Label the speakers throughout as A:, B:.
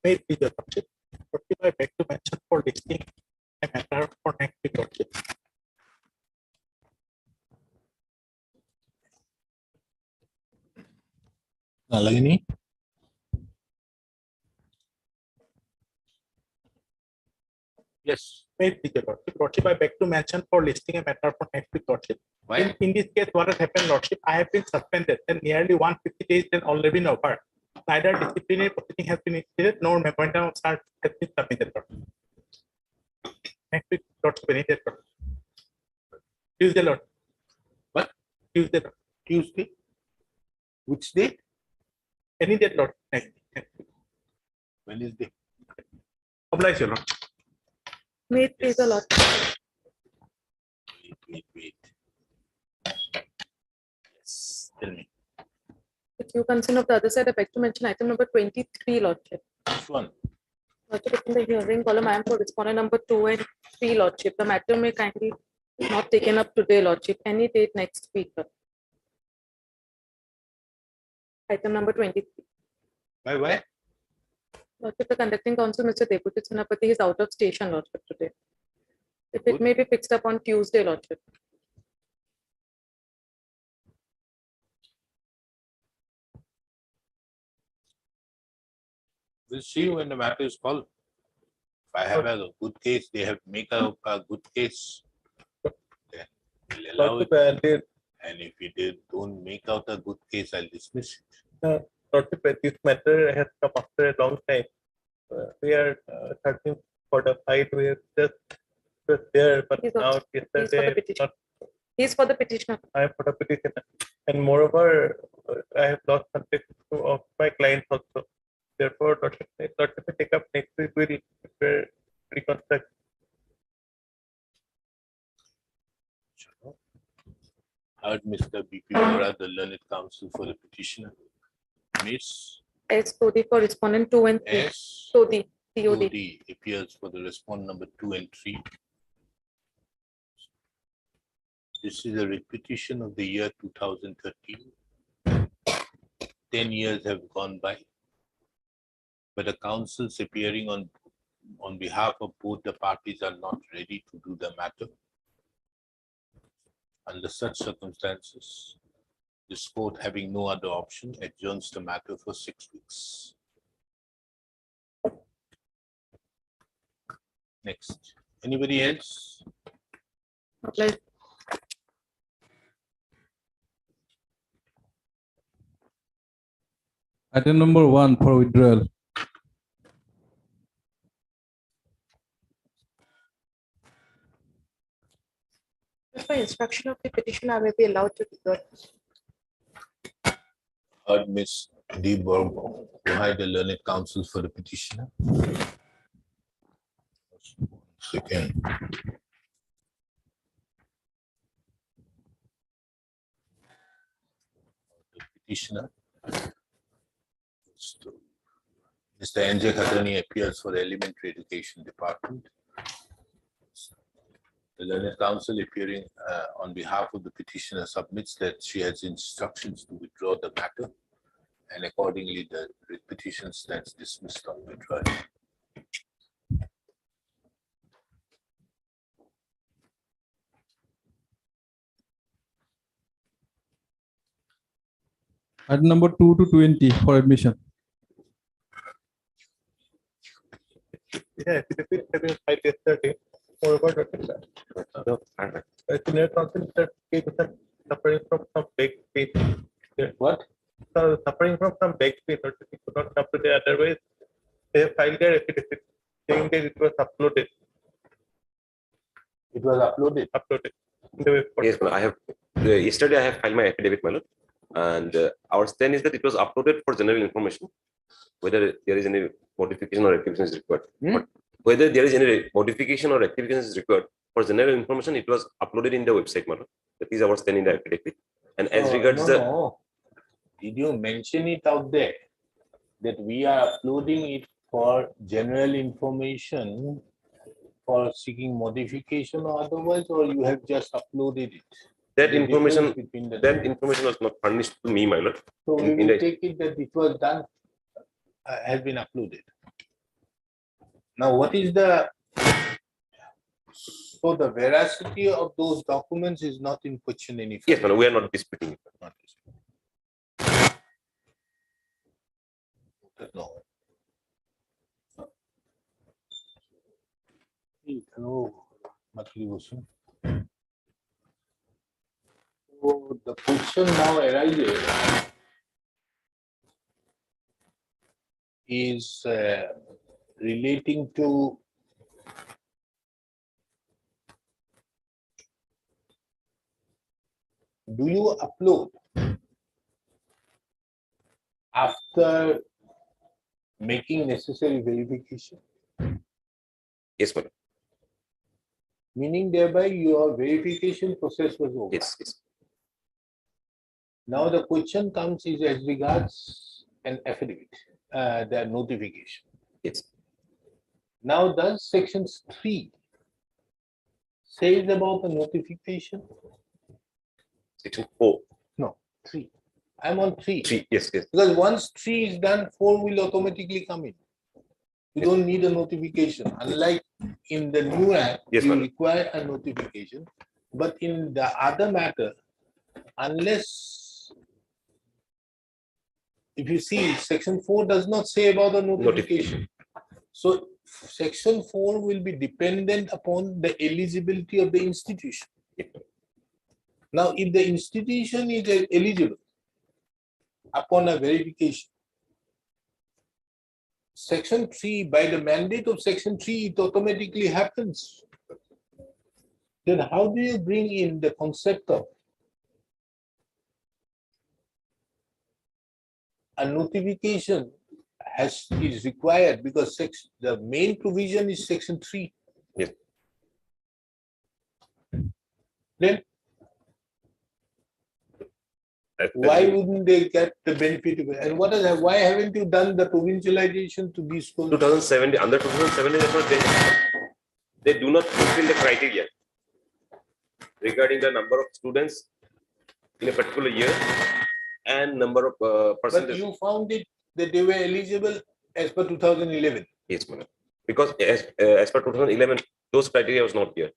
A: May it be the Lordship. Lordship, I beg to mention for listing a matter for next week, Lordship.
B: Nalini? Yes.
A: May it be the Lordship. Lordship, I beg to mention for listing a matter for next week, Lordship.
B: Why?
A: In this case, what has happened, Lordship? I have been suspended and nearly 150 days has already been over. Neither disciplinary proceeding has been initiated nor memorandum of charge has been submitted. Lordship. Next week, Lordship, any date, Lordship. Tuesday, Lord.
B: What?
A: Tuesday, Lord.
B: Tuesday? Which day?
A: Any date, Lord. Next week.
B: Wednesday.
A: Oblige, Lord.
C: May it please the Lord.
B: Wait. Yes. Tell me.
C: With due consent of the other side, I beg to mention item number 23, Lordship.
B: Which one?
C: Lordship, in the hearing column, I am for respondent number 2 and 3, Lordship. The matter may kindly not taken up today, Lordship. Any date next week. Item number 23.
B: Why?
C: Lordship, the conducting counsel, Mr. Deputy Senapati, is out of station, Lordship, today. If it
B: Good.
C: may be fixed up on Tuesday, Lordship.
B: We'll see when the matter is called. If I have a good case, they have make a good case. Then we'll allow it.
A: Lordship,
B: And if it don't make out a good case, I'll dismiss it.
A: Lordship, this matter has come after a long time. We are searching for the fight. We are just there, but
C: He's
A: now
C: for the
A: yesterday
C: petition.
A: not
C: He is for the petitioner.
A: I am for the petitioner, and moreover, I have lost contact of my clients also. Therefore, Lordship, we take up next week. We'll prepare reconstruct.
B: Heard Mr. B.P. Bora, the learned counsel for the petitioner. Miss
C: S. Todi for respondent 2 and 3.
B: S.
C: Todi. TOD.
B: Todi appears for the respondent number 2 and 3. This is a repetition of the year 2013. 10 years have gone by, but the counsels appearing on behalf of both the parties are not ready to do the matter. Under such circumstances, this court, having no other option, adjourns the matter for 6 weeks. Next, anybody else?
C: Oblige.
D: Item number 1 for withdrawal.
C: By instruction of the petitioner, I may be allowed to withdraw.
B: Heard Ms. D. Borgo, provide the learned counsel for the petitioner. Second. The petitioner. Mr. N.J. Khatani appears for the Elementary Education Department. The learned counsel appearing on behalf of the petitioner submits that she has instructions to withdraw the matter, and accordingly the petition stands dismissed on withdrawal.
D: Item number 2 to 20 for admission.
A: Yeah, it have been filed yesterday. Moreover, senior counsel Mr. K. Gupta suffering from some back pain.
B: What?
A: Suffering from some back pain, or he could not come today. Otherwise, they have filed their affidavit saying that it was uploaded.
B: It was uploaded.
A: In the web portal.
E: Yes, I have. Yesterday, I have filed my affidavit, my lord, and our stand is that it was uploaded for general information. Whether there is any modification or rectification is required. But whether there is any modification or rectification is required for general information, it was uploaded in the website, my lord. That is our stand in the affidavit. And as regards the,
B: Did you mention it out there that we are uploading it for general information for seeking modification or otherwise, or you have just uploaded it?
E: That
B: the
E: information,
B: difference between the
E: that
B: two.
E: information was not furnished to me, my lord.
B: So we
E: in
B: will
E: the-
B: take it that it was done, has been uploaded. Now, what is the, so the veracity of those documents is not in question any
E: Yes,
B: further.
E: my lord, we are not disputing it.
B: Not this. No. Hello, Matli Bhushan. So the question now arises is relating to do you upload after making necessary verification?
E: Yes, my lord.
B: Meaning thereby your verification process was over.
E: Yes, yes.
B: Now the question comes is as regards an affidavit, the notification.
E: Yes.
B: Now does section 3 says about the notification?
E: Section 4,
B: No, 3. I'm on 3.
E: 3, yes, yes.
B: Because once 3 is done, 4 will automatically come in. You don't need a notification. Unlike in the new act,
E: Yes,
B: you
E: madam.
B: require a notification. But in the other matter, unless if you see, section 4 does not say about the notification. So section 4 will be dependent upon the eligibility of the institution. Now, if the institution is eligible upon a verification, section 3, by the mandate of section 3, it automatically happens. Then how do you bring in the concept of a notification is required because the main provision is section 3.
E: Yes.
B: Then why wouldn't they get the benefit of it? And what is that? Why haven't you done the provincialization to these schools?
E: 2070, under 2070, they do not fulfill the criteria regarding the number of students in a particular year and number of
B: But
E: percentage.
B: you found it that they were eligible as per 2011.
E: Yes, madam. Because as per 2011, those criteria was not there,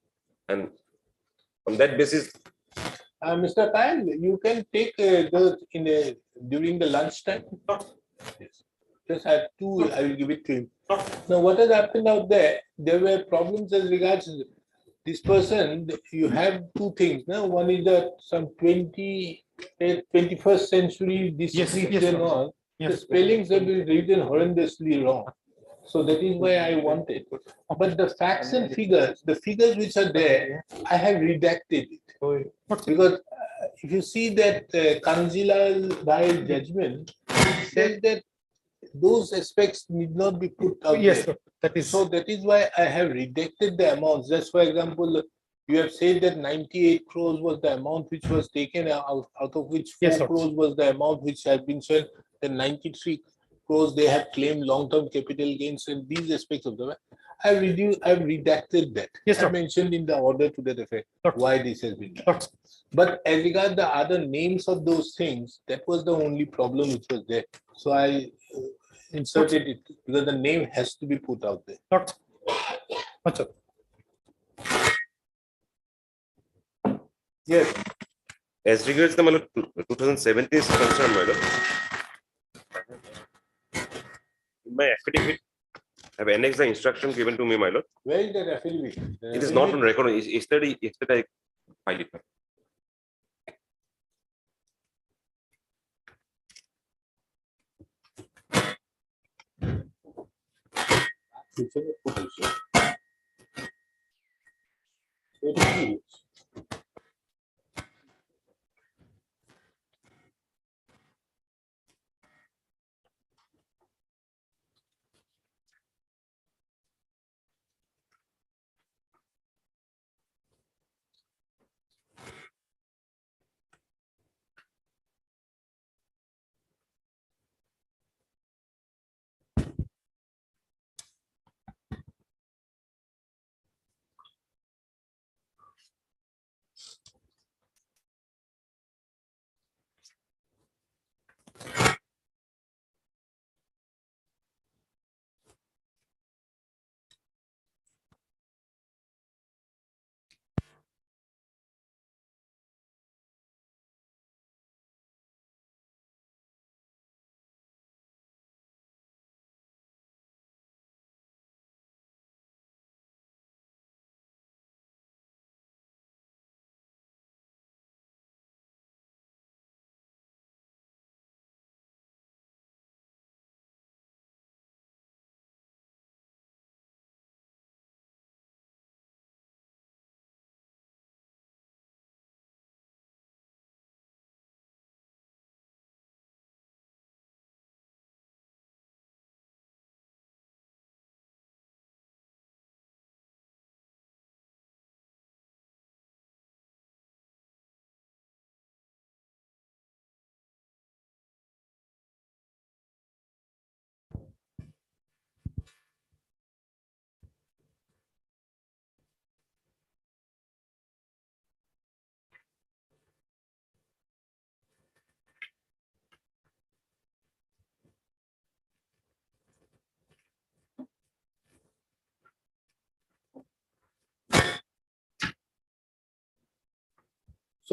E: and on that basis,
B: Mr. Kyle, you can take during the lunchtime. Yes. Just have two, I will give it to him. Now, what has happened out there? There were problems as regards this person. You have two things. Now, one is that some 21st century districts and all. The spellings have been written horrendously wrong. So that is why I wanted. But the facts and figures, the figures which are there, I have redacted it. Because if you see that Kanzilal Bhai's judgment, it says that those aspects need not be put out
A: Yes,
B: there.
A: sir. That is
B: So that is why I have redacted the amounts. Just for example, you have said that 98 crores was the amount which was taken out of which 4
A: Yes, sir.
B: crores was the amount which had been spent. Then 93 crores they have claimed long-term capital gains and these aspects of the. I've redacted that.
A: Yes, sir.
B: I mentioned in the order to that effect
A: Sir.
B: why this has been done.
A: Sir.
B: But as regards the other names of those things, that was the only problem which was there. So I inserted it because the name has to be put out there.
A: not. Much of.
B: Yes.
E: as regards the 2017 is concerned, madam, in my affidavit, I have annexed the instruction given to me, my lord.
B: Where is that affidavit? The
E: It is not on
B: affidavit-
E: record. Yesterday I filed it.
B: It's in the position. It is.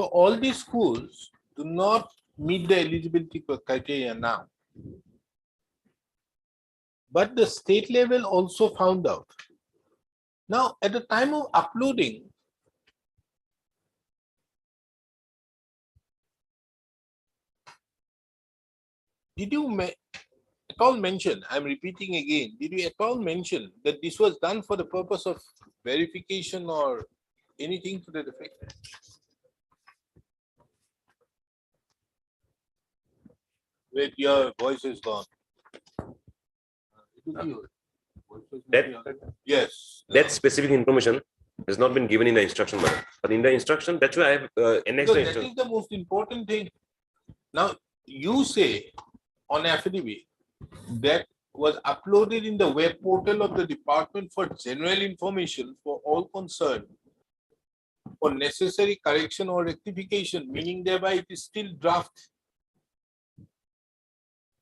B: So all these schools do not meet the eligibility criteria now. But the state level also found out. Now, at the time of uploading, did you at all mention, I'm repeating again, did you at all mention that this was done for the purpose of verification or anything to that effect? Wait, your voice is gone. Yes.
E: That specific information has not been given in the instruction manual. But in the instruction, that's why I have annexed
B: Because
E: the
B: that
E: instruction.
B: is the most important thing. Now, you say on affidavit that was uploaded in the web portal of the Department for General Information for all concerned for necessary correction or rectification, meaning thereby it is still draft.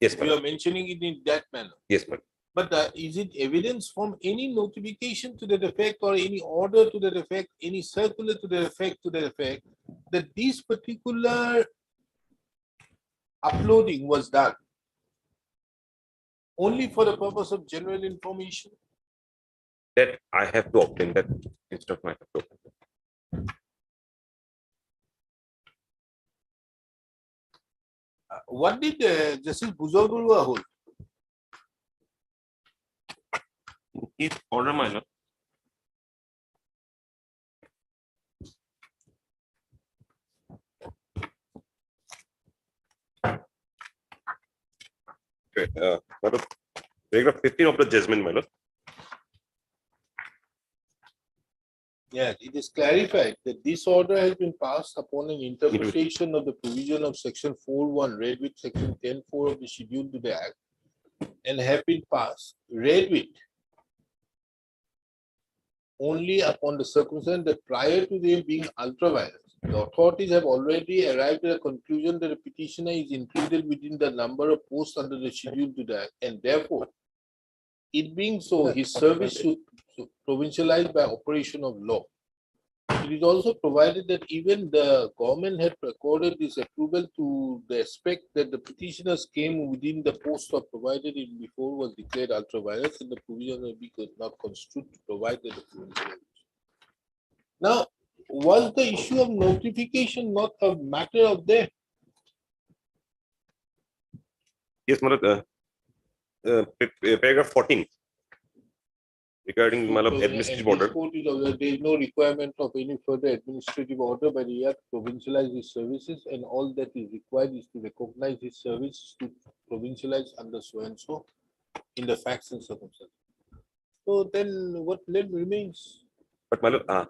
E: Yes,
B: You
E: madam.
B: are mentioning it in that manner.
E: Yes, madam.
B: But is it evidence from any notification to that effect or any order to that effect, any circular to that effect, that this particular uploading was done only for the purpose of general information?
E: That I have to obtain that instruction. I have to obtain.
B: What did Justice Buzogurua hold?
E: His order, my lord. Okay, my lord, paragraph 15 of the judgment, my lord.
B: Yes, it is clarified that this order has been passed upon an interpretation of the provision of section 4.1 read with section 10.4 of the schedule to the act and have been passed, read with only upon the circumstance that prior to them being ultraviolet, the authorities have already arrived at a conclusion that the petitioner is included within the number of posts under the schedule to the act, and therefore, it being so, his service should provincialize by operation of law. It is also provided that even the government had accorded this approval to the aspect that the petitioners came within the post or provided it before was declared ultraviolet, and the provision will be not construed to provide that the provincialization. Now, was the issue of notification not a matter of there?
E: Yes, my lord. Paragraph 14 regarding my lord, administrative order.
B: There is no requirement of any further administrative order by the act to provincialize his services, and all that is required is to recognize his service to provincialize under so and so in the facts and circumstances. So then what then remains?
E: But my lord,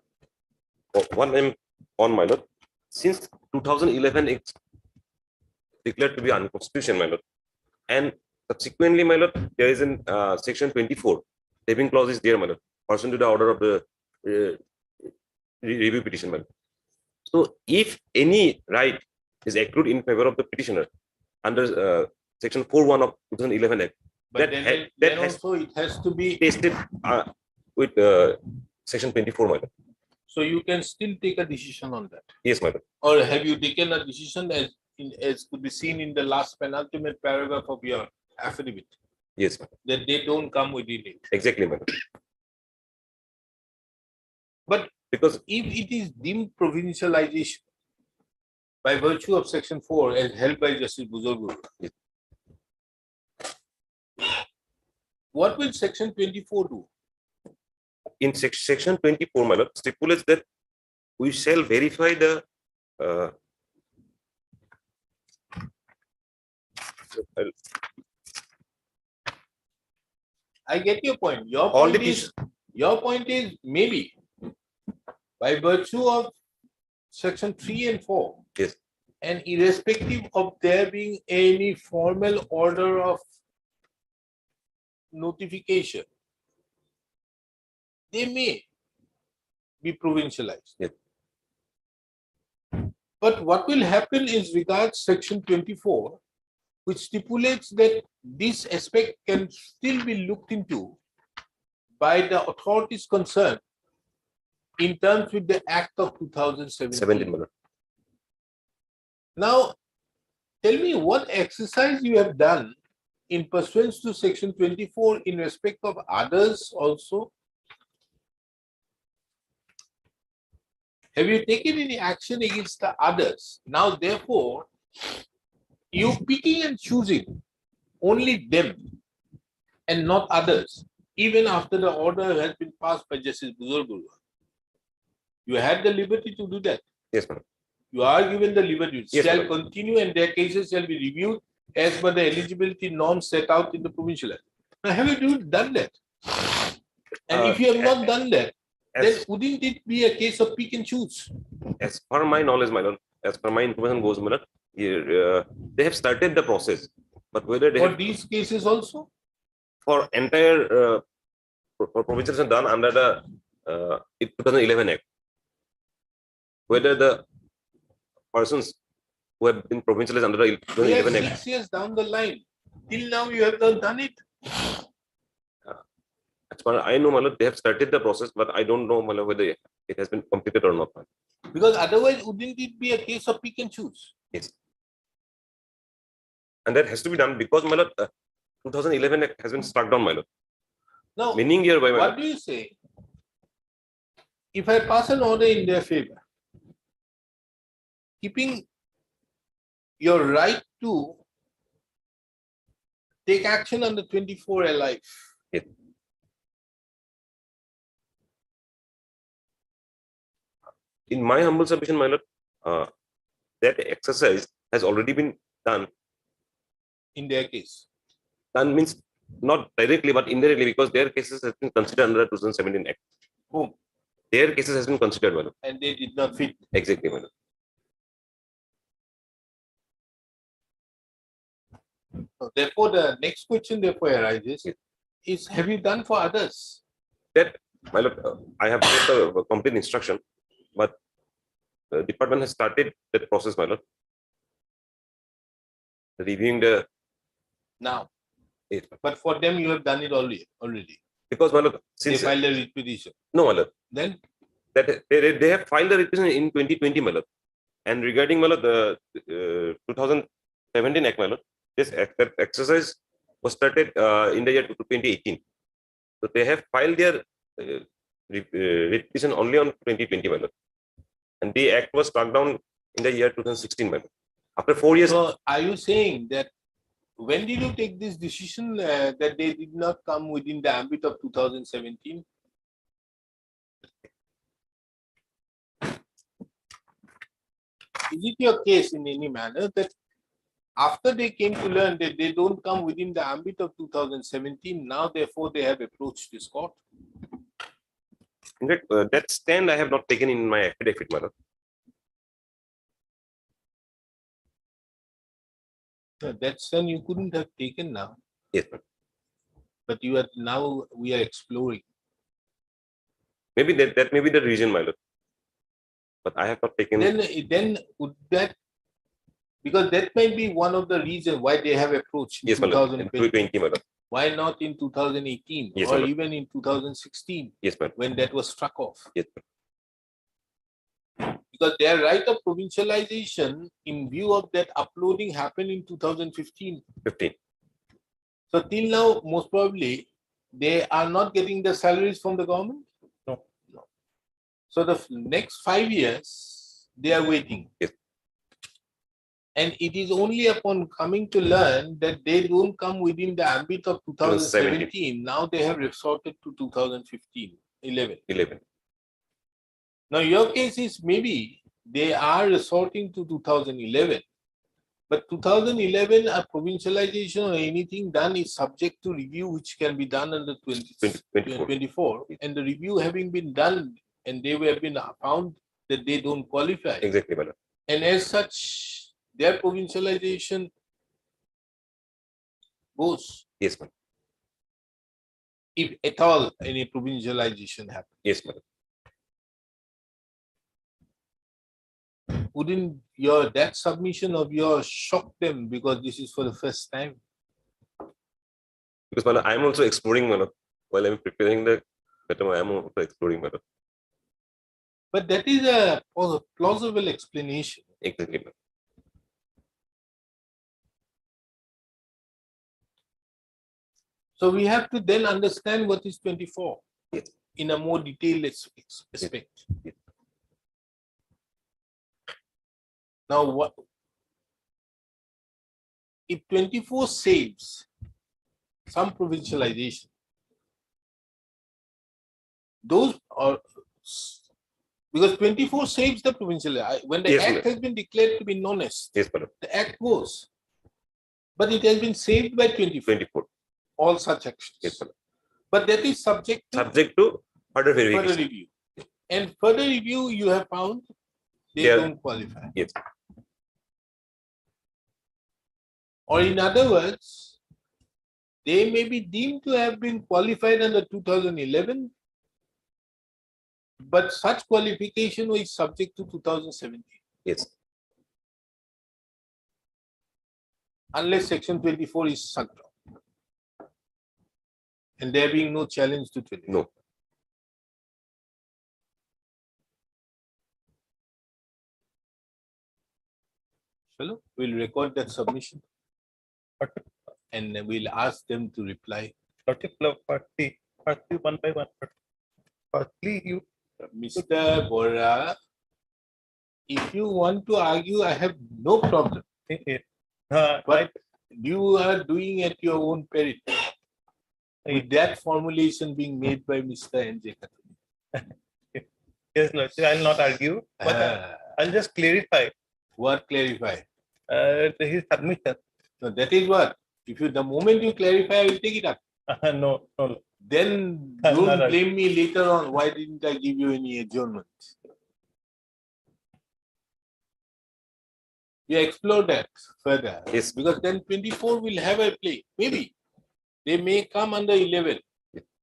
E: one name on my lord. Since 2011, it's declared to be unconstitutional, my lord. And subsequently, my lord, there is in section 24. Saving clause is there, my lord, pursuant to the order of the review petition, my lord. So, if any right is accrued in favor of the petitioner under section 4.1 of 2011 Act,
B: But
E: that
B: then
E: has
B: also it has to be,
E: tested with section 24, my lord.
B: so you can still take a decision on that.
E: Yes, my lord.
B: Or have you taken a decision as could be seen in the last penultimate paragraph of your affidavit,
E: Yes, my lord.
B: that they don't come within it?
E: Exactly, my lord.
B: But
E: Because
B: if it is deemed provincialization by virtue of section 4 as held by Justice Buzogurua,
E: Yes.
B: what will section 24 do?
E: in section 24, my lord, stipulates that we shall verify the
B: I get your point. Your
E: all
B: point
E: the
B: is, maybe by virtue of section 3 and 4.
E: Yes.
B: And irrespective of there being any formal order of notification, they may be provincialized.
E: Yes.
B: But what will happen is regards section 24, which stipulates that this aspect can still be looked into by the authorities concerned in terms with the Act of
E: 17,
B: 2017.
E: my lord.
B: Now, tell me what exercise you have done in pursuance to section 24 in respect of others also. Have you taken any action against the others? Now, therefore, you picking and choosing only them and not others, even after the order has been passed by Justice Buzurgurwa. You had the liberty to do that.
E: Yes, madam.
B: You are given the liberty,
E: Yes,
B: shall
E: madam.
B: continue and their cases shall be reviewed as per the eligibility norms set out in the provincial act. Now, have you done that? And if you have not done that, then
E: As,
B: wouldn't it be a case of pick and choose?
E: as per my knowledge, my lord, as per my information goes, my lord, they have started the process, but whether they
B: For
E: have
B: these cases also?
E: for entire for provisions done under the 2011 Act, whether the persons who have been provincialized under the
B: We are
E: 2011 Act,
B: 6 years down the line. Till now, you have not done it.
E: as far as I know, my lord, they have started the process, but I don't know, my lord, whether it has been completed or not.
B: Because otherwise, wouldn't it be a case of pick and choose?
E: Yes. And that has to be done because, my lord, 2011 Act has been struck down, my lord.
B: Now,
E: Meaning here by my
B: what
E: lord,
B: do you say? If I pass an order in their favor, keeping your right to take action under 24 alive.
E: Yes. In my humble submission, my lord, that exercise has already been done.
B: In their case.
E: Done means not directly, but indirectly, because their cases has been considered under the 2017 Act.
B: Whom?
E: Their cases has been considered, my lord.
B: And they did not fit.
E: Exactly, my lord.
B: So therefore, the next question therefore arises
E: Yes.
B: is, have you done for others?
E: That, my lord, I have got a complete instruction, but the department has started that process, my lord. Reviewing the
B: Now,
E: yes,
B: but for them, you have done it already.
E: because, my lord,
B: They
E: since
B: filed a writ petition.
E: no, my lord,
B: Then,
E: that they have filed the petition in 2020, my lord. And regarding, my lord, the 2017 Act, my lord, this exercise was started in the year 2018. So they have filed their petition only on 2020, my lord. And the act was struck down in the year 2016, my lord. After 4 years,
B: so are you saying that when did you take this decision that they did not come within the ambit of 2017? Is it your case in any manner that after they came to learn that they don't come within the ambit of 2017, now therefore they have approached this court?
E: in fact, that stand I have not taken in my affidavit, my lord.
B: That's then you couldn't have taken now,
E: Yes, ma'am.
B: but you are now we are exploring.
E: Maybe that may be the reason, my lord. But I have not taken.
B: Then would that, because that might be one of the reasons why they have approached in
E: Yes, my lord. In
B: 2020.
E: 2020, my lord.
B: Why not in 2018
E: Yes,
B: or
E: madam.
B: even in 2016
E: Yes, ma'am.
B: when that was struck off?
E: Yes, ma'am.
B: Because their right of provincialization in view of that uploading happened in 2015.
E: 15.
B: So till now, most probably, they are not getting the salaries from the government?
A: No.
B: So the next 5 years, they are waiting.
E: Yes.
B: And it is only upon coming to learn that they don't come within the ambit of 2017. Now they have resorted to 2015, 11.
E: 11.
B: Now your case is maybe they are resorting to 2011. But 2011, a provincialization or anything done is subject to review, which can be done under 2024. And the review having been done, and they have been found that they don't qualify.
E: Exactly, my lord.
B: And as such, their provincialization goes,
E: Yes, ma'am.
B: if at all any provincialization happens.
E: Yes, madam.
B: Wouldn't that submission of yours shock them because this is for the first time?
E: Because, my lord, I am also exploring, my lord. While I am preparing the matter, I am also exploring, my lord.
B: But that is a plausible explanation.
E: Exactly, ma'am.
B: So we have to then understand what is 24
E: Yes.
B: in a more detailed aspect.
E: Yes.
B: Now, what if 24 saves some provincialization? Those are because 24 saves the provincial. When the
E: Yes,
B: act
E: ma'am.
B: has been declared to be non-est,
E: Yes, madam.
B: the act goes. But it has been saved by 24,
E: 24.
B: all such actions.
E: Yes, madam.
B: But that is subject to
E: Subject to further
B: further
E: verification.
B: review. And further review, you have found they
E: They are-
B: don't qualify.
E: Yes.
B: Or in other words, they may be deemed to have been qualified under 2011, but such qualification was subject to 2017,
E: Yes.
B: unless section 24 is struck down. And there being no challenge to 24.
E: No.
B: Hello, we'll record that submission
A: But
B: and then we'll ask them to reply.
A: Lordship, firstly, one by one. Firstly, you
B: Mr. Bora, if you want to argue, I have no problem. But you are doing at your own peril. With that formulation being made by Mr. N.J. Khatuni.
A: yes, Lordship, I'll not argue, but I'll just clarify
B: What clarify?
A: his submission.
B: No, that is what. If you, the moment you clarify, I will take it up.
A: No, no.
B: Then
A: I'm
B: don't
A: not
B: blame me later on. Why didn't I give you any adjournment? We explore that further.
E: Yes.
B: Because then 24 will have a play. Maybe they may come under 11,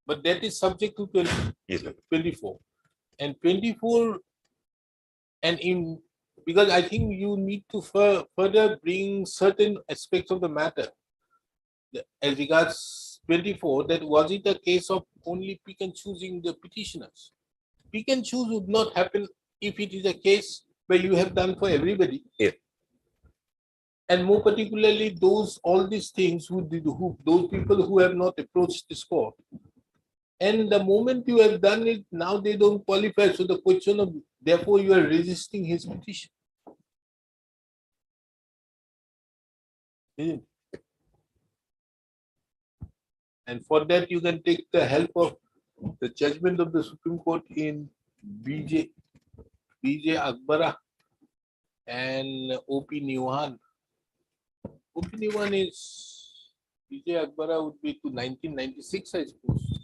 B: but that is subject to 20,
E: Yes, ma'am.
B: 24. And 24, and in because I think you need to further bring certain aspects of the matter. As regards 24, that was it a case of only pick and choosing the petitioners? Pick and choose would not happen if it is a case where you have done for everybody.
E: Yeah.
B: And more particularly, all these things those people who have not approached this court. And the moment you have done it, now they don't qualify. So the question of, therefore, you are resisting his petition. Isn't it? And for that, you can take the help of the judgment of the Supreme Court in BJ Akbara and OP Niwan. OP Niwan is, BJ Akbara would be to 1996, I suppose.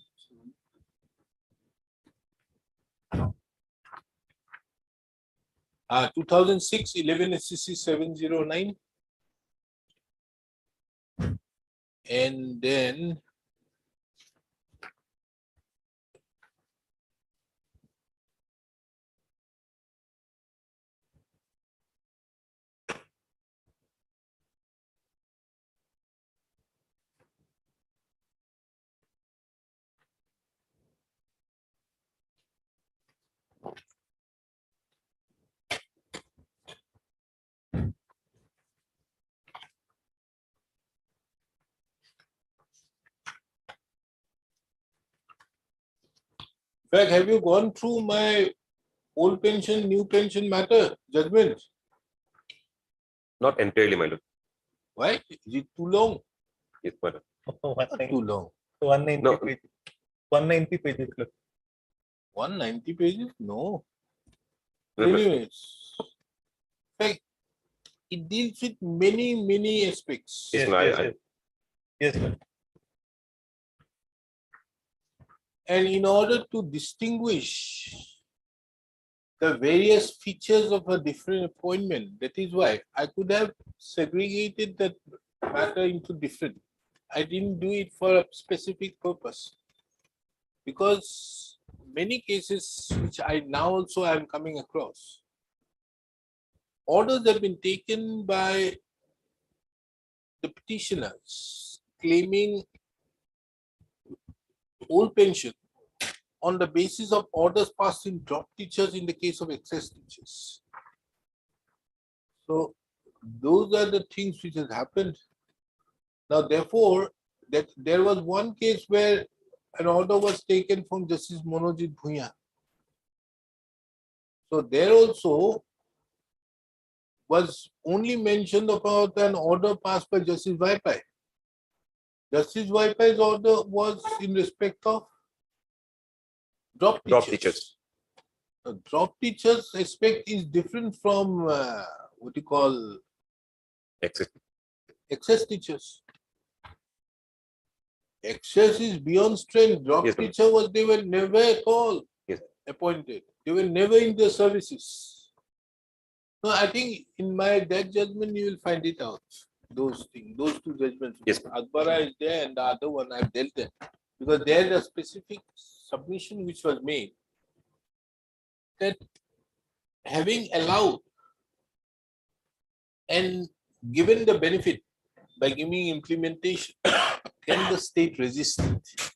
B: 2006, 11 SCC 709. And then in fact, have you gone through my old pension, new pension matter judgment?
E: Not entirely, my lord.
B: Why? Is it too long?
E: Yes, madam.
B: Not too long.
A: 190
E: No.
A: pages. 190 pages. Look.
B: 190 pages? No.
E: No, but-
B: Anyways, in fact, it deals with many aspects.
E: Yes,
A: Yes,
E: no,
A: yes,
E: I-
A: yes. Yes, sir.
B: And in order to distinguish the various features of a different appointment, that is why I could have segregated that matter into different. I didn't do it for a specific purpose. Because many cases which I now also am coming across, orders have been taken by the petitioners claiming old pension on the basis of orders passed in drop teachers in the case of excess teachers. So those are the things which has happened. Now, therefore, that there was one case where an order was taken from Justice Monojit Bhuya. So there also was only mentioned about an order passed by Justice Vaipai. Justice Vaipai's order was in respect of drop
E: Drop
B: teachers.
E: teachers.
B: Drop teachers aspect is different from what you call
E: Exit.
B: excess teachers. Excess is beyond strength. Drop
E: Yes, ma'am.
B: teacher was, they were never at all
E: Yes.
B: appointed. They were never in the services. No, I think in that judgment you will find it out. Those things, those two judgments.
E: Yes.
B: Akbara is there and the other one I've dealt with. Because there the specific submission which was made that having allowed and given the benefit by giving implementation, can the state resist it?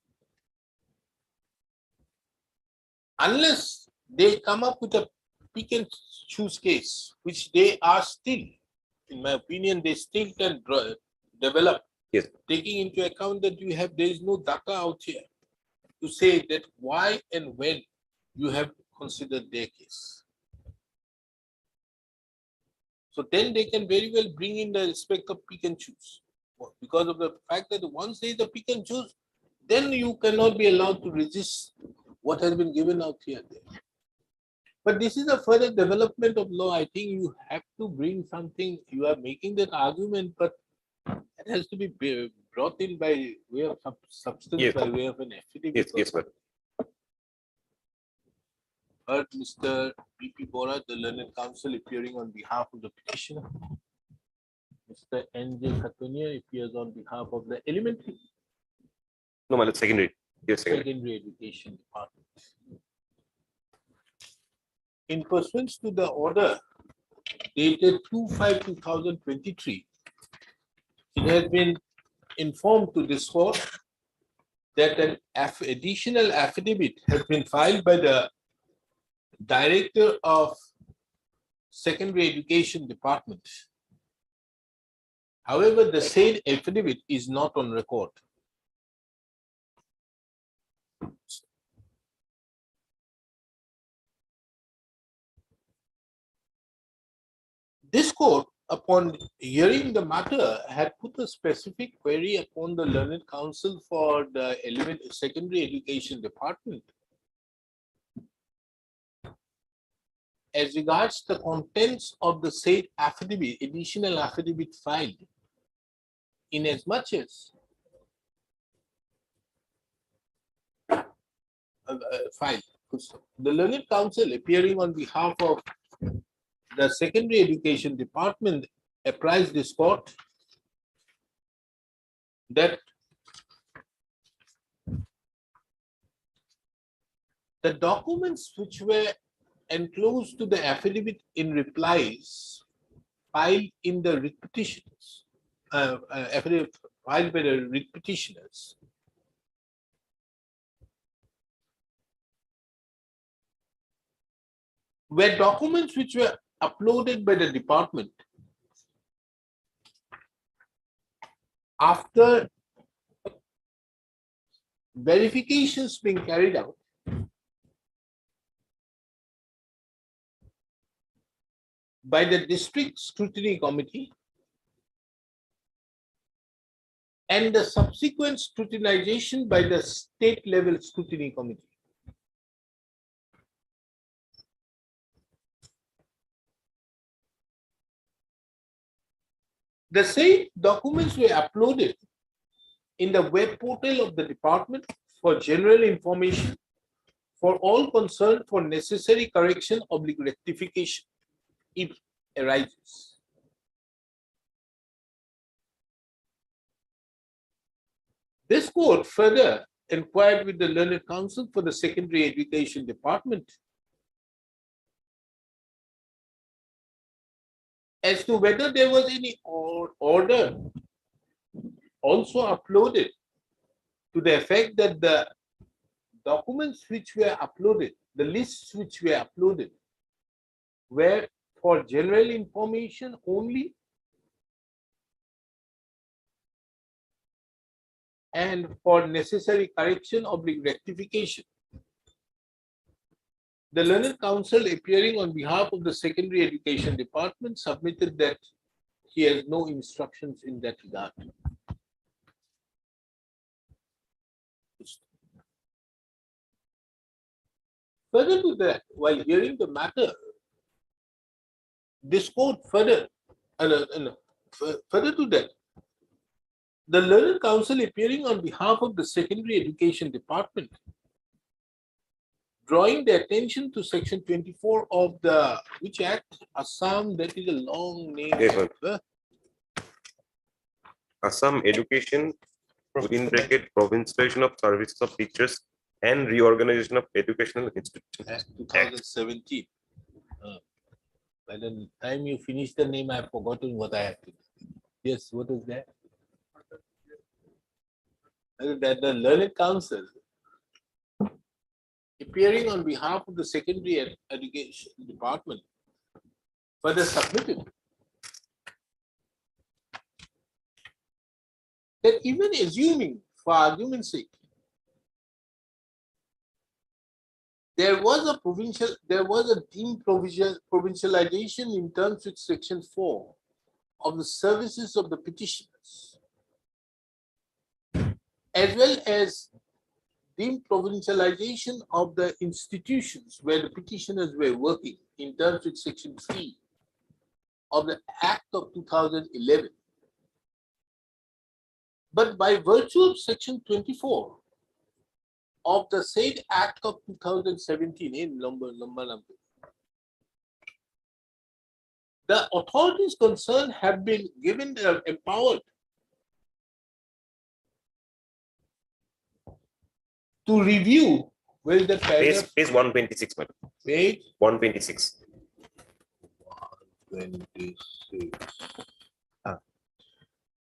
B: Unless they come up with a pick and choose case, which they are still, in my opinion, they still can develop,
E: Yes.
B: taking into account that there is no data out here to say that why and when you have considered their case. So then they can very well bring in the respect of pick and choose. Because of the fact that once there is a pick and choose, then you cannot be allowed to resist what has been given out here. But this is a further development of law. I think you have to bring something. You are making that argument, but it has to be brought in by way of substance,
E: Yes.
B: by way of an affidavit.
E: Yes, yes, ma'am.
B: Heard Mr. P.P. Bora, the learned counsel, appearing on behalf of the petitioner. Mr. N.J. Khatunia appears on behalf of the elementary
E: No, my lord, secondary. Yes, secondary.
B: secondary education department. In pursuance to the order dated 2/5/2023, it has been informed to this court that an additional affidavit has been filed by the Director of Secondary Education Department. However, the said affidavit is not on record. This court, upon hearing the matter, had put a specific query upon the learned counsel for the secondary education department as regards the contents of the said affidavit, additional affidavit filed, in as much as filed. The learned counsel, appearing on behalf of the secondary education department, apprised this court that the documents which were enclosed to the affidavit in replies filed in the writ petitions, affidavit filed by the writ petitioners, were documents which were uploaded by the department after verifications being carried out by the district scrutiny committee and the subsequent scrutinization by the state level scrutiny committee. The same documents were uploaded in the web portal of the department for general information for all concerned for necessary correction or rectification if arises. This court further inquired with the learned counsel for the secondary education department as to whether there was any order also uploaded to the effect that the documents which were uploaded, the lists which were uploaded, were for general information only, and for necessary correction or rectification. The learned counsel appearing on behalf of the Secondary Education Department submitted that he has no instructions in that regard. Further to that, while hearing the matter, this court further to that, the learned counsel appearing on behalf of the Secondary Education Department, drawing the attention to section 24 of the which act, Assam, that is a long name.
E: Yes, sir. Assam Education within bracket Provincialization of Services of Teachers and Reorganization of Educational Institutions.
B: Act 2017. By the time you finish the name, I have forgotten what I have to do. Yes, what is that? That the learned counsel appearing on behalf of the Secondary Education Department further submitted that even assuming, for argument's sake, there was a deemed provincialization in terms with section 4 of the services of the petitioners, as well as deemed provincialization of the institutions where the petitioners were working in terms with section 3 of the Act of 2011. But by virtue of section 24 of the said Act of 2017, the authorities concerned have been given empowered to review the
E: Page 126, madam.
B: page
E: 126.
B: 126.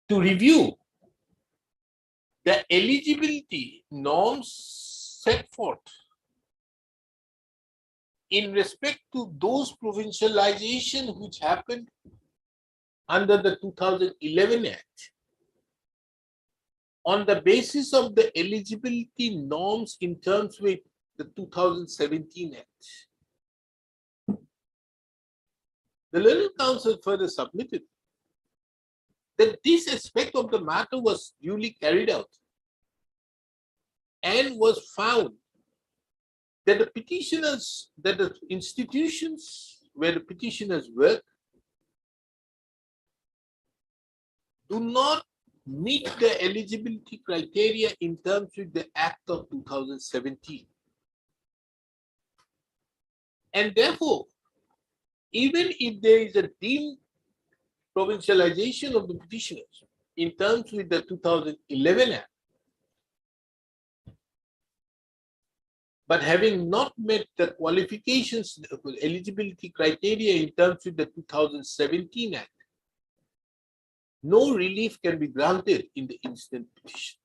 B: To review the eligibility norms set forth in respect to those provincialization which happened under the 2011 Act on the basis of the eligibility norms in terms with the 2017 Act. The learned counsel further submitted that this aspect of the matter was duly carried out and was found that the petitioners, that the institutions where the petitioners work do not meet the eligibility criteria in terms with the Act of 2017. And therefore, even if there is a deemed provincialization of the petitioners in terms with the 2011 Act, but having not met the qualifications, eligibility criteria in terms with the 2017 Act, no relief can be granted in the instant petition.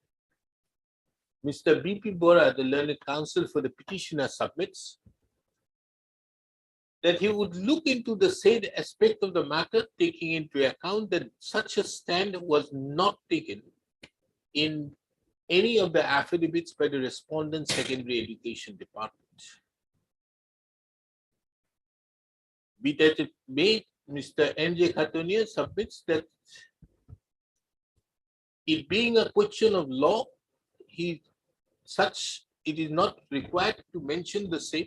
B: Mr. B.P. Bora, the learned counsel for the petitioner, submits that he would look into the said aspect of the matter, taking into account that such a stand was not taken in any of the affidavits by the respondent Secondary Education Department. Be that it may, Mr. N.J. Khatonia submits that it being a question of law, it is not required to mention the same.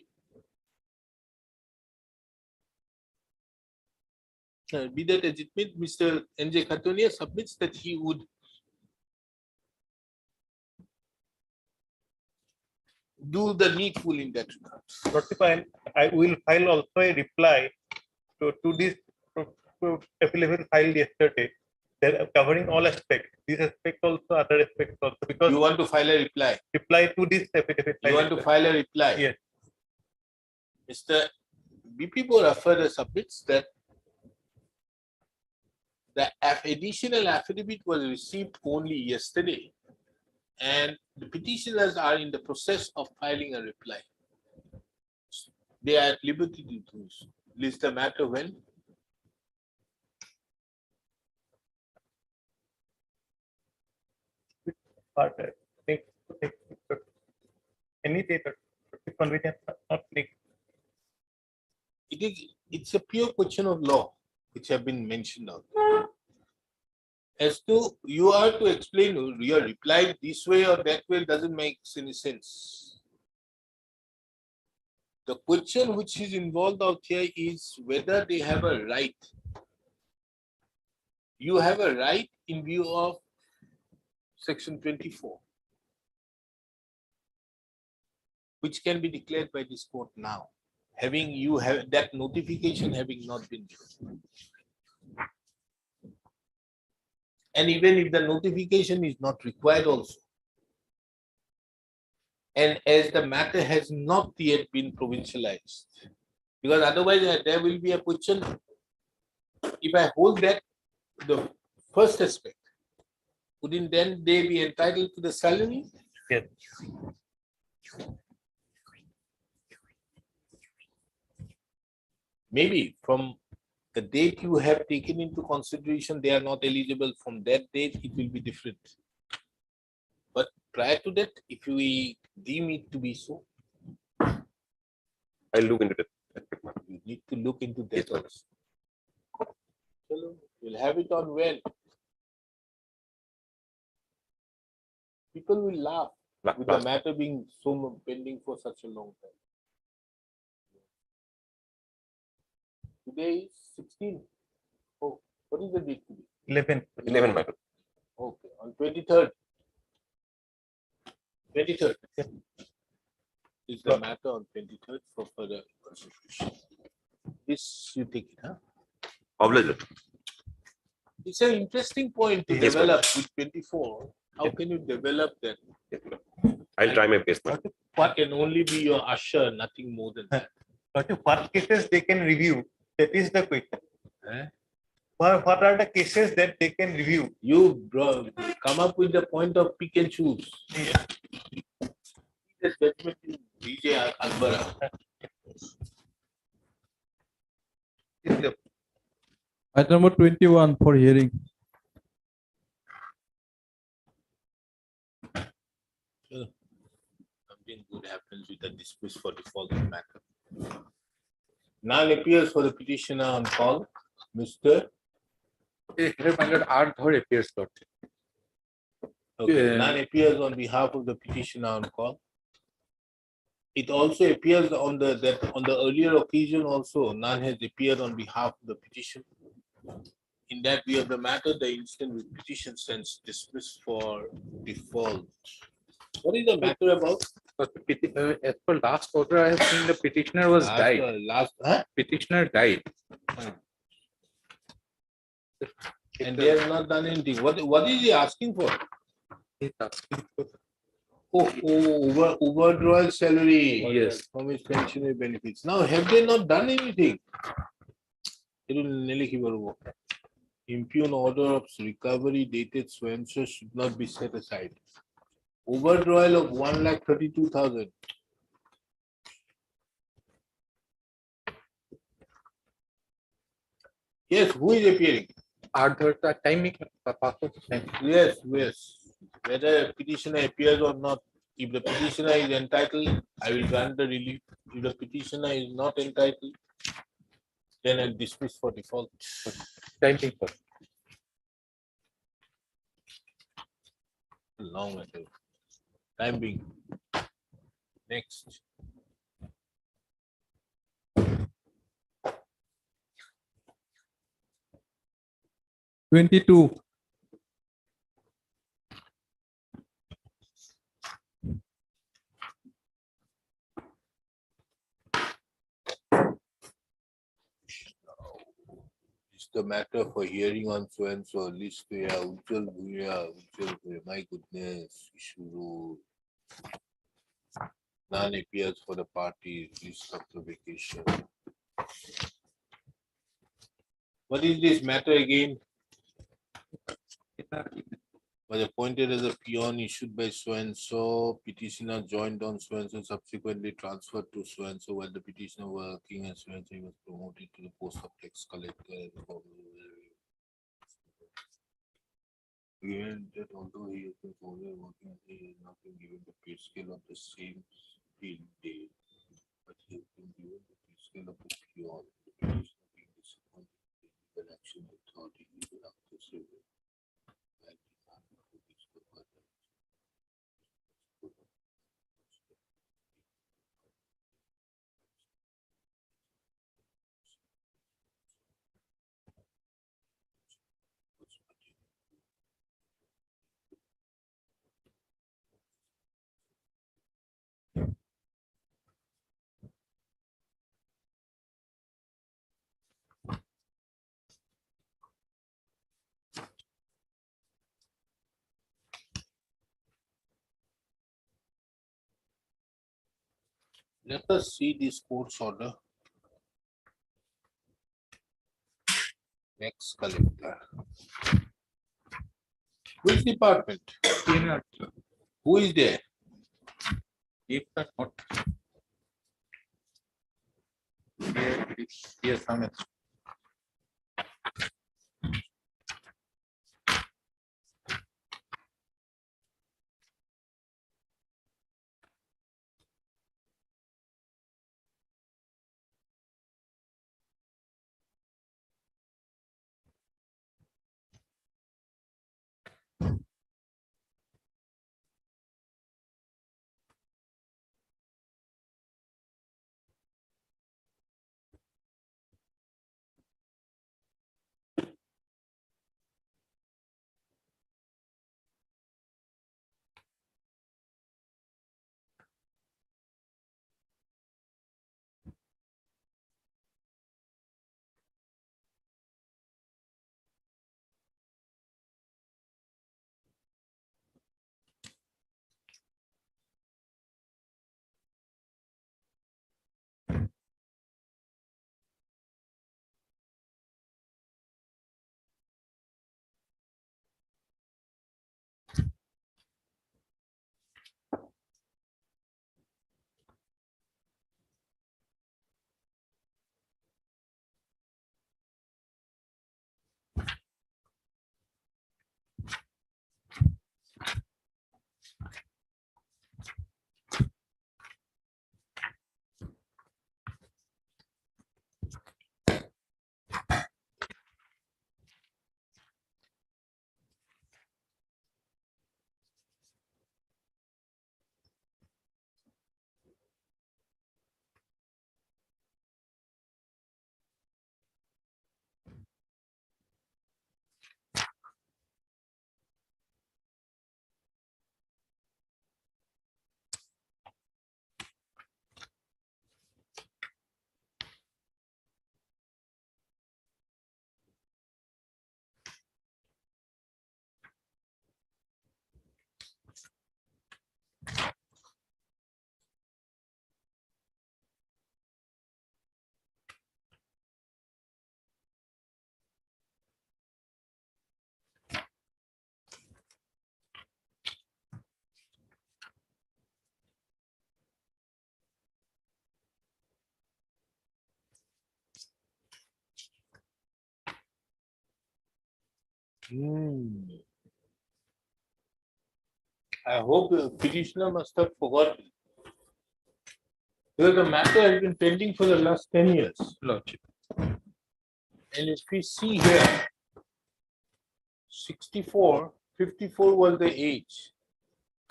B: Be that as it may, Mr. N.J. Khatonia submits that he would do the needful in that regard.
A: Notify, I will file also a reply to this affidavit filed yesterday. They're covering all aspects. This aspect also, other aspects also. Because
B: You want to file a reply?
A: reply to this affidavit.
B: You want to file a reply?
A: Yes.
B: Mr. B.P. Bora further submits that the additional affidavit was received only yesterday, and the petitioners are in the process of filing a reply. They are at liberty to do so. List the matter when?
A: But next, any date or convenience, not next.
B: It's a pure question of law, which have been mentioned out there. As to you are to explain your reply this way or that way doesn't make any sense. The question which is involved out here is whether they have a right. You have a right in view of section 24, which can be declared by this court now, having you have that notification having not been given. And even if the notification is not required also, and as the matter has not yet been provincialized, because otherwise there will be a question, if I hold that the first aspect, wouldn't then they be entitled to the salary?
A: Yes.
B: Maybe from the date you have taken into consideration, they are not eligible. From that date, it will be different. But prior to that, if we deem it to be so,
E: I'll look into that.
B: you need to look into
E: Yes,
B: that
E: sir.
B: also. Chalo, we'll have it on when? People will laugh with the matter being so pending for such a long time. Today is 16. Oh, what is the date today?
A: 11.
E: 11, my lord.
B: Okay, on 23rd. 23rd. Is the matter on 23rd for further consideration. This you take it, huh?
E: Obliged.
B: It's an interesting point to
E: Yes,
B: develop with 24. How can you develop that?
E: Yes, my lord. I'll try my best, my lord.
B: What can only be your usher, nothing more than that.
A: But what cases they can review? That is the question.
B: Eh?
A: What are the cases that they can review?
B: You come up with the point of pick and choose. The judgment is DJ Akbara.
D: Item number 21 for hearing.
B: Something good happens with the dispute for default matter. None appears for the petitioner on call. Mr.
F: R appears, Lord.
B: Okay,
F: Yeah.
B: none appears on behalf of the petitioner on call. It also appears on the earlier occasion also, none has appeared on behalf of the petition. In that view of the matter, the instant with petition stands dismissed for default. What is the matter about?
F: As per last order, I have seen the petitioner was died.
B: Huh?
F: Petitioner died.
B: And they have not done anything. What is he asking for?
F: He's asking for-
B: Overdrawal salary.
F: Yes.
B: From his pensionary benefits. Now, have they not done anything? Impugn order of recovery dated so and so should not be set aside. Overdrawal of 1,32,000. Yes, who is appearing?
F: R timing. Passport time.
B: Yes. Whether petitioner appears or not, if the petitioner is entitled, I will grant the relief. If the petitioner is not entitled, then I'll dismiss for default.
F: Timing, sir.
B: Long matter. Time being. Next.
D: 22.
B: It's the matter for hearing on so and so list. Ujjwal Bhuya, my goodness, Ishuru. None appears for the party list of the vacation. What is this matter again? Was appointed as a peon issued by so and so, petitioner joined on so and so, subsequently transferred to so and so while the petitioner working as so and so, he was promoted to the post of tax collector. Given that although he has been forwarded working, he has not been given the pay scale of the same field day, but he has been given the pay scale of the pure. The petitioner being disappointed in the legal action authority even after civil. And demand for this to further. Let us see this court's order. Next collector. Which department? Who is there?
F: If that not. Yes, I'm
B: I hope the petitioner must have forgotten. Because the matter has been pending for the last 10 years.
F: Lordship.
B: And if we see here, 64, 54 was the age.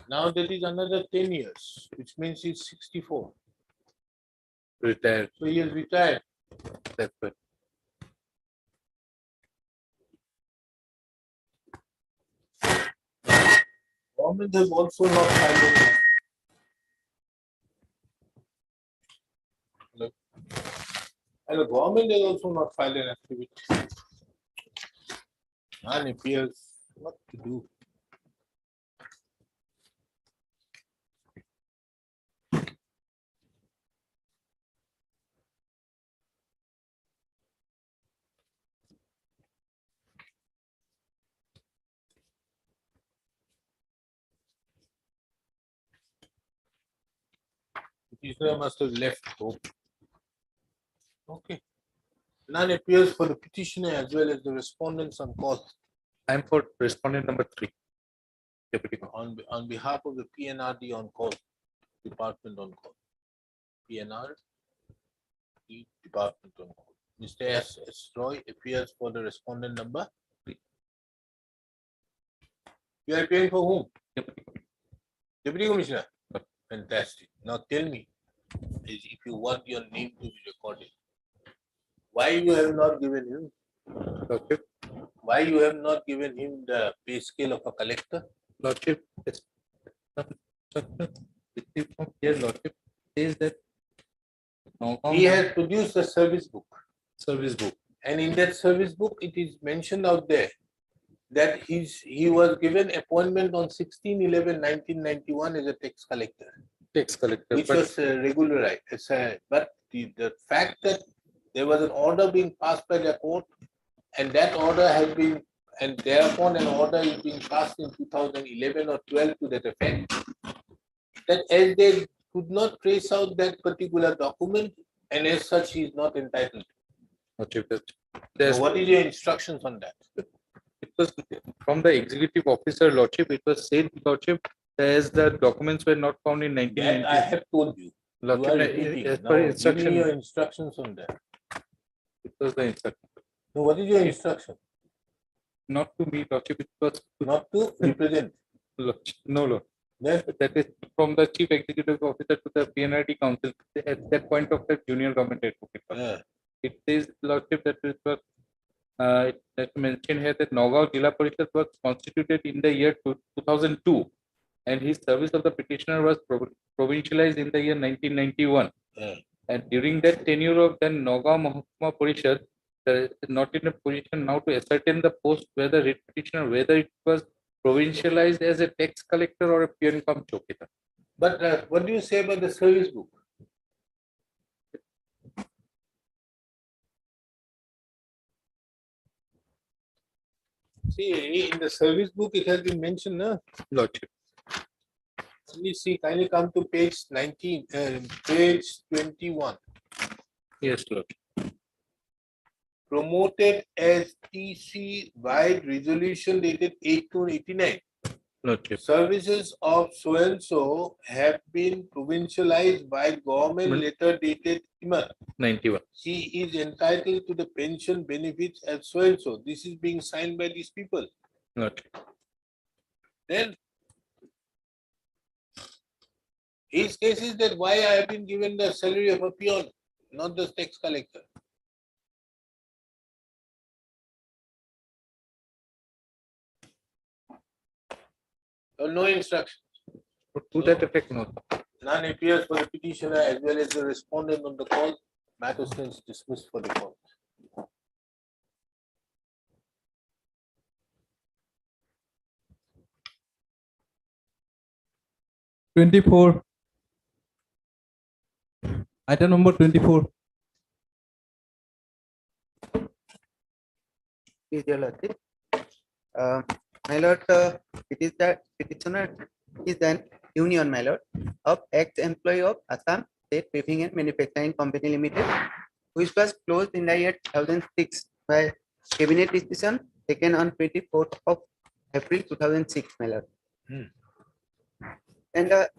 B: Now that is another 10 years, which means he's 64.
F: Retired.
B: So he is retired.
F: That's right.
B: Government has also not filed any. Look. And the government has also not filed an activity. And it appears what to do. Petitioner must have left home. Okay. None appears for the petitioner as well as the respondents on call.
F: I am for respondent number 3. Deputy Commissioner.
B: On behalf of the PNRD on call, department on call. PNR, department on call. Mr. S. Roy appears for the respondent number 3. You are appearing for whom?
F: Deputy Commissioner.
B: Deputy Commissioner? Fantastic. Now tell me, if you want your name to be recorded, why you have not given him?
F: Lordship,
B: Why you have not given him the pay scale of a collector?
F: Lordship, yes. Received from here, Lordship, says that Nagaon
B: He has produced a service book.
F: service book.
B: And in that service book, it is mentioned out there that he was given appointment on 16/11/1991 as a tax collector,
F: Tax collector.
B: which
F: but-
B: was regularized. But the fact that there was an order being passed by the court, and that order has been, and thereupon an order is being passed in 2011 or 12 to that effect, that as they could not trace out that particular document, and as such, he is not entitled.
F: Lordship,
B: Now,
F: there's
B: what is your instructions on that?
F: it was from the executive officer, Lordship, it was said, Lordship, as the documents were not found in
B: That I
F: 1990.
B: have told you. You are
F: Lordship,
B: repeating.
F: as
B: Now,
F: per
B: give me
F: instruction,
B: your instructions on that.
F: it was the instruction.
B: No, what is your instruction?
F: Not to me, Lordship, it was to
B: Not to represent.
F: Lordship. No, Lord.
B: Then
F: That is from the chief executive officer to the PNRD council. At that point of the junior government advocate. It says, Lordship, that it was it mentioned here that Nagaon Jilla Parishad was constituted in the year 2002, and his service of the petitioner was provincialized in the year 1991.
B: Yeah.
F: And during that tenure of then Nagaon Mahakuma Parishad, not in a position now to ascertain the post whether writ petitioner, whether it was provincialized as a tax collector or a peon cum chokita.
B: But what do you say about the service book? See, in the service book, it has been mentioned, no?
F: Lordship.
B: Please see, kindly come to page 19, page 21.
F: Yes, Lordship.
B: Promoted as TC by resolution dated 8/2/89.
F: Lordship.
B: Services of so and so have been provincialized by government letter dated
F: 91.
B: he is entitled to the pension benefits as so and so. This is being signed by these people.
F: Lordship.
B: Then his case is that why I have been given the salary of a peon, not the tax collector. So no instruction.
F: To that effect, no.
B: None appears for the petitioner as well as the respondent on the call. Matter stands dismissed for the call.
D: 24. Item number 24.
G: Please, your lordship. My lord, it is that petitioner is an union, my lord, of ex-employee of Assam State Paving and Manufacturing Company Limited, which was closed in the year 2006 by cabinet decision taken on 24th of April 2006, my lord. And the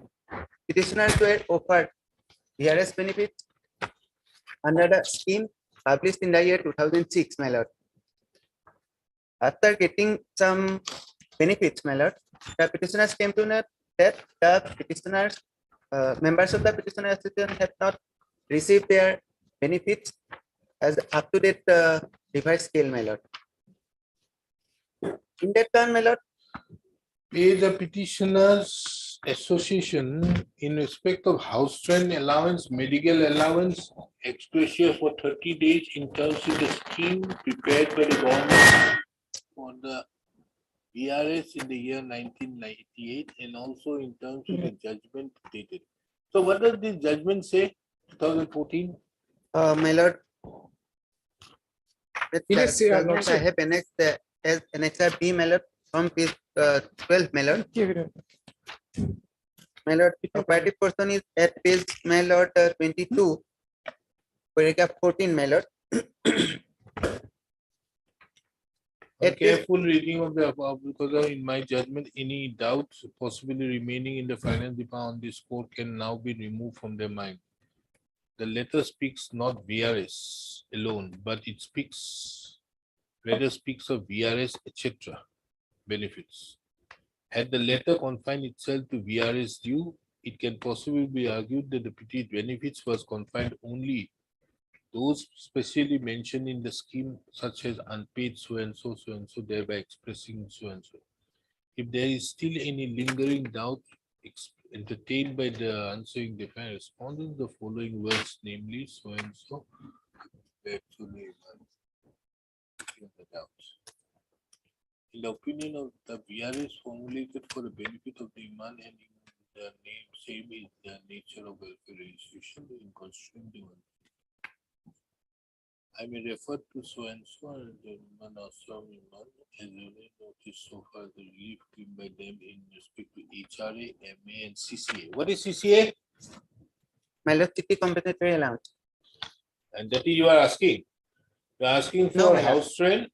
G: petitioners were offered VRS benefits under the scheme published in the year 2006, my lord. After getting some benefits, my lord, the petitioners came to know that the petitioners, members of the petitioner association have not received their benefits as up-to-date revised scale, my lord. In that turn, my lord,
B: Pay the petitioners association in respect of house rent allowance, medical allowance, ex gratia for 30 days in terms of the scheme prepared by the government for the VRS in the year 1998 and also in terms of the judgment dated. So what does this judgment say? 2014?
G: my lord, that
A: Yes, yeah,
G: judgment I
A: lordship.
G: have annexed as annexed B, my lord, from page 12, my lord. My lord, operative person is at page, my lord, 22, paragraph 14, my lord.
B: A
G: At this,
B: careful reading of the above, because in my judgment, any doubts possibly remaining in the finance department on this code can now be removed from their mind. The letter speaks not VRS alone, but it speaks, rather speaks of VRS, etc. benefits. Had the letter confined itself to VRS due, it can possibly be argued that the petite benefits was confined only those specially mentioned in the scheme, such as unpaid so and so, thereby expressing so and so. If there is still any lingering doubt entertained by the answering defendant respondent, the following words, namely so and so, actually the doubts. In the opinion of the VRS formulated for the benefit of the Iman and in the name same is the nature of welfare institution in construing the one. I may refer to so and so and the Iman or some Iman as only notice so far the relief given by them in respect to HRA, MA and CCA. What is CCA?
G: my lord, city compensatory allowance
B: And that is you are asking. You are asking
G: No,
B: for
G: my lord.
B: house rent,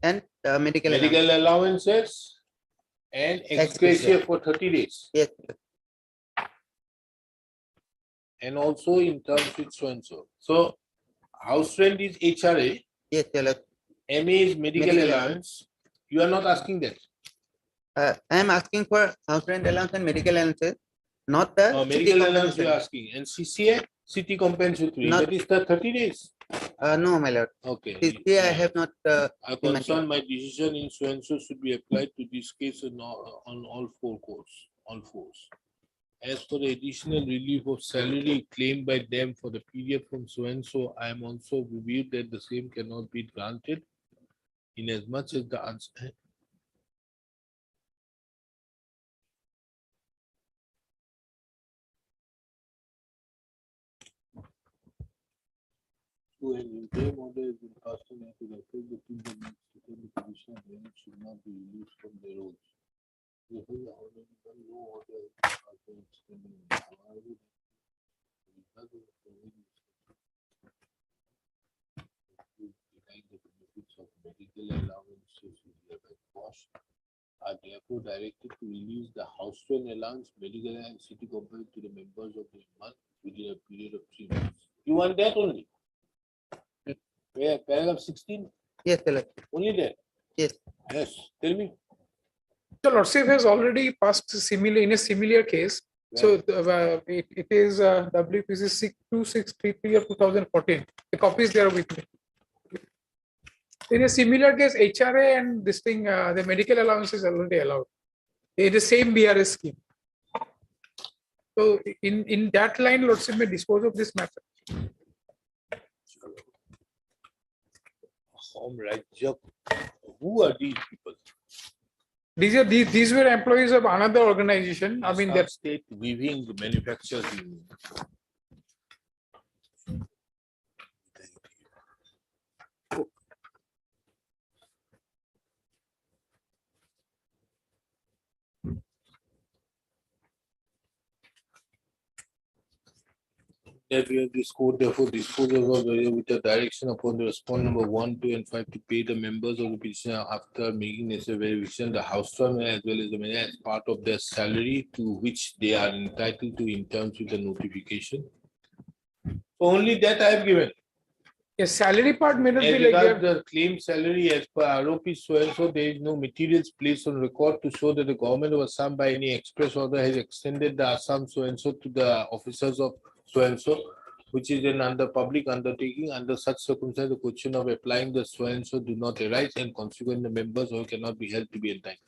G: and medical allowance.
B: medical allowances and ex gratia for 30 days.
G: Yes,
B: And also in terms with so and so. So house rent is HRA,
G: yes, your lord.
B: MA is medical
G: Medical
B: allowance. You are not asking that.
G: I am asking for house rent allowance and medical allowances, not the city
B: Medical allowance you
G: compensation.
B: are asking. And CCA, city compensatory,
G: Not-
B: that is the 30 days.
G: No, my lord.
B: Okay.
G: CCA I have not,
B: I concern my decision in so and so should be applied to this case on all four courts, all fours. As for the additional relief of salary claimed by them for the period from so and so, I am also reviewed that the same cannot be granted in as much as the answer. So an interim order has been passed on to the effect that in the next the position of them should not be released from their roles. Therefore, the already done no order has been extended. However, because of the provisions denying the benefits of medical allowances is hereby quashed, are therefore directed to release the house rent allowance, medical and city compensation to the members of the month within a period of 3 months. You want that only? Where paragraph 16?
G: yes, your lord.
B: Only that?
G: Yes.
B: Yes, tell me.
H: The Lordship has already passed similar in a similar case. So it is WPC 2633 of 2014. The copy is there with me. In a similar case, HRA and this thing, the medical allowance is already allowed. It is same BRS scheme. So in that line, Lordship may dispose of this matter.
B: Home Rajya. Who are these people?
H: These were employees of another organization. I mean,
B: Assam
H: that
B: state weaving manufacturers. That we have this code, therefore disposes of with the direction upon the respond number 1, 2, and 5 to pay the members of the petitioner after making necessary verification, the house rent as well as the money as part of their salary to which they are entitled to in terms with the notification. So only that I have given.
H: a salary part may not
B: As
H: be like
B: regards
H: that.
B: the claim salary as per ROP so and so, there is no materials placed on record to show that the government of Assam by any express order has extended the Assam so and so to the officers of so and so, which is an under public undertaking. Under such circumstances, the question of applying the so and so do not arise, and consequently the members who cannot be held to be entitled.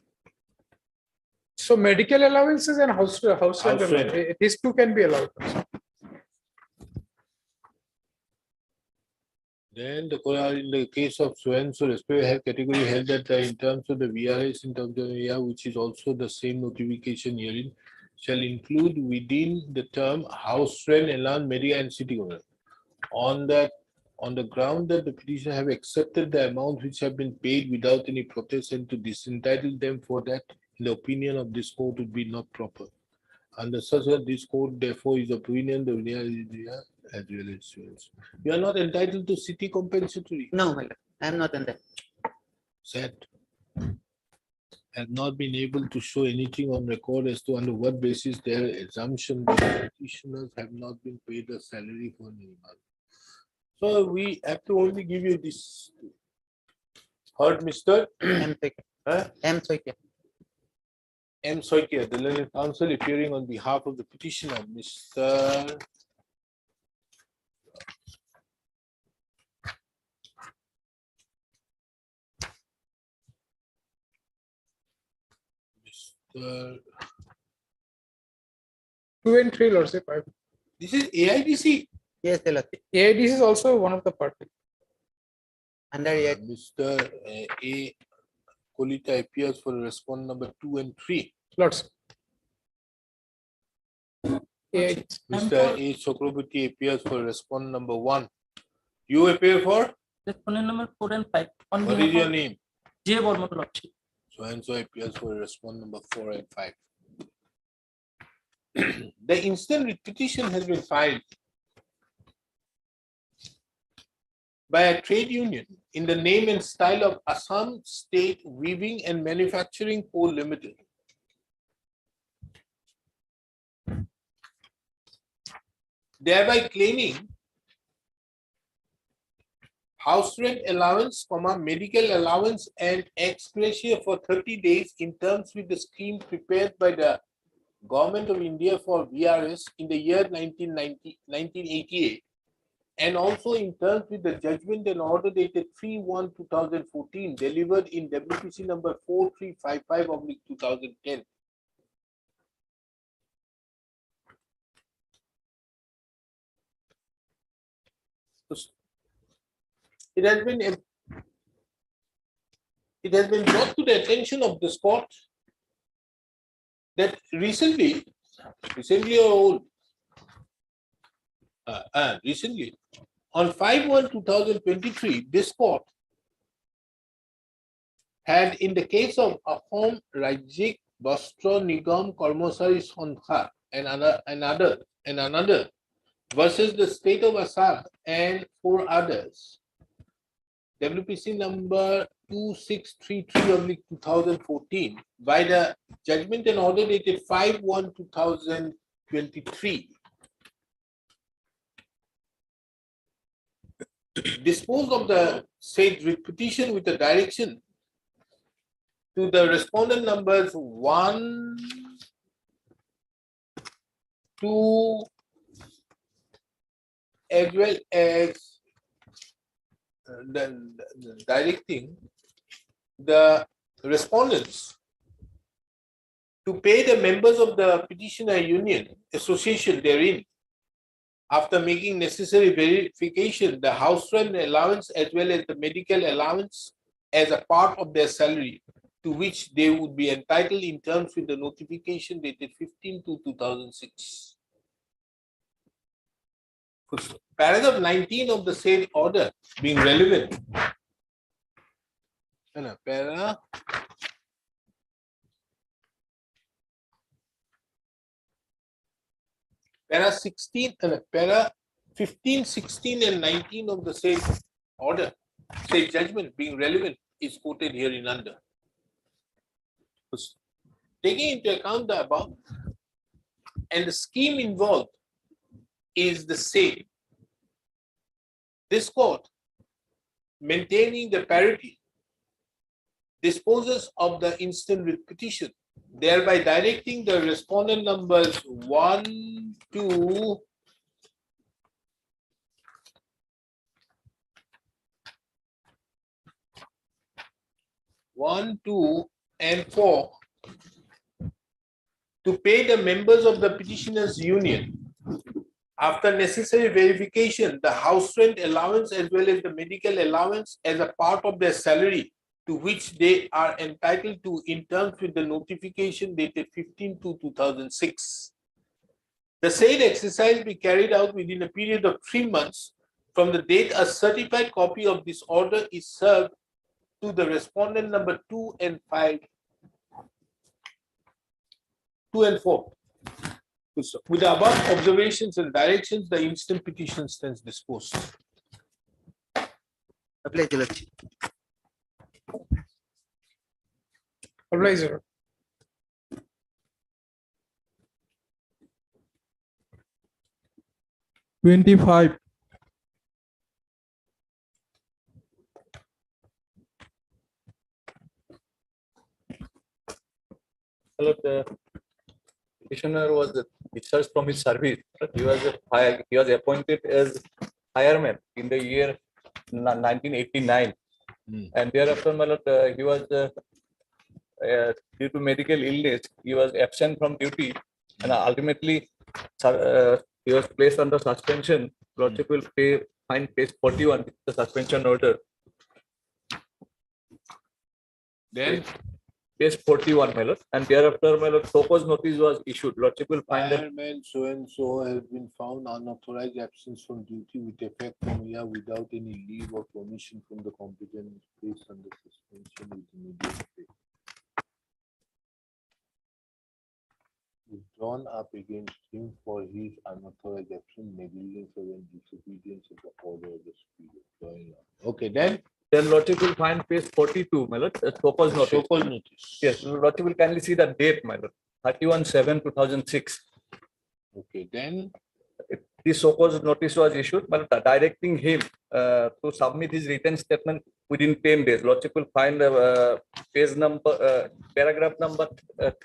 H: So medical allowances and house rent,
B: House rent.
H: these two can be allowed.
B: Then the court in the case of so and so, respective health category held that in terms of the VRS in terms of the area, which is also the same notification herein, shall include within the term house rent, allowance, medical and city government. On the ground that the petitioner have accepted the amounts which have been paid without any protest and to disentitle them for that, in the opinion of this court would be not proper. Under such that this court therefore is opinion the area as well as students. You are not entitled to city compensatory.
G: No, my lord. I am not on that.
B: Sad. have not been able to show anything on record as to under what basis their assumption that the petitioners have not been paid a salary for any month. So we have to only give you this. Heard, Mr.
G: M. Soikia.
B: Huh?
G: M. Soikia.
B: M. Soikia, the learned counsel appearing on behalf of the petitioner, Mr. Mr.
H: 2 and 3, Lordship.
B: This is AIDC.
G: Yes, the Lordship.
H: AIDC is also one of the party.
G: Under yet.
B: Mr. A. Kolita appears for respond number 2 and 3.
H: Lordship. AIDC.
B: Mr. A. Chakraborty appears for respond number 1. You appear for?
I: Respondent number 4 and 5. On
B: What is
I: behalf
B: your
I: of
B: name?
I: J. Bormon Lordship.
B: So and so appears for respond number 4 and 5. The instant writ petition has been filed by a trade union in the name and style of Assam State Weaving and Manufacturing Co. Limited. Thereby claiming house rent allowance, medical allowance and ex gratia for 30 days in terms with the scheme prepared by the Government of India for VRS in the year 1988, and also in terms with the judgment and order dated 3/1/2014 delivered in WPC number 4355/2010. It has been brought to the attention of this court that recently or old, recently, on 5/1/2023, this court had, in the case of Ahom Rajyik Vastra Nigam Karmachari Sangha and another versus the state of Assam and 4 others, WPC number 2633/2014, by the judgment and order dated 5/1/2023, disposed of the said writ petition with the direction to the respondent numbers 1, 2, as well as directing the respondents to pay the members of the petitioner union association therein, after making necessary verification, the house rent allowance as well as the medical allowance as a part of their salary, to which they would be entitled in terms with the notification dated 15/2/2006. Paragraph 19 of the said order being relevant. Para 16 and para 15, 16 and 19 of the said order, said judgment being relevant, is quoted herein under. Taking into account the above, and the scheme involved is the same. This court, maintaining the parity, disposes of the instant writ petition, thereby directing the respondent numbers 1, 2, and 4 to pay the members of the petitioners union, after necessary verification, the house rent allowance as well as the medical allowance as a part of their salary, to which they are entitled to in terms with the notification dated 15/2/2006. The said exercise be carried out within a period of 3 months from the date a certified copy of this order is served to the respondent number 2 and 5, 2 and 4. With the above observations and directions, the instant petition stands disposed.
G: Apply, Your Lordship.
H: Advisor.
D: Twenty-five.
F: Petitioner was discharged from his service. He was appointed as fireman in the year 1989. And thereafter, my lord, he was due to medical illness, he was absent from duty, and ultimately he was placed under suspension. Lordship will find page 41, the suspension order.
B: Then
F: Page 41, my lord, and thereafter, my lord, Toko's notice was issued. Lordship will find that
B: fireman so and so has been found unauthorized absence from duty with effect from here without any leave or permission from the competent place under suspension with immediate effect. Is drawn up against him for his unauthorized absence, negligence or disobedience of the order of the superior. Going on. Okay, then
F: Lordship will find page 42, my lord, Toko's notice.
B: so-called notice.
F: Yes, Lordship will kindly see the date, my lord, 31/7/2006.
B: Okay, then
F: This so-called notice was issued, but directing him to submit his written statement within 10 days. Lordship will find page number, paragraph number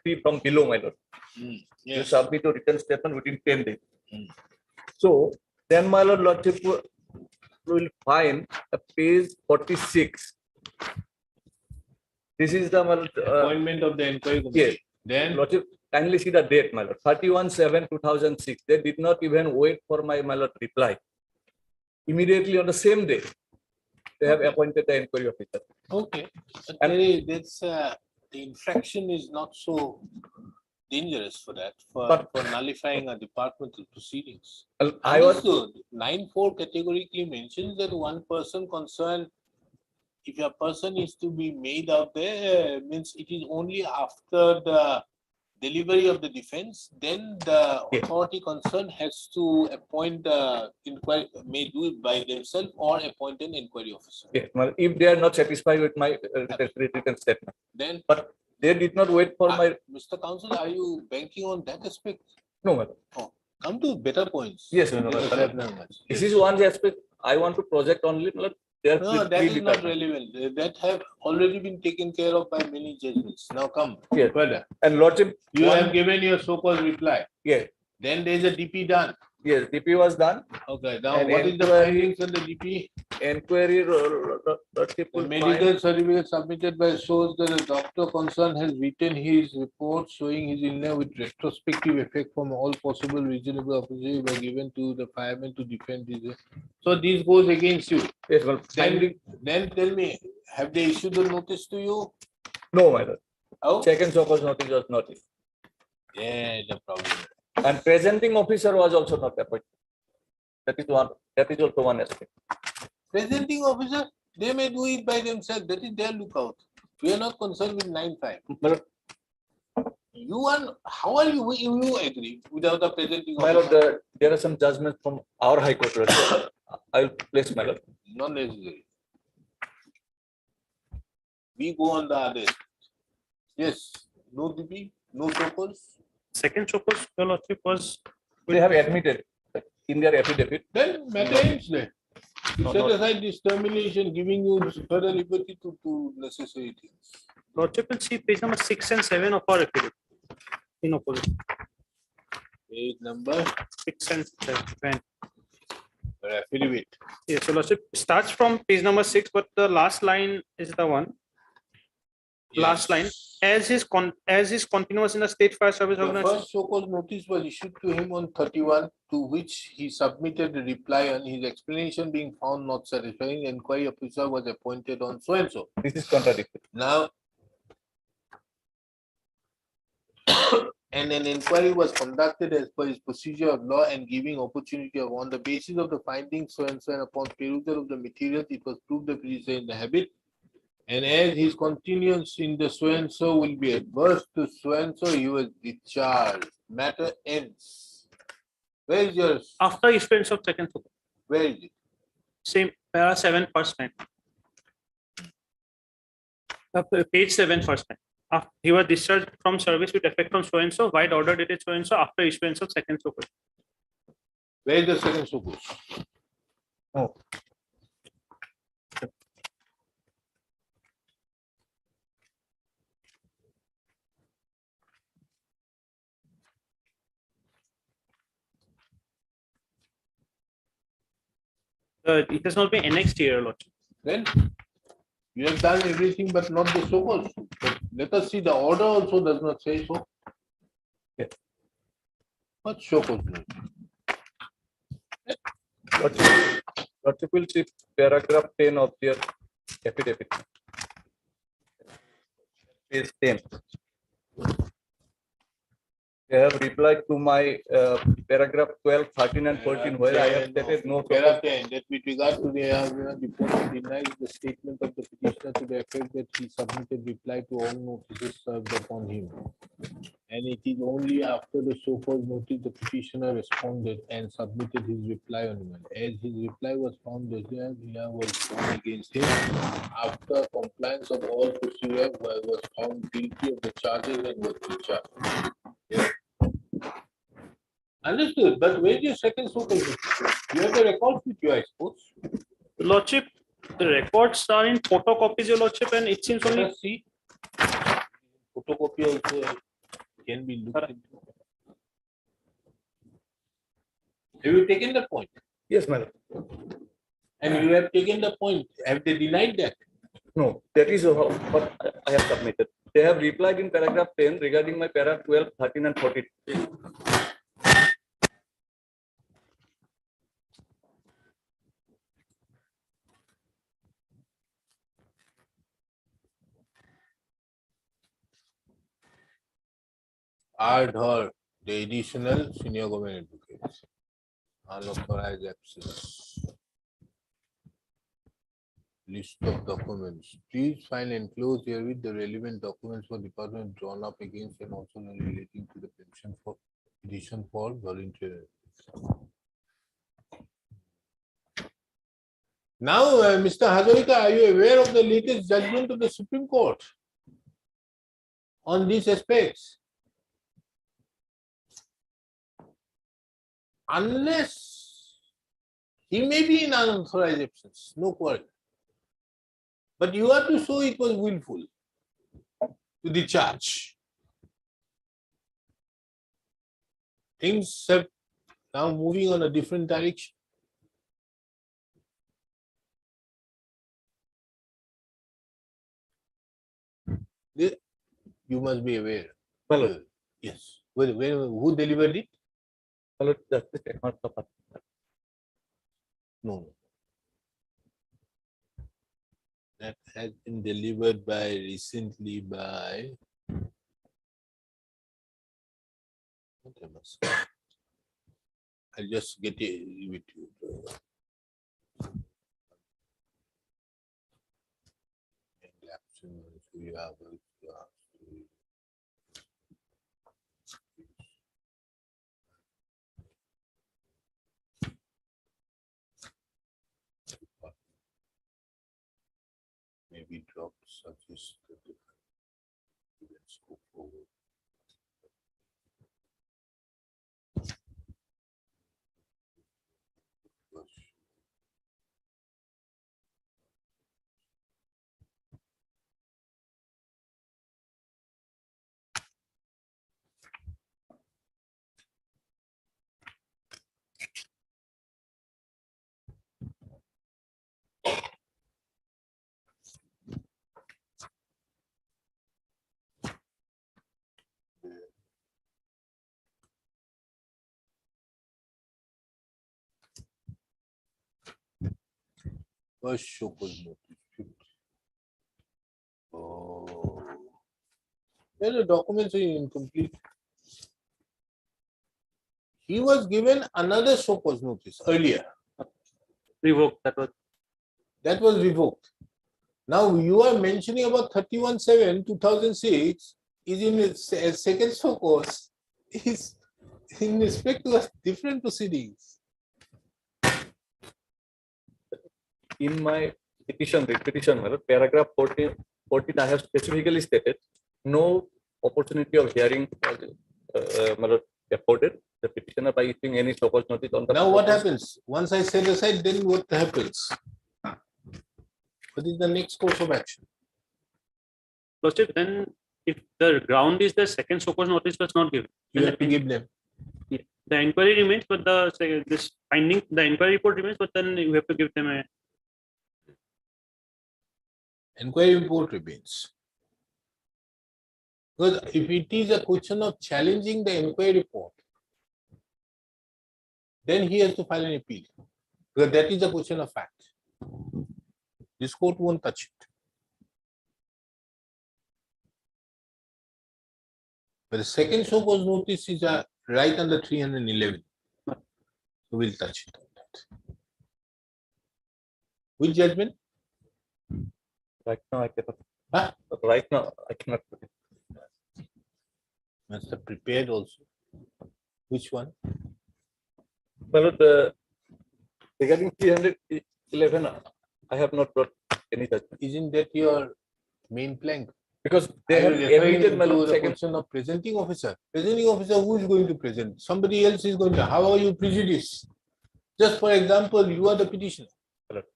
F: 3 from below, my lord. You
B: yes.
F: submit your written statement within 10 days.
B: Mm.
F: So then, my lord, Lordship will find a page 46. This is the my lord,
B: Appointment of the inquiry
F: yes.
B: committee. Then
F: Lordship, kindly see the date, my lord. 31/7/2006. They did not even wait for my lord reply. Immediately on the same day, they have appointed the inquiry officer.
B: okay, but
F: And-
B: that's the infraction is not so dangerous for that, for nullifying a departmental proceedings.
F: I was
B: Understood. 9(4) categorically mentions that one person concerned, if a person is to be made out there, means it is only after the delivery of the defense, then the
F: Yes.
B: authority concerned has to appoint the inquiry, may do it by themselves or appoint an inquiry officer.
F: yes, my lord, if they are not satisfied with my written statement,
B: Then,
F: they did not wait for my
B: Mr. Counsel, are you banking on that aspect?
F: no, my lord.
B: Come to better points.
F: Yes, no, no,
B: Yes,
F: correct.
B: very much.
F: This
B: Yes.
F: is one aspect I want to project only. My lord. They are
B: No,
F: three
B: that is not
F: departments.
B: relevant. That have already been taken care of by many judgments. Now come
F: Yes.
B: further.
F: And Lordship,
B: You
F: one-
B: have given your so-called reply.
F: yes,
B: Then there is a DP done.
F: yes, DP was done.
B: Okay, now
F: And
B: what is the
F: inquiry-
B: findings on the DP?
F: Inquiry, Lordship
B: The
F: will
B: medical
F: find.
B: certificate submitted by shows that the doctor concerned has written his report showing his illness with retrospective effect from all possible reasonable opportunities were given to the fireman to defend his. So this goes against you.
F: Yes, well, finding,
B: Then tell me, have they issued the notice to you?
F: no, my lord.
B: How?
F: Check and so-called notice was not issued.
B: Yeah, the problem.
F: And presenting officer was also not appointed. That is also one aspect.
B: Presenting officer, they may do it by themselves. That is their lookout. We are not concerned with 9(5).
F: My lord,
B: You are, how are you agree without a presenting
F: my lord,
B: officer?
F: there are some judgments from our High Court. Lordship. I will place, my lord.
B: Not necessary. We go on the other. Yes, no DP, no so-calls.
A: Second Chopos, your lordship, was
F: They have admitted in their affidavit.
B: Then matter ends there. You
F: No,
B: set
F: no.
B: aside this termination, giving you further liberty to do necessary things.
A: lordship will see page number 6 and 7 of our affidavit. In opposition,
B: Page number
A: 6 and 7.
B: or affidavit.
A: Yes, so lordship starts from page number 6, but the last line is the one. Last line, as is continuous in the state fire service
B: The
A: organization.
B: first so-called notice was issued to him on 31, to which he submitted a reply on his explanation being found not satisfying. Inquiry officer was appointed on so and so.
F: This is contradictory.
B: Now, and an inquiry was conducted as per his procedure of law and giving opportunity of on the basis of the findings so and upon perusal of the materials, it was proved that he is in the habit. And as his continuance in the so and so will be adverse to so and so, he was discharged. Matter ends. Where is yours?
A: After issuance of second Chopos,
B: Where is it?
A: same para 7 first line. Page 7 first line.
J: He was discharged from service with effect from so and so, while order dated so and so after issuance of second so cause.
B: Where is the second sukus?
J: It has not been annexed here, Lordship.
B: Then you have done everything but not the sukus. But let us see, the order also does not say so. What sukus?
D: Lordship will see paragraph 10 of their affidavit. Page 10. They have replied to my paragraph 12, 13 and 14 where I have stated no.
B: Paragraph 10, that with regard to the report denies the statement of the petitioner to the effect that he submitted reply to all notices served upon him. And it is only after the so-called notice the petitioner responded and submitted his reply on email. As his reply was found deserved, here was found against him. After compliance of all procedure, was found guilty of the charges and was discharged. Understood, but where is your second so-called notice? You have the records with you, I suppose.
J: Lordship, the records are in photocopies, Your Lordship, and it seems
B: Let
J: only
B: us see. Photocopy also can be looked into. Have you taken the point?
D: Yes, madam.
B: And you have taken the point. Have they denied that?
D: No, that is what I have submitted. They have replied in paragraph 10 regarding my paragraph 12, 13 and 14.
B: Ardhar, the additional senior government advocates. Unauthorized absence. List of documents. Please find enclosed here with the relevant documents for department drawn up against and also relating to the petition for voluntary. Now, Mr. Hazarika, are you aware of the latest judgment of the Supreme Court on these aspects? Unless he may be in unauthorized absence, no quarrel. But you have to show it was willful to the charge. Things have now moving on a different direction. You must be aware.
D: Well,
B: Yes. Who delivered it?
D: well, that's the technical part.
B: No. That has been delivered by recently by. What I must say. I'll just get it with you. Maybe drop suggest the different. Let's go forward. First show was notice. Oh. Then the documents are incomplete. He was given another show cause notice earlier.
J: revoked.
B: That was revoked. Now you are mentioning about 31/7/2006 is in its second show cause is in respect to a different proceedings.
D: In my petition, paragraph 14, I have specifically stated no opportunity of hearing my lord, afforded the petitioner by issuing any so called notice on the.
B: Now what
D: proposed-
B: happens? Once I set aside, then what happens? What is the next course of action?
J: Lordship, then if the ground is the second so cause notice was not given.
B: You
J: then
B: have to give them.
J: The inquiry remains, but this finding, the inquiry report remains, but then you have to give them a.
B: Inquiry report remains. Because if it is a question of challenging the inquiry report, then he has to file an appeal. Because that is a question of fact. This court won't touch it. But the second so cause notice is right under 311. So we'll touch it on that. Which judgment?
D: Right now, I cannot.
B: Huh?
D: Right now, I cannot.
B: Must have prepared also. Which one?
D: My lord, regarding 311, I have not brought any judgment
B: Isn't that your main plank?
D: because they
B: Are
D: have
B: you referring
D: admitted my
B: to
D: lord
B: the
D: second.
B: question of presenting officer. Presenting officer, who is going to present? Somebody else is going to. How are you prejudiced? Just for example, you are the petitioner.
D: Correct.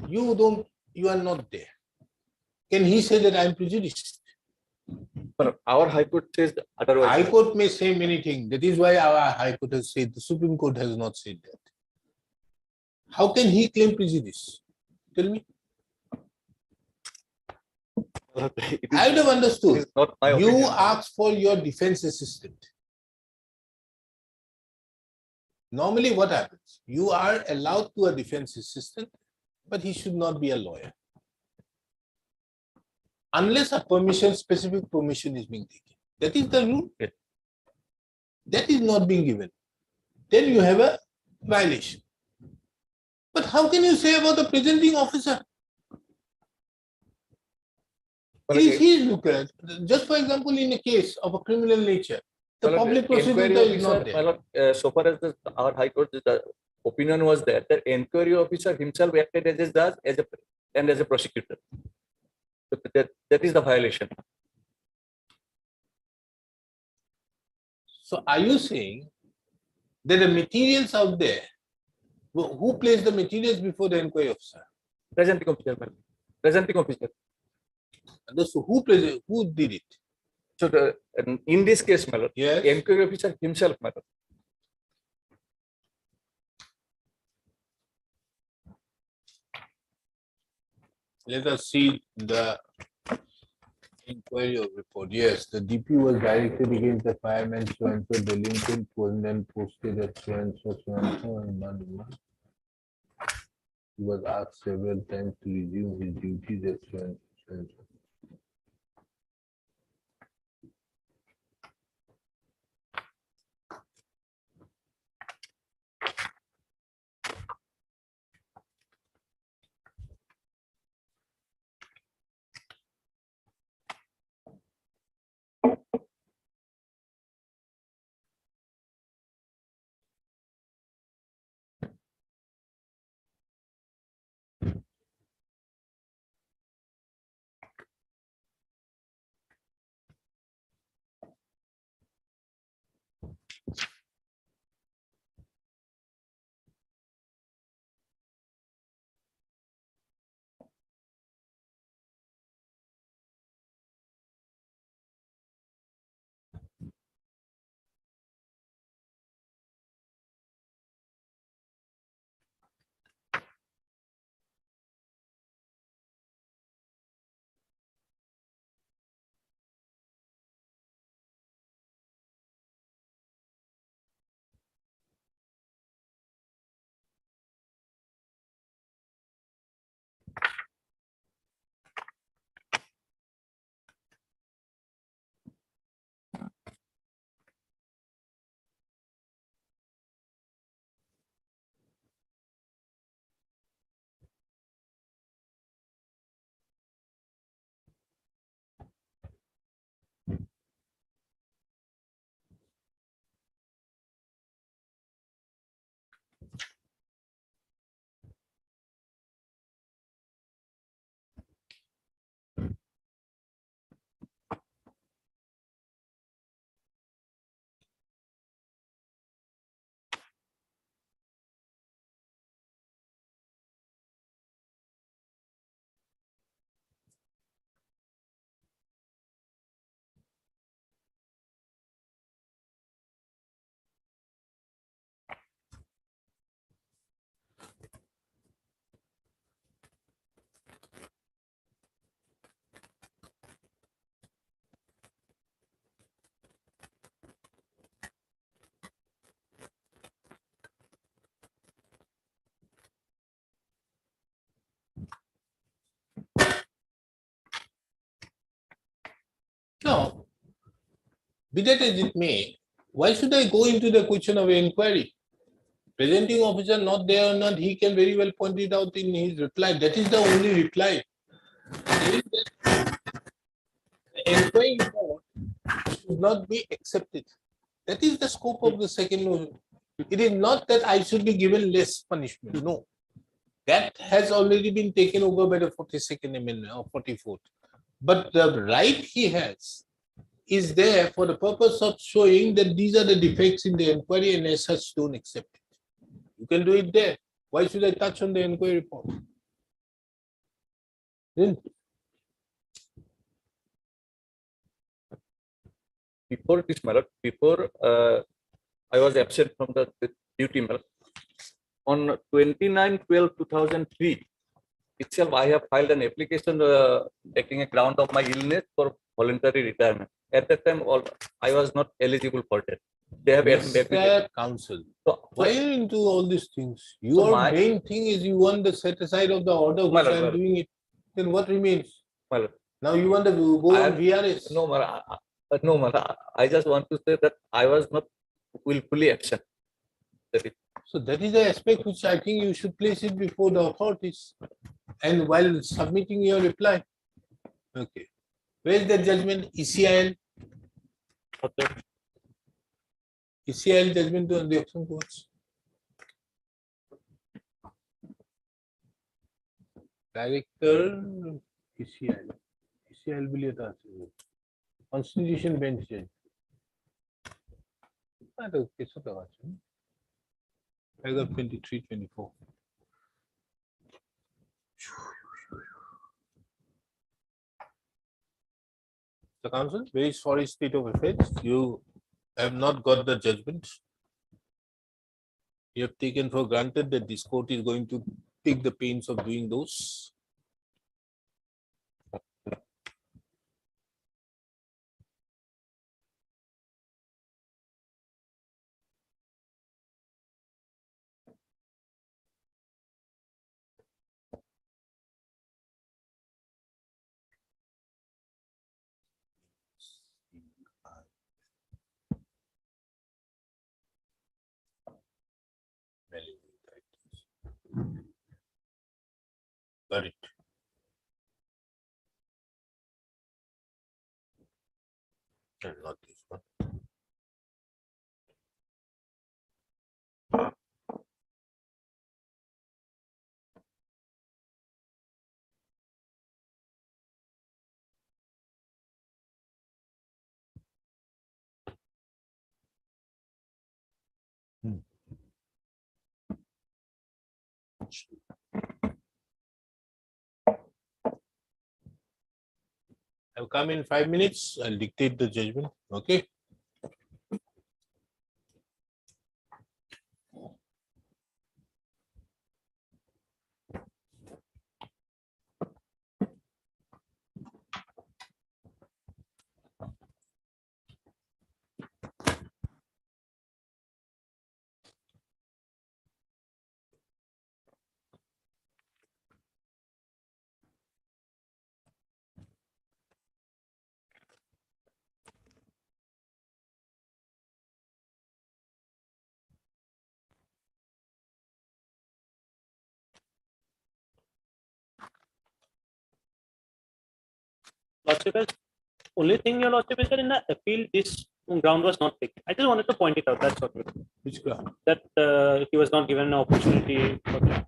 B: You are not there. Can he say that I am prejudiced?
D: But our High Court says otherwise.
B: High Court may say many things. That is why our High Court has said, the Supreme Court has not said that. How can he claim prejudice? Tell me.
D: It
B: I would have
D: it
B: understood.
D: is not my
B: You
D: opinion.
B: asked for your defense assistant. Normally what happens? You are allowed to a defense assistant, but he should not be a lawyer. Unless a permission, specific permission is being taken. That is the rule.
D: Yes.
B: That is not being given. Then you have a violation. But how can you say about the presenting officer?
D: But
B: If
D: again,
B: he is looked at, just for example, in a case of a criminal nature, the
D: my lord,
B: public
D: inquiry
B: prosecutor is not
D: officer, my
B: there.
D: lord, so far as our High Court, the opinion was that the inquiry officer himself acted as a judge and as a prosecutor. So that is the violation.
B: So are you saying that the materials out there, who placed the materials before the inquiry officer?
D: Presenting officer, my lord. Presenting officer.
B: And so who did it?
D: So in this case, my lord,
B: Yes.
D: inquiry officer himself, my lord.
B: Let us see the inquiry of report. Yes, the DP was directed against the fireman so and so delinquent was then posted at so and so and month. He was asked several times to resume his duties at so and so. No. Be that as it may, why should I go into the question of inquiry? Presenting officer not there or not, he can very well point it out in his reply. That is the only reply. Saying that the inquiry report should not be accepted. That is the scope of the second law. It is not that I should be given less punishment. No. That has already been taken over by the 42nd Amendment or 44th. But the right he has is there for the purpose of showing that these are the defects in the inquiry and as such don't accept it. You can do it there. Why should I touch on the inquiry report? Then
D: Before this, my lord, before I was absent from the duty, my lord. On 29/12/2003 itself, I have filed an application taking a ground of my illness for voluntary retirement. At that time, I was not eligible for that. They have
B: Mr. Counsel,
D: So,
B: why are you into all these things? Your
D: my-
B: main thing is you want the set aside of the order which
D: My lord,
B: I
D: my
B: am
D: lord.
B: doing it. Then what remains?
D: my lord,
B: Now you want to go
D: I
B: on
D: am-
B: VRS.
D: no, my lord, no, my lord, I just want to say that I was not willfully absent. That is,
B: So that is the aspect which I think you should place it before the authorities. And while submitting your reply. Okay. Where is the judgment? ECIL? ECIL judgment on the action courts. Director ECIL. ECIL भी लेता है. Constitution bench judge. तो कैसे तो आज? Paragraph 23-24. The counsel, very sorry state of affairs. You have not got the judgment. You have taken for granted that this court is going to take the pains of doing those. Got it. And not this one. I'll come in 5 minutes. I'll dictate the judgment. Okay.
J: Lordship, has only thing your lordship is that in the appeal, this ground was not taken. I just wanted to point it out. That's all.
B: Which ground?
J: That he was not given an opportunity. For that.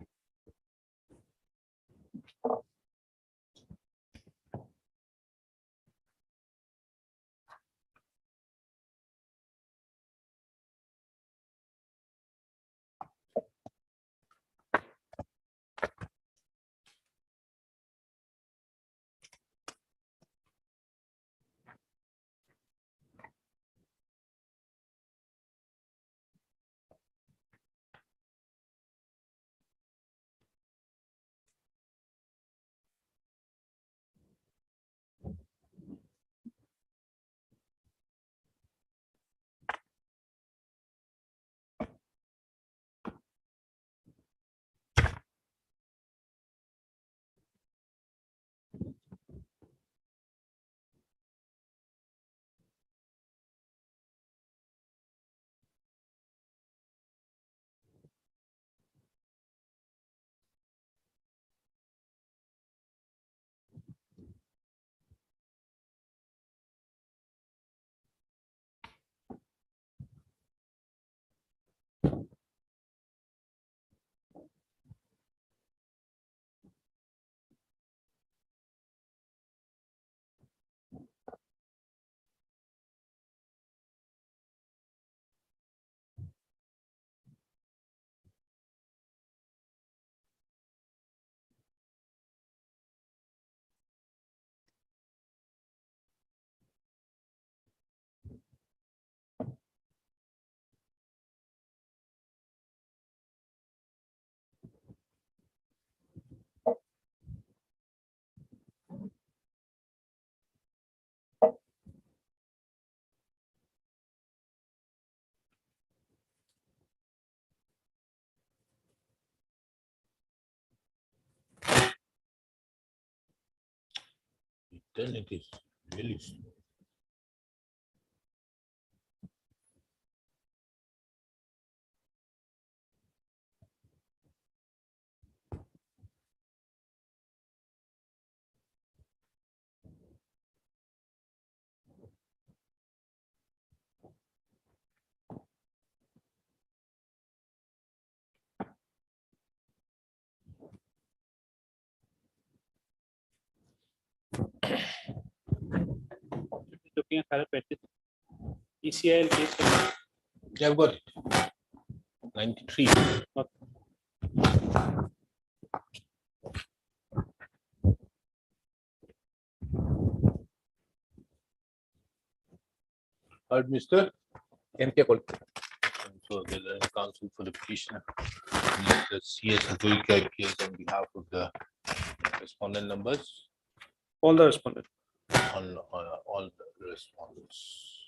B: Then it is really slow.
J: Looking at higher practice. ECIL case.
B: Yeah, I've got it. 93. Heard, Mr.
D: MK Kolkata.
B: So the learned counsel for the petitioner, Mr. CS Hazarika appears on behalf of the respondent numbers,
J: All the respondents.
B: on all the respondents.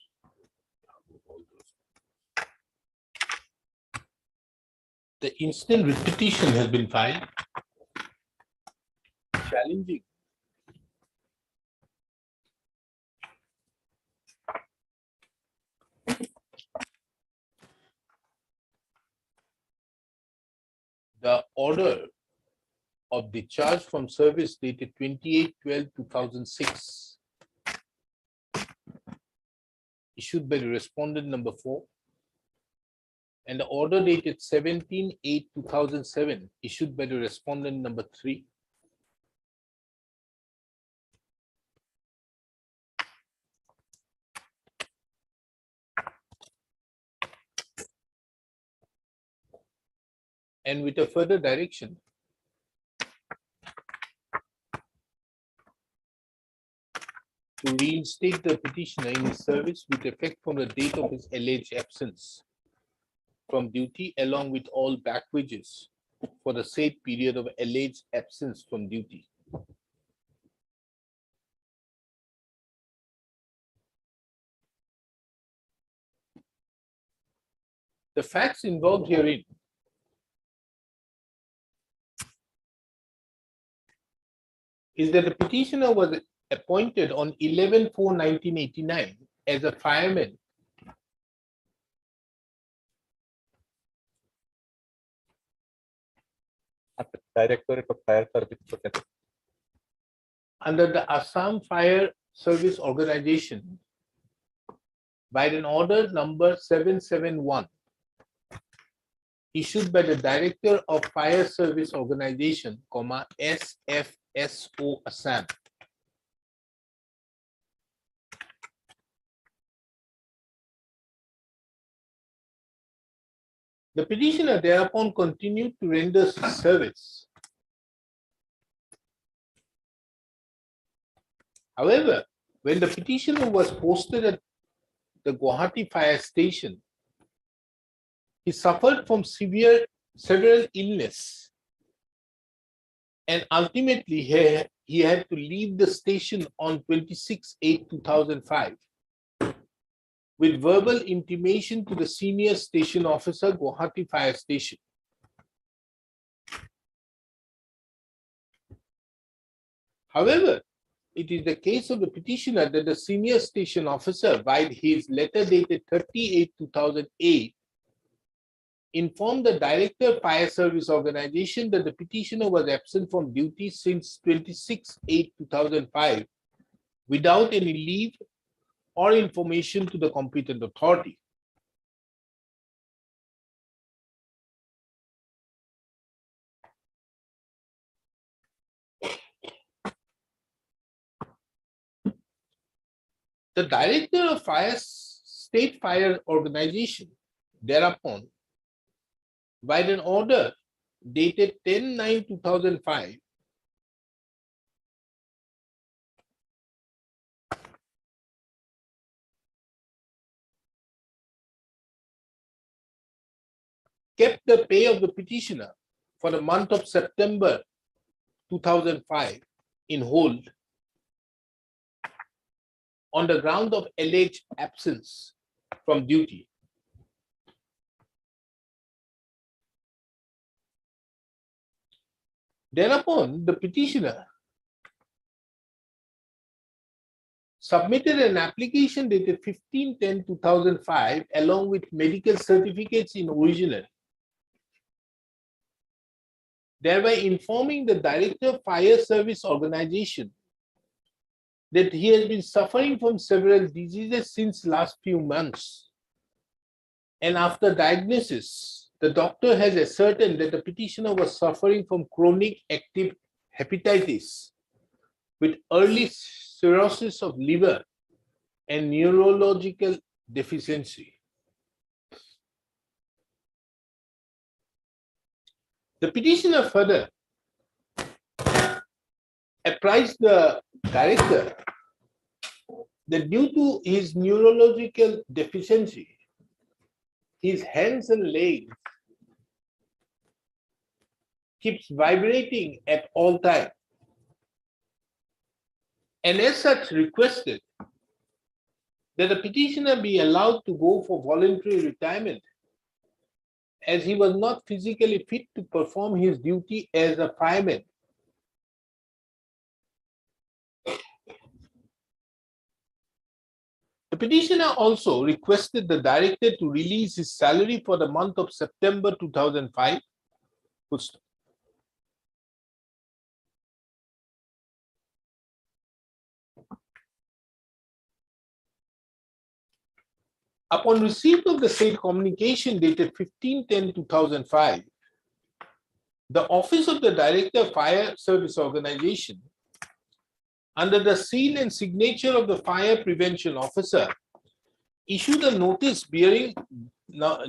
B: The instant writ petition has been filed, challenging the order of discharge from service dated 28/12/2006, issued by the respondent number 4, and the order dated 17/8/2007, issued by the respondent number 3. And with a further direction to reinstate the petitioner in his service with effect from the date of his alleged absence from duty, along with all back wages for the said period of alleged absence from duty. The facts involved herein is that the petitioner was appointed on 11/4/1989 as a fireman
D: Directorate of Fire Service. Kolkata.
B: under the Assam Fire Service Organization by an order number 771 issued by the Director of Fire Service Organization, SFSO Assam. The petitioner thereupon continued to render service. However, when the petitioner was posted at the Guwahati fire station, he suffered from several illness, and ultimately he had to leave the station on 26/8/2005 with verbal intimation to the senior station officer, Guwahati Fire Station. However, it is the case of the petitioner that the senior station officer, by his letter dated 30/8/2008, informed the Director Fire Service Organization that the petitioner was absent from duty since 26/8/2005 without any leave or information to the competent authority. The Director of State Fire Organization thereupon, by an order dated 10/9/2005, kept the pay of the petitioner for the month of September 2005 in hold on the ground of alleged absence from duty. Thereupon, the petitioner submitted an application dated 15/10/2005 along with medical certificates in original, thereby informing the Director of Fire Service Organization that he has been suffering from several diseases since last few months. And after diagnosis, the doctor has ascertained that the petitioner was suffering from chronic active hepatitis with early cirrhosis of liver and neurological deficiency. The petitioner further apprised the director that due to his neurological deficiency, his hands and legs keeps vibrating at all times, and as such requested that the petitioner be allowed to go for voluntary retirement as he was not physically fit to perform his duty as a fireman. The petitioner also requested the director to release his salary for the month of September 2005. Upon receipt of the said communication dated 15/10/2005, the Office of the Director of Fire Service Organization, under the seal and signature of the Fire Prevention Officer, issued a notice bearing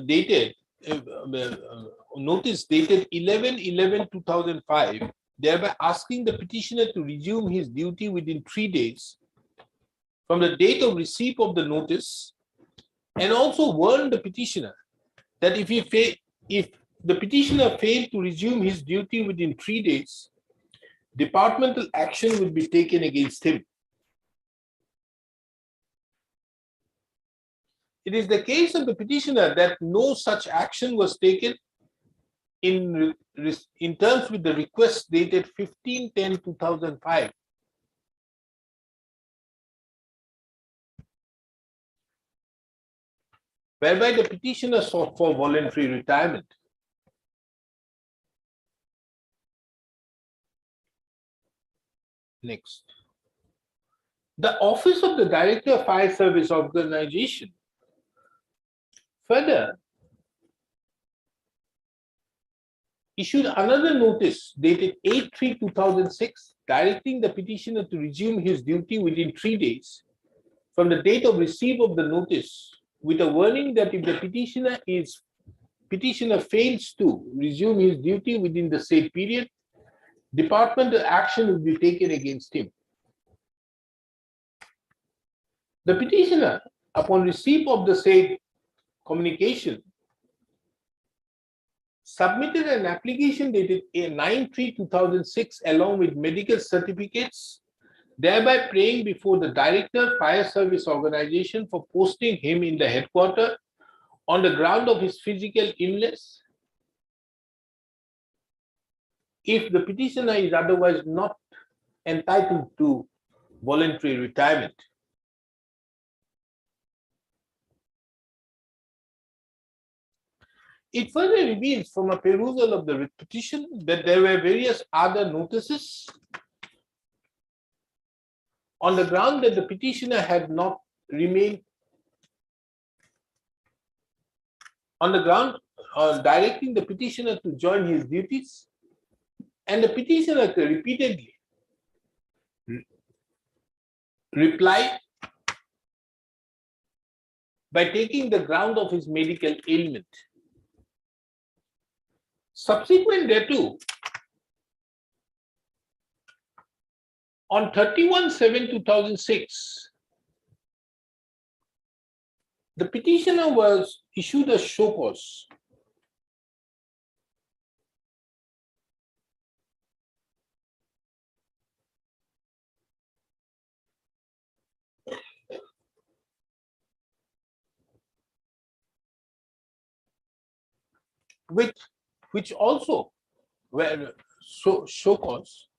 B: dated 11/11/2005, thereby asking the petitioner to resume his duty within 3 days from the date of receipt of the notice, and also warned the petitioner that if the petitioner failed to resume his duty within 3 days, departmental action will be taken against him. It is the case of the petitioner that no such action was taken in terms with the request dated 15/10/2005. Whereby the petitioner sought for voluntary retirement. Next. The Office of the Director of Fire Service Organization further issued another notice dated 8/3/2006, directing the petitioner to resume his duty within 3 days from the date of receipt of the notice, with a warning that if the petitioner fails to resume his duty within the said period, departmental action will be taken against him. The petitioner, upon receipt of the said communication, submitted an application dated 9/3/2006 along with medical certificates, thereby praying before the Director Fire Service Organization for posting him in the headquarters on the ground of his physical illness, if the petitioner is otherwise not entitled to voluntary retirement. It further reveals from a perusal of the petition that there were various other notices on the ground that the petitioner had not remained on the ground directing the petitioner to join his duties, and the petitioner repeatedly replied by taking the ground of his medical ailment. Subsequent thereto, on 31/7/2006, the petitioner was issued a show cause which also were show cause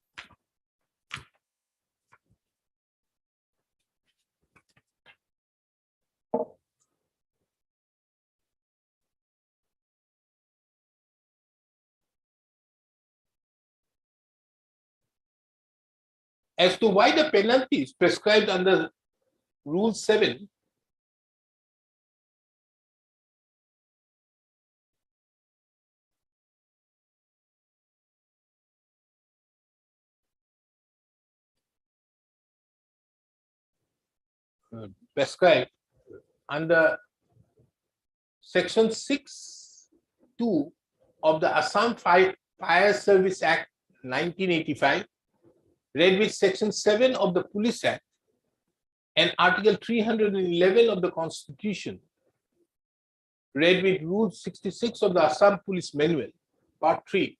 B: as to why the penalties prescribed under Rule 7 prescribed under Section 6(2) of the Assam Fire Service Act 1985, read with Section 7 of the Police Act and Article 311 of the Constitution, read with Rule 66 of the Assam Police Manual, Part 3,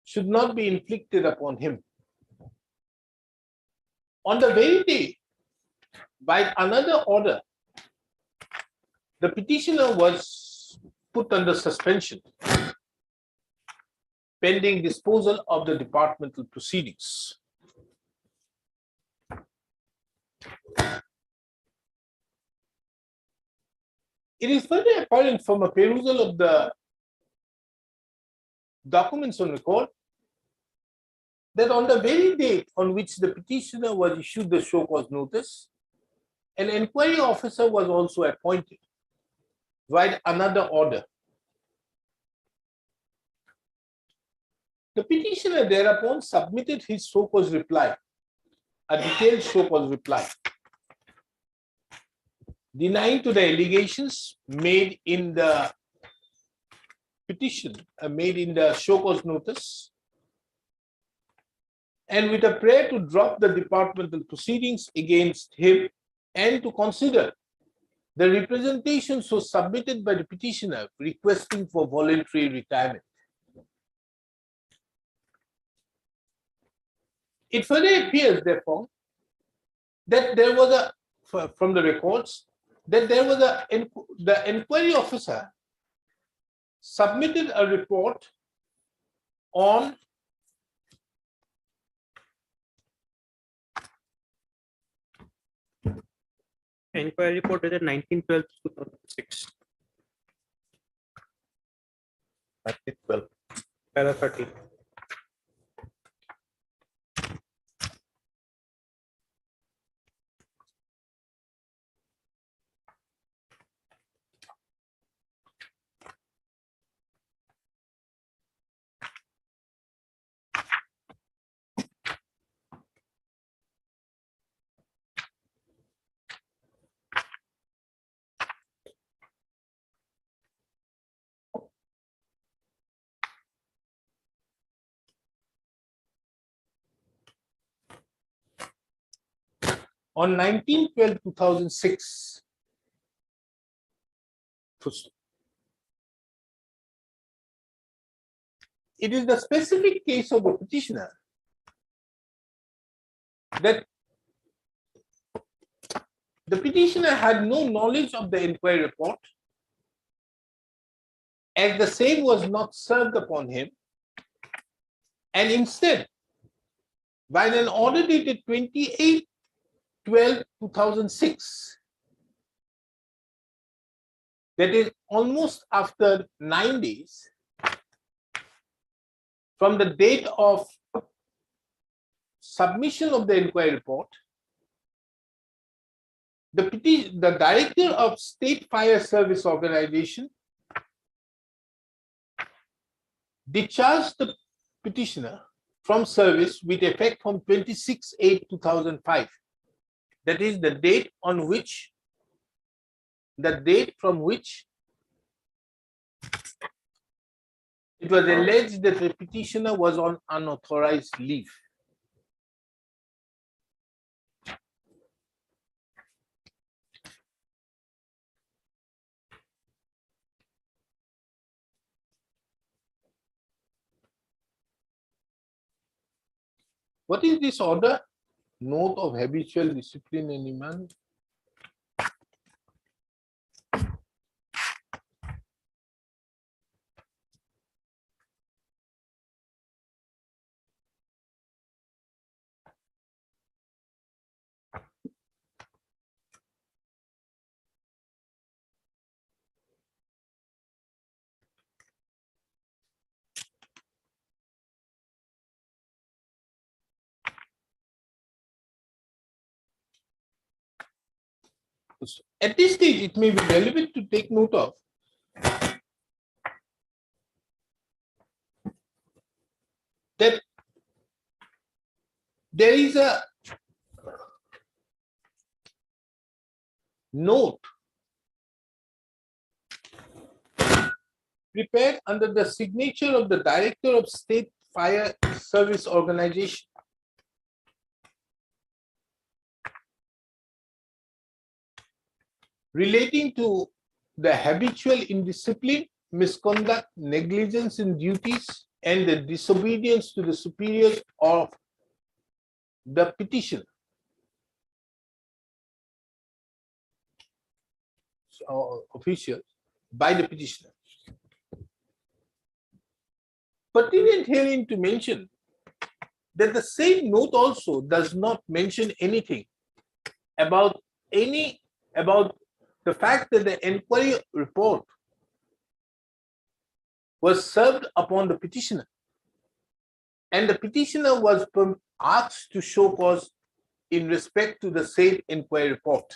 B: should not be inflicted upon him. On the very day, by another order, the petitioner was put under suspension pending disposal of the departmental proceedings. It is further apparent from a perusal of the documents on record that on the very date on which the petitioner was issued the show cause notice, an inquiry officer was also appointed by another order. The petitioner thereupon submitted his show cause reply, a detailed show cause reply, denying to the allegations made in the petition, made in the show cause notice, and with a prayer to drop the departmental proceedings against him and to consider the representations so submitted by the petitioner requesting for voluntary retirement. It further appears, therefore, that there was from the records, that there was the inquiry officer submitted a report on
J: Inquiry report dated 19/12/2006.
A: 12.
J: Para 30.
B: on 19/12/2006. It is the specific case of the petitioner that the petitioner had no knowledge of the inquiry report, as the same was not served upon him, and instead, by an order dated 28/12/2006, that is almost after 9 days from the date of submission of the inquiry report, the director of State Fire Service Organization discharged the petitioner from service with effect from 26/8/2005. That is the date from which it was alleged that the petitioner was on unauthorized leave. What is this order? Note of habitual discipline and demand. At this stage, it may be relevant to take note of that there is a note prepared under the signature of the Director of State Fire Service Organization relating to the habitual indiscipline, misconduct, negligence in duties, and the disobedience to the superiors of the petitioner. Officials by the petitioner. Pertinent herein to mention that the same note also does not mention anything about the fact that the inquiry report was served upon the petitioner, and the petitioner was asked to show cause in respect to the said inquiry report.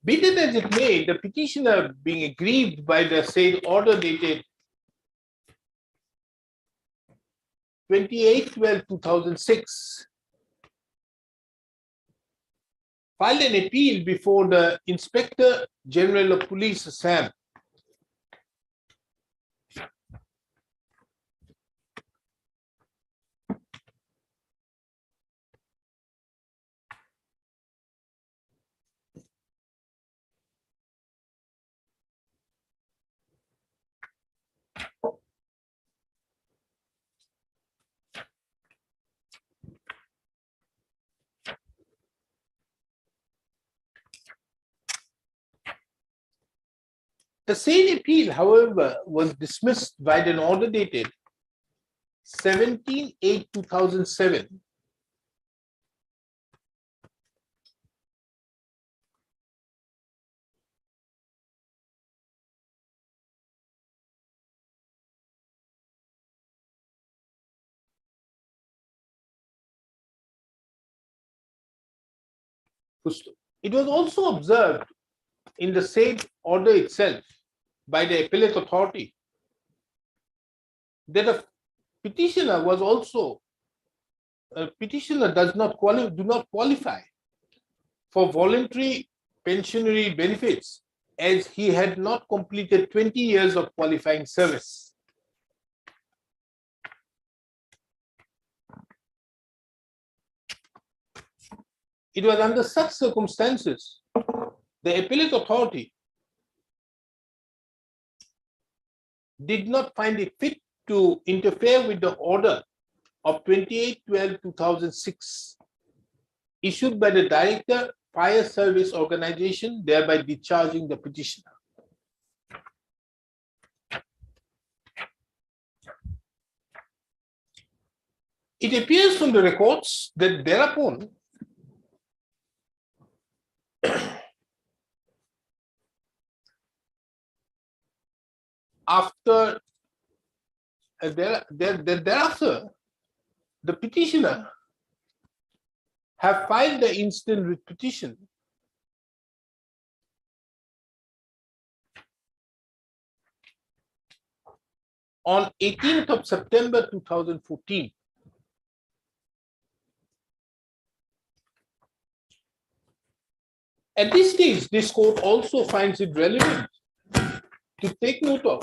B: Be that as it may, the petitioner being aggrieved by the said order dated 28/12/2006 filed an appeal before the Inspector General of Police, Assam. The same appeal, however, was dismissed by an order dated 17/8/2007 It was also observed in the same order itself by the appellate authority that a petitioner do not qualify for voluntary pensionary benefits as he had not completed 20 years of qualifying service. It was under such circumstances the appellate authority did not find it fit to interfere with the order of 28/12/2006 issued by the Director Fire Service Organization, thereby discharging the petitioner. It appears from the records that thereupon thereafter, the petitioner have filed the instant writ petition on 18th of September 2014. At this stage, this court also finds it relevant to take note of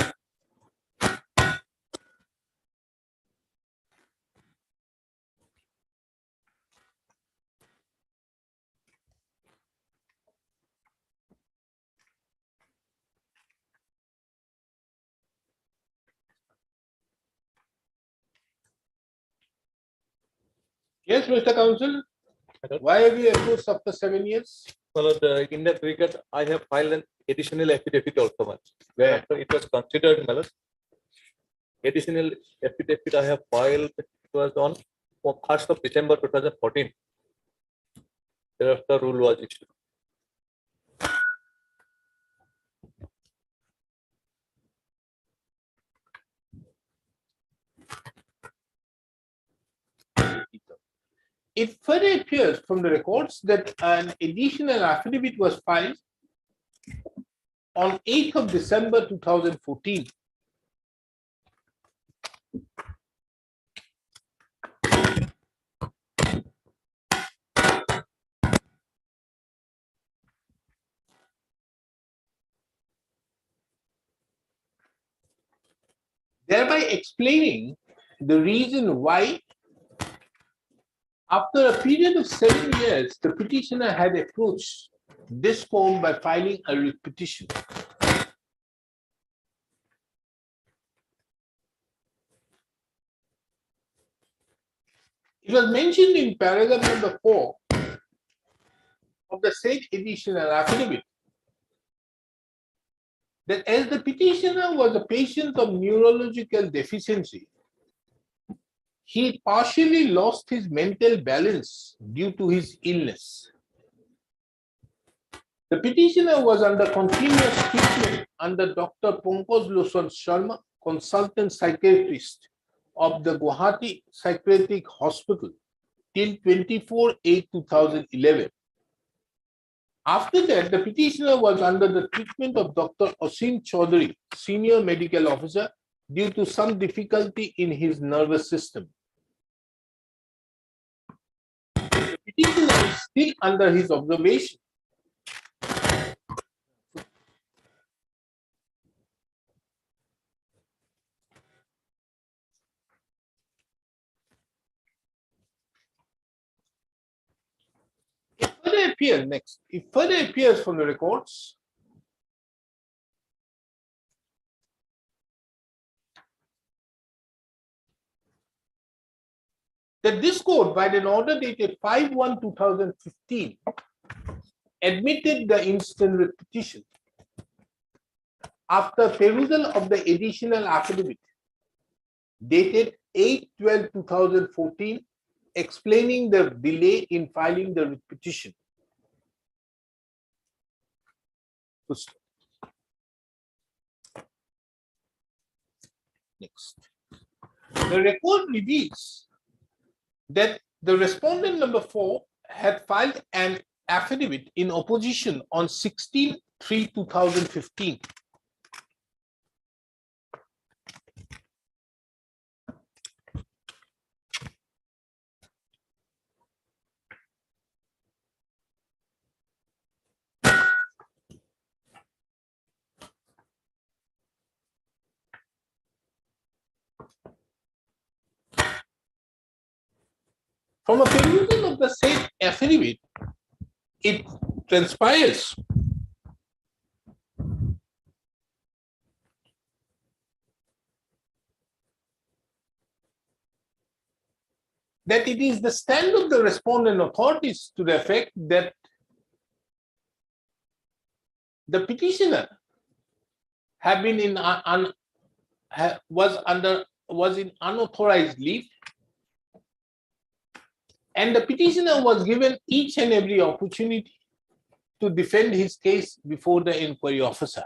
B: Yes, Mr. Counsel, why have you approached after 7 years?
D: Well, in that regard, I have filed an additional affidavit also, Malad.
B: Where?
D: After it was considered, Malad. Additional affidavit I have filed, it was on 1st of December 2014. Thereafter, rule was issued.
B: it further appears from the records that an additional affidavit was filed on 8th of December 2014. Thereby explaining the reason why, after a period of 7 years, the petitioner had approached this form by filing a writ petition. It was mentioned in paragraph number 4 of the said additional affidavit that as the petitioner was a patient of neurological deficiency, he partially lost his mental balance due to his illness. The petitioner was under continuous treatment under Dr. Pankaj Losan Sharma, consultant psychiatrist of the Guwahati Psychiatric Hospital till 24/8/2011. After that, the petitioner was under the treatment of Dr. Asim Chaudhary, senior medical officer, due to some difficulty in his nervous system. The petitioner is still under his observation. It further appears from the records that this court, by an order dated 5/1/2015, admitted the instant writ petition after perusal of the additional affidavit dated 8/12/2014, explaining the delay in filing the writ petition. Next, the record reveals that the respondent number 4 had filed an affidavit in opposition on 16/3/2015. From a perusal of the said affidavit, it transpires that it is the stand of the respondent authorities to the effect that the petitioner have been in was in unauthorized leave, and the petitioner was given each and every opportunity to defend his case before the inquiry officer.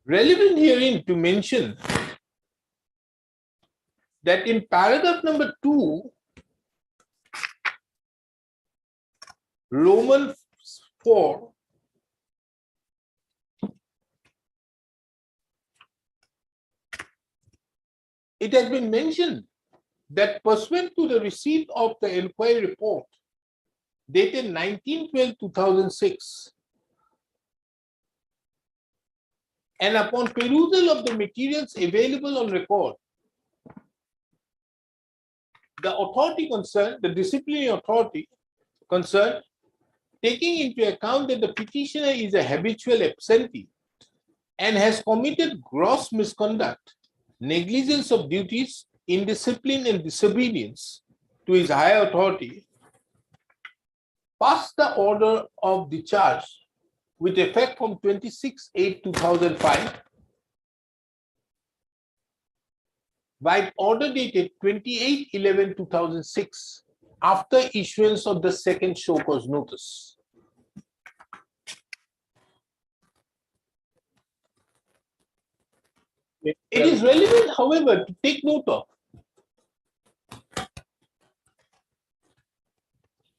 B: Relevant herein to mention that in paragraph number 2, Roman 4, it has been mentioned that pursuant to the receipt of the inquiry report dated 19/12/2006, and upon perusal of the materials available on record, the authority concerned, the disciplinary authority concerned, taking into account that the petitioner is a habitual absentee and has committed gross misconduct, negligence of duties, indiscipline and disobedience to his higher authority, passed the order of discharge with effect from 26/8/2005 by order dated 28/11/2006 after issuance of the second show cause notice. It is relevant, however, to take note of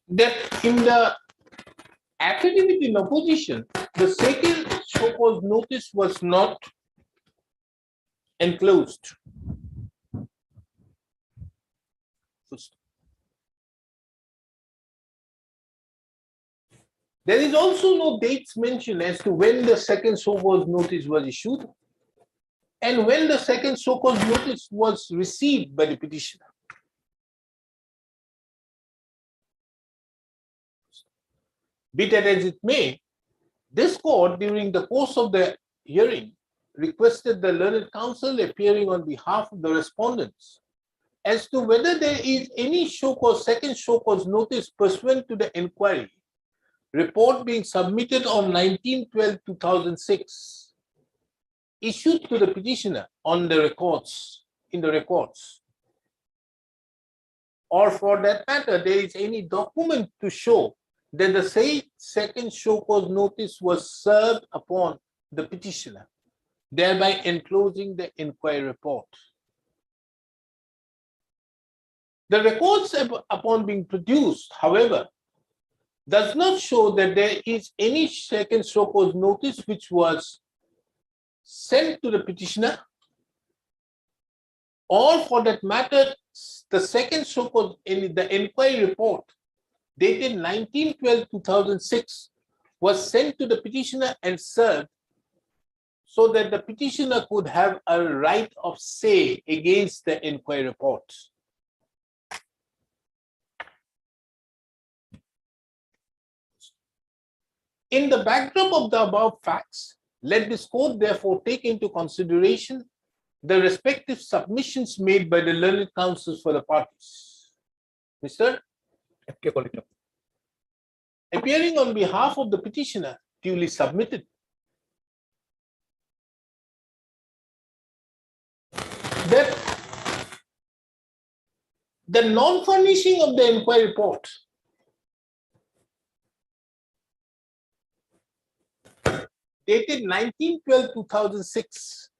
B: that in the affidavit in opposition, the second so-called notice was not enclosed. There is also no dates mentioned as to when the second so-called notice was issued and when the second so-called notice was received by the petitioner. Be that as it may, this court, during the course of the hearing, requested the learned counsel appearing on behalf of the respondents as to whether there is any second so-called notice pursuant to the inquiry report being submitted on 19/12/2006, issued to the petitioner on the records, or for that matter, there is any document to show that the second so-called notice was served upon the petitioner, thereby enclosing the inquiry report. The records upon being produced, however, does not show that there is any second so-called notice which was sent to the petitioner, or for that matter, the second so-called the inquiry report dated 19/12/2006 was sent to the petitioner and served so that the petitioner could have a right of say against the inquiry report. In the backdrop of the above facts, let this court therefore take into consideration the respective submissions made by the learned counsels for the parties. Mr.
D: FK Polytechnic.
B: Appearing on behalf of the petitioner, duly submitted. That the non-furnishing of the inquiry report dated 19/12/2006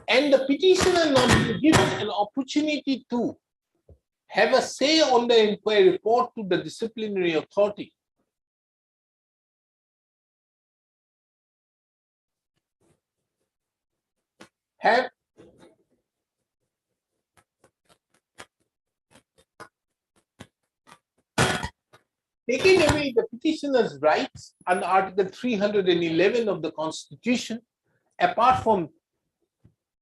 B: and the petitioner not being given an opportunity to have a say on the inquiry report to the disciplinary authority have taken away the petitioner's rights under Article 311 of the Constitution, apart from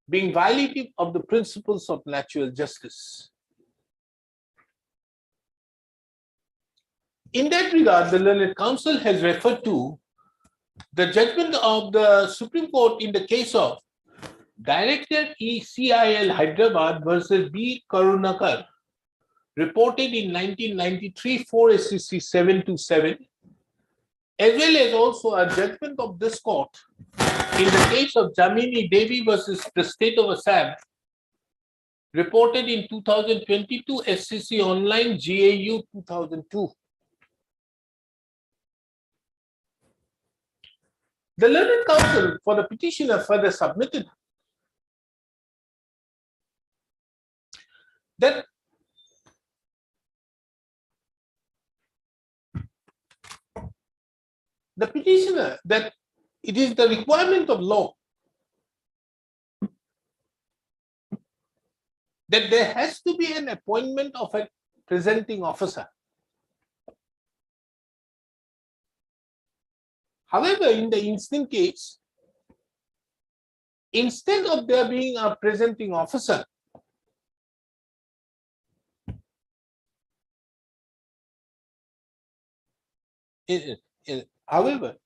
B: being violative of the principles of natural justice. In that regard, the learned counsel has referred to the judgment of the Supreme Court in the case of Director ECIL Hyderabad versus B. Karunakar, reported in 1993, 4 SCC 727, as well as also a judgment of this court in the case of Jamini Devi versus the state of Assam, reported in 2022 SCC Online GAU 2002. The learned counsel for the petitioner further submitted that the petitioner, that it is the requirement of law that there has to be an appointment of a presenting officer. However, in the instant case, instead of there being a presenting officer, however,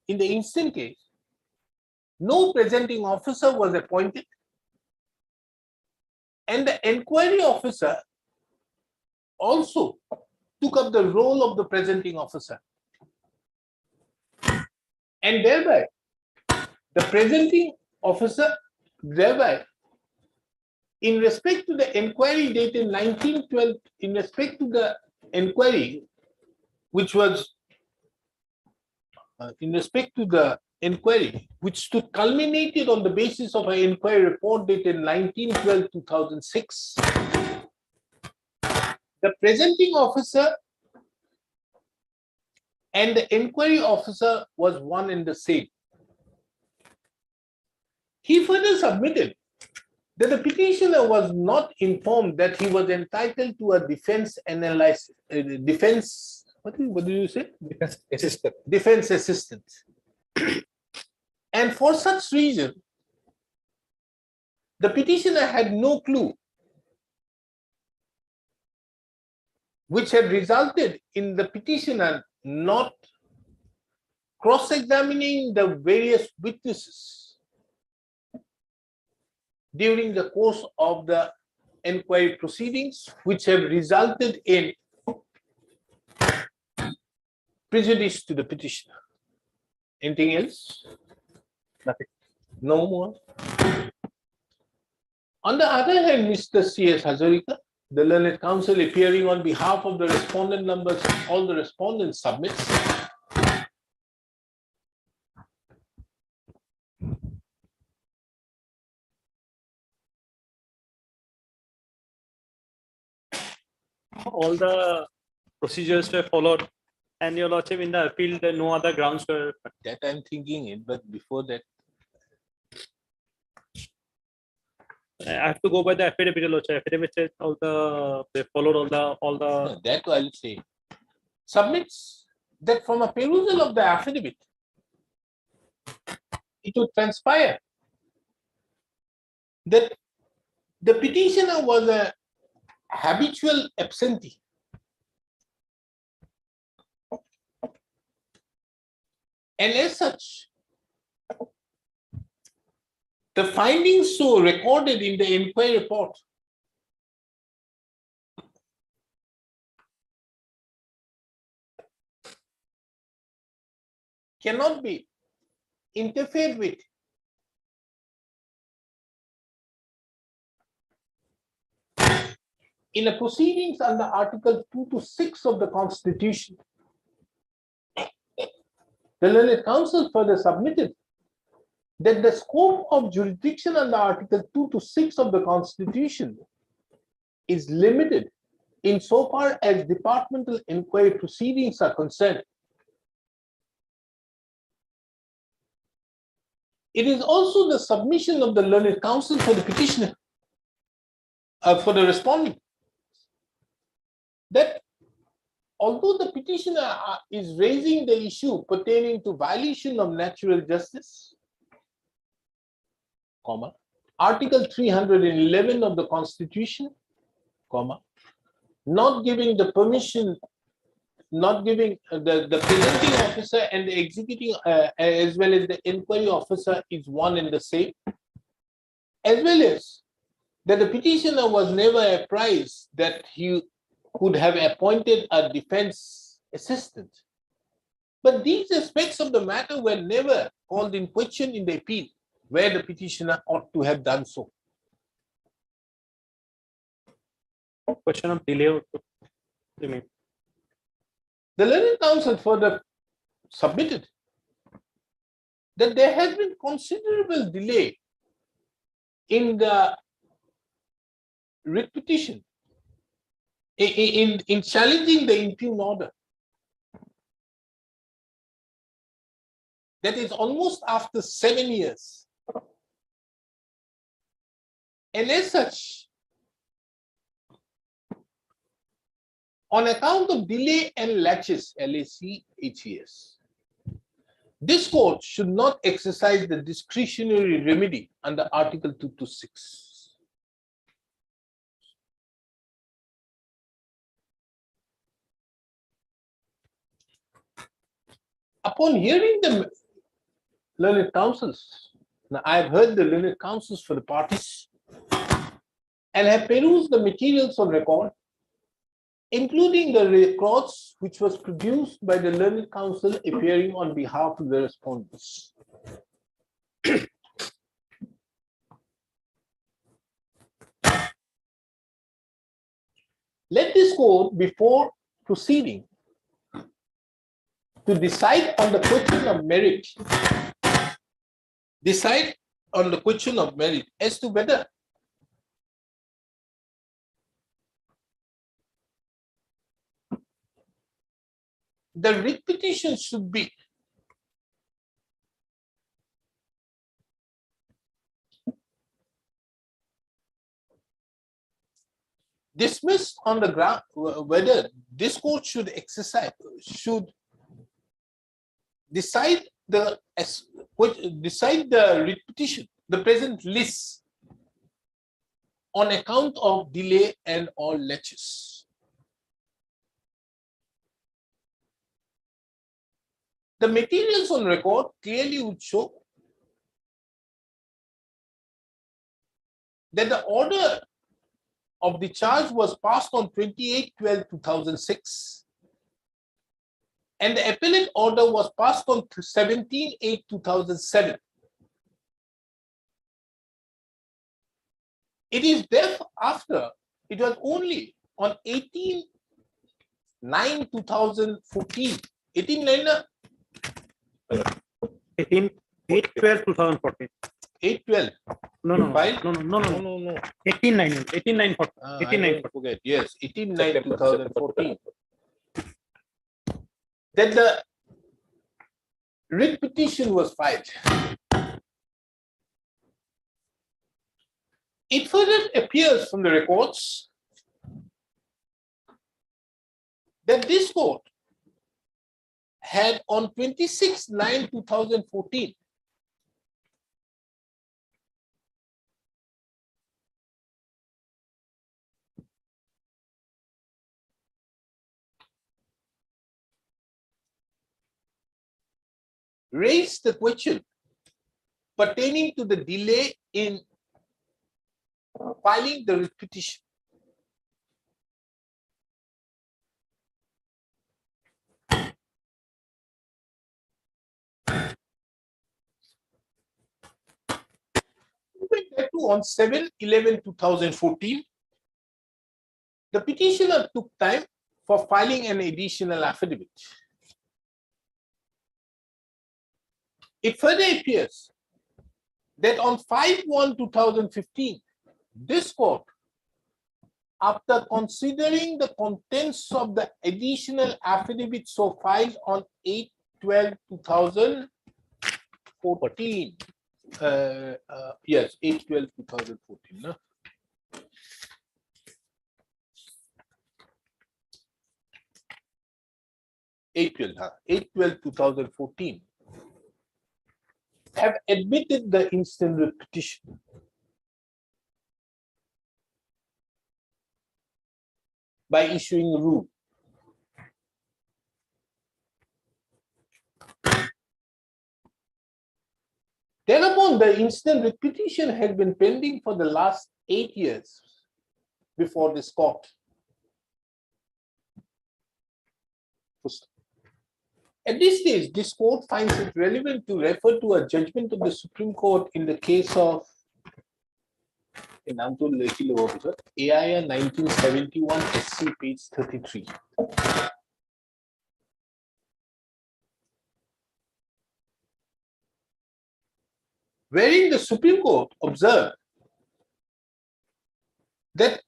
B: in the instant case, no presenting officer was appointed, and the inquiry officer also took up the role of the presenting officer. And thereby, the presenting officer, thereby, in respect to the inquiry dated 1912, in respect to the inquiry, which was in respect to the inquiry, which stood culminated on the basis of an inquiry report dated 19/12/2006. The presenting officer and the inquiry officer was one and the same. He further submitted that the petitioner was not informed that he was entitled to a defense analysis, what do you say?
D: Defense assistant.
B: Defense assistance. And for such reason, the petitioner had no clue, which had resulted in the petitioner not cross-examining the various witnesses during the course of the inquiry proceedings, which have resulted in prejudice to the petitioner. Anything else?
D: Nothing.
B: No more. On the other hand, Mr. C.S. Hazarika, the learned counsel appearing on behalf of the respondent numbers, all the respondents submits.
J: All the procedures were followed, and your lordship, in the appeal, there no other grounds were.
B: That I'm thinking it, but before that,
J: I have to go by the affidavit, your lordship. Affidavit says they followed all the.
B: no, that I'll say, submits that from a perusal of the affidavit, it would transpire that the petitioner was a habitual absentee. And as such, the findings so recorded in the inquiry report cannot be interfered with in a proceedings under Article 2 to 6 of the Constitution. The learned counsel further submitted that the scope of jurisdiction under Article 2 to 6 of the Constitution is limited insofar as departmental inquiry proceedings are concerned. It is also the submission of the learned counsel for the petitioner, for the respondent, that although the petitioner is raising the issue pertaining to violation of natural justice, comma, Article 311 of the Constitution, comma, not giving the permission, not giving the presenting officer and the executing as well as the inquiry officer is one and the same, as well as that the petitioner was never apprised that he could have appointed a defense assistant. But these aspects of the matter were never called in question in the appeal, where the petitioner ought to have done so.
J: Question of delay also remain.
B: The learned counsel further submitted that there has been considerable delay in the writ petition in challenging the impugned order. That is almost after 7 years. And as such, on account of delay and laches, LACHES, this court should not exercise the discretionary remedy under Article 2 to 6. Upon hearing the learned counsels, now I have heard the learned counsels for the parties and have perused the materials on record, including the records which was produced by the learned counsel appearing on behalf of the respondents. Let this court, before proceeding to decide on the question of merit, decide on the question of merit as to whether the writ petition should be dismissed on the ground, whether this court should decide the writ petition, the present list, on account of delay and or laches. The materials on record clearly would show that the order of the charge was passed on 28/12/2006, and the appellate order was passed on 17/8/2007. It is thereafter, it was only on 18/9/2014, 18/9,
A: 8/12/2014.
B: 8/12.
A: No.
B: File?
A: No.
B: No.
A: 18/9. 18/9.
B: I
A: 18/9.
B: don't forget. Yes, 18/9/2014. That the writ petition was filed. It further appears from the records that this court had on 26/9/2014 raised the question pertaining to the delay in filing the writ petition. On 7/11/2014, the petitioner took time for filing an additional affidavit. It further appears that on 5/1/2015, this court, after considering the contents of the additional affidavit so filed on 8/12/2014, yes, 8/12/2014. No? April, 8/12/2014, have admitted the instant writ petition. By issuing a rule. Thereupon, the instant writ petition had been pending for the last 8 years before this court. At this stage, this court finds it relevant to refer to a judgment of the Supreme Court in the case of AIR 1971 SC page 33. Wherein the Supreme Court observed that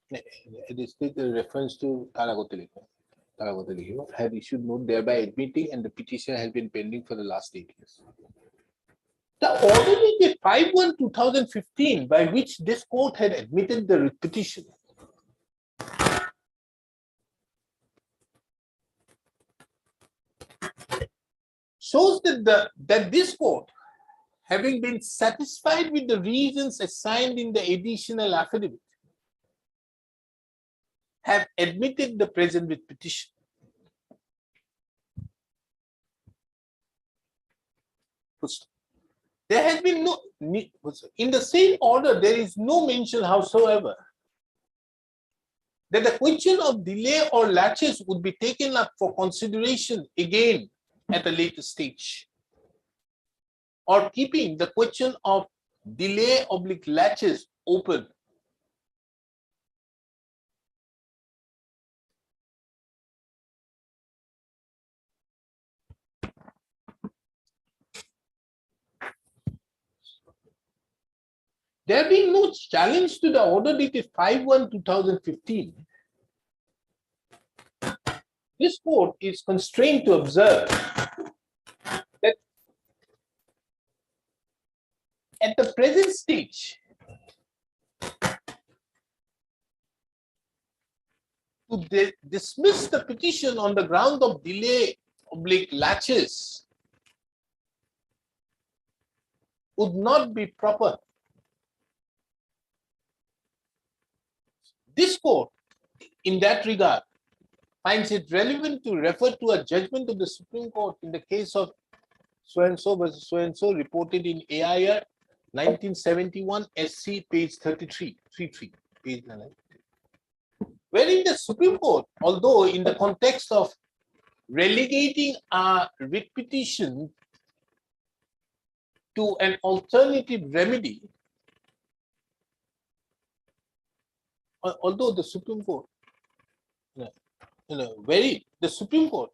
B: it is a reference to Taragote had issued note thereby admitting, and the petition has been pending for the last 8 years. The order dated 5/1/2015, by which this court had admitted the writ petition, shows that this court, having been satisfied with the reasons assigned in the additional affidavit, have admitted the present writ petition. There has been no, in the same order, there is no mention howsoever that the question of delay or laches would be taken up for consideration again at a later stage, or keeping the question of delay/laches open There being no challenge to the order dated 5/1/2015, this court is constrained to observe that at the present stage, to dismiss the petition on the ground of delay oblique laches would not be proper. This court, in that regard, finds it relevant to refer to a judgment of the Supreme Court in the case of so-and-so versus so-and-so reported in AIR 1971 SC page 33, page 9. Wherein the Supreme Court, although in the context of relegating a writ petition to an alternative remedy, although the Supreme Court, the Supreme Court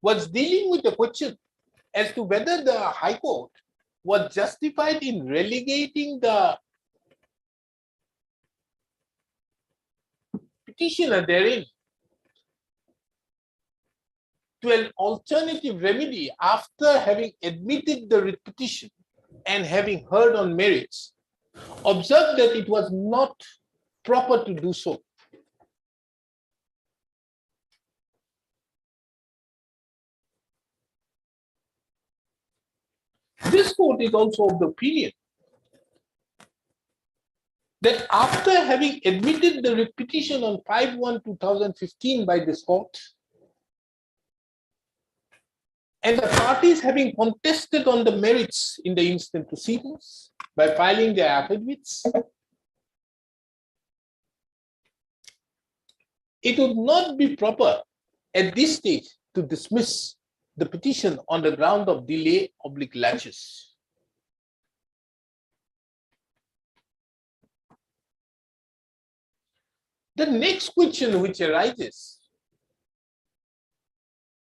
B: was dealing with the question as to whether the High Court was justified in relegating the petitioner therein to an alternative remedy after having admitted the writ petition and having heard on merits, observed that it was not proper to do so. This court is also of the opinion that after having admitted the writ petition on 5/1/2015 by this court, and the parties having contested on the merits in the instant proceedings by filing their affidavits, it would not be proper at this stage to dismiss the petition on the ground of delay oblique laches. The next question which arises,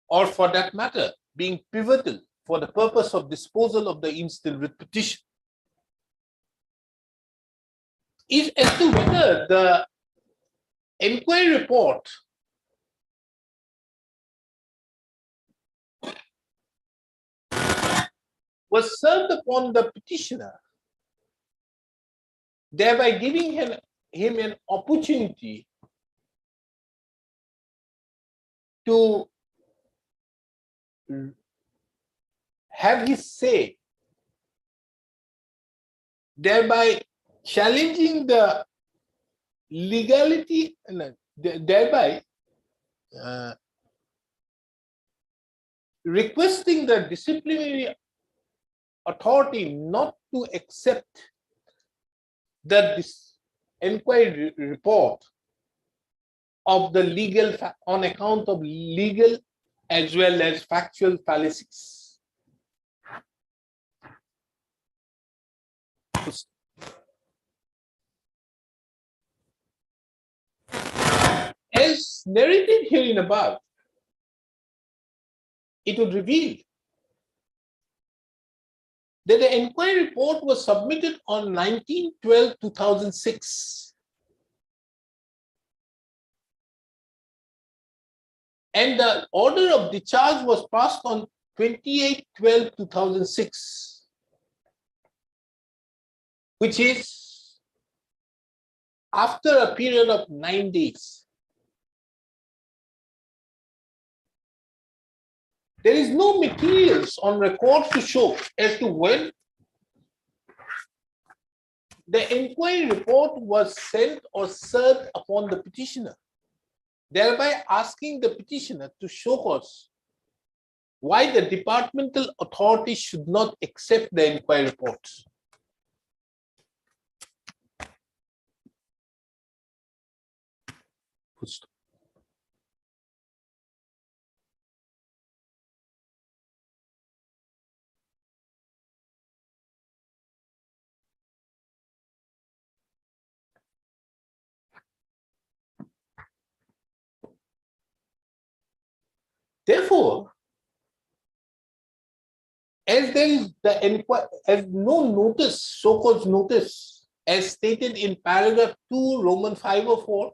B: or for that matter, being pivotal for the purpose of disposal of the instant writ petition, is as to whether the inquiry report was served upon the petitioner, thereby giving him an opportunity to have his say, thereby challenging the legality, and thereby requesting the disciplinary authority not to accept the inquiry report of the legal on account of legal as well as factual fallacies. As narrated herein above, it would reveal that the inquiry report was submitted on 19/12/2006. And the order of discharge was passed on 28/12/2006, which is after a period of 9 days. There is no materials on record to show as to when the inquiry report was sent or served upon the petitioner, thereby asking the petitioner to show us why the departmental authorities should not accept the inquiry report. Therefore, as there is as no notice, so-called notice, as stated in paragraph 2, Roman 504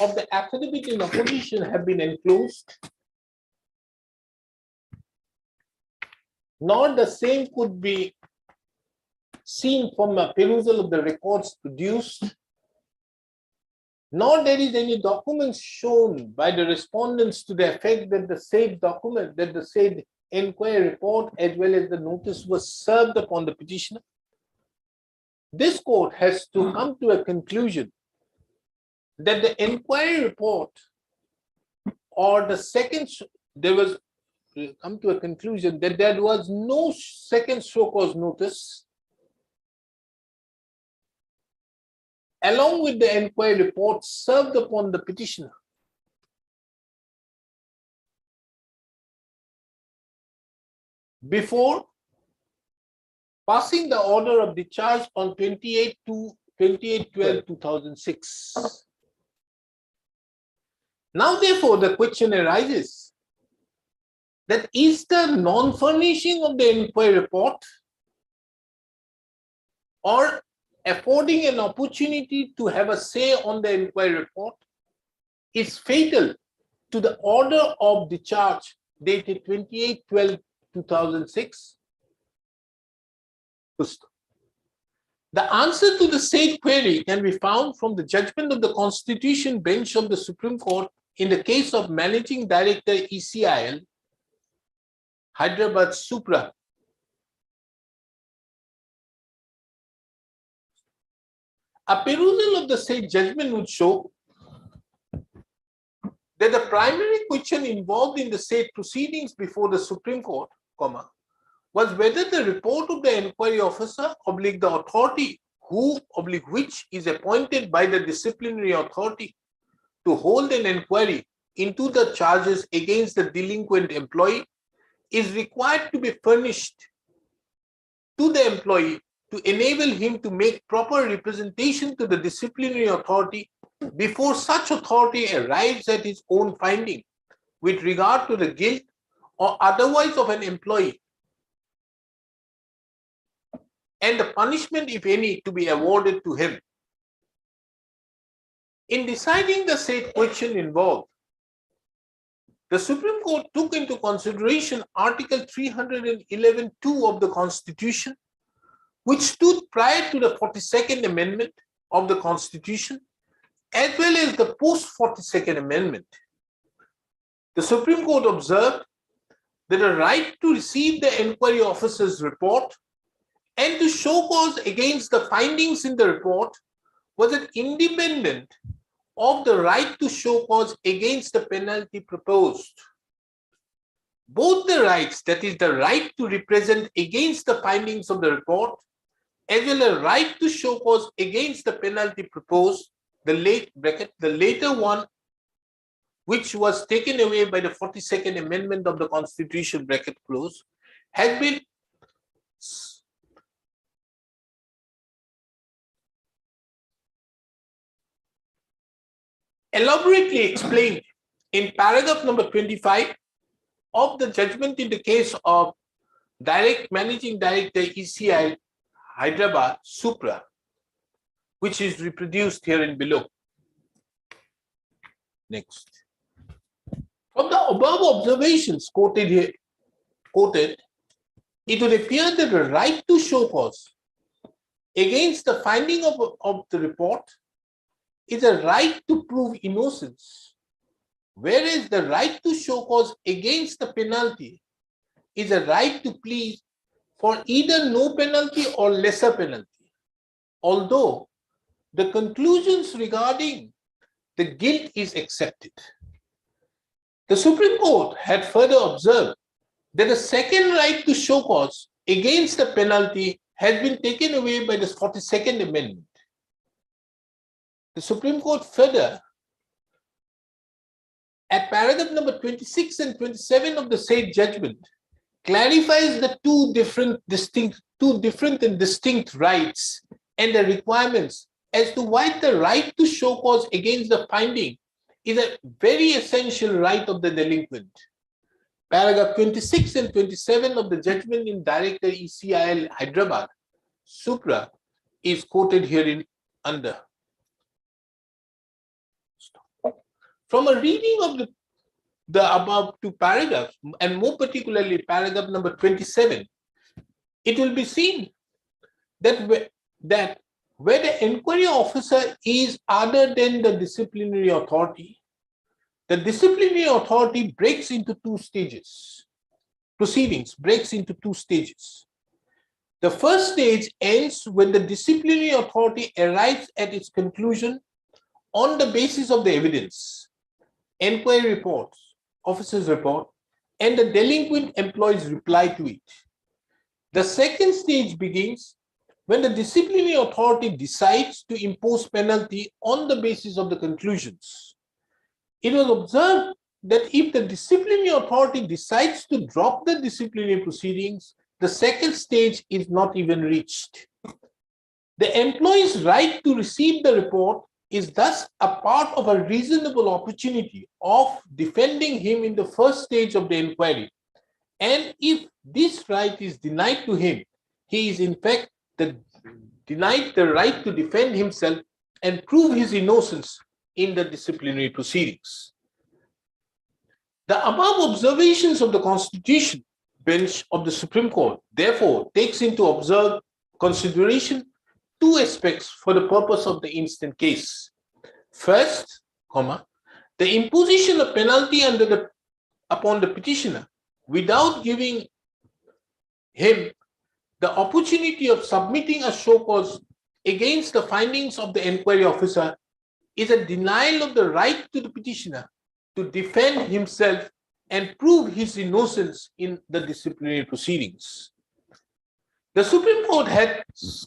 B: of the affidavit in opposition have been enclosed, nor the same could be seen from a perusal of the records produced, nor there is any documents shown by the respondents to the effect that the said document, that the said inquiry report as well as the notice was served upon the petitioner. This court has to come to a conclusion that the inquiry report or the second, there was come to a conclusion that there was no second show cause notice along with the inquiry report served upon the petitioner. Before passing the order of discharge on 28/12/2006. Now, therefore, the question arises that is the non-furnishing of the inquiry report or affording an opportunity to have a say on the inquiry report is fatal to the order of discharge dated 28/12/2006? The answer to the said query can be found from the judgment of the Constitution Bench of the Supreme Court in the case of Managing Director ECIL, Hyderabad Supra. A perusal of the said judgment would show that the primary question involved in the said proceedings before the Supreme Court, was whether the report of the inquiry officer oblique the authority who oblique which is appointed by the disciplinary authority to hold an inquiry into the charges against the delinquent employee is required to be furnished to the employee to enable him to make proper representation to the disciplinary authority before such authority arrives at its own finding with regard to the guilt or otherwise of an employee, and the punishment, if any, to be awarded to him. In deciding the said question involved, the Supreme Court took into consideration Article 311(2) of the Constitution, which stood prior to the 42nd Amendment of the Constitution, as well as the post-42nd Amendment. The Supreme Court observed that a right to receive the inquiry officer's report and to show cause against the findings in the report was an independent of the right to show cause against the penalty proposed. Both the rights, that is the right to represent against the findings of the report, as well as right to show cause against the penalty proposed, the later one, which was taken away by the 42nd Amendment of the Constitution, has been elaborately explained in paragraph number 25 of the judgment in the case of Managing Director ECI Hyderabad Supra, which is reproduced here and below. Next. From the above observations quoted here, it would appear that the right to show cause against the finding of the report is a right to prove innocence, whereas the right to show cause against the penalty is a right to plead for either no penalty or lesser penalty, although the conclusions regarding the guilt is accepted. The Supreme Court had further observed that the second right to show cause against the penalty has been taken away by the 42nd Amendment. The Supreme Court further, at paragraph number 26 and 27 of the said judgment, clarifies the two different and distinct rights and the requirements as to why the right to show cause against the finding is a very essential right of the delinquent. paragraph 26 and 27 of the judgment in Director ECIL Hyderabad, Supra, is quoted herein under. From a reading of the above two paragraphs, and more particularly paragraph number 27, it will be seen that where the inquiry officer is other than the disciplinary authority, the disciplinary authority breaks into two stages. Proceedings breaks into two stages. The first stage ends when the disciplinary authority arrives at its conclusion on the basis of the evidence, inquiry reports, officer's report, and the delinquent employee's reply to it. The second stage begins when the disciplinary authority decides to impose penalty on the basis of the conclusions. It was observed that if the disciplinary authority decides to drop the disciplinary proceedings, the second stage is not even reached. The employee's right to receive the report is thus a part of a reasonable opportunity of defending him in the first stage of the inquiry. And if this right is denied to him, he is in fact denied the right to defend himself and prove his innocence in the disciplinary proceedings. The above observations of the Constitution Bench of the Supreme Court therefore takes into consideration two aspects for the purpose of the instant case. First, the imposition of penalty upon the petitioner without giving him the opportunity of submitting a show cause against the findings of the inquiry officer is a denial of the right to the petitioner to defend himself and prove his innocence in the disciplinary proceedings. The Supreme Court had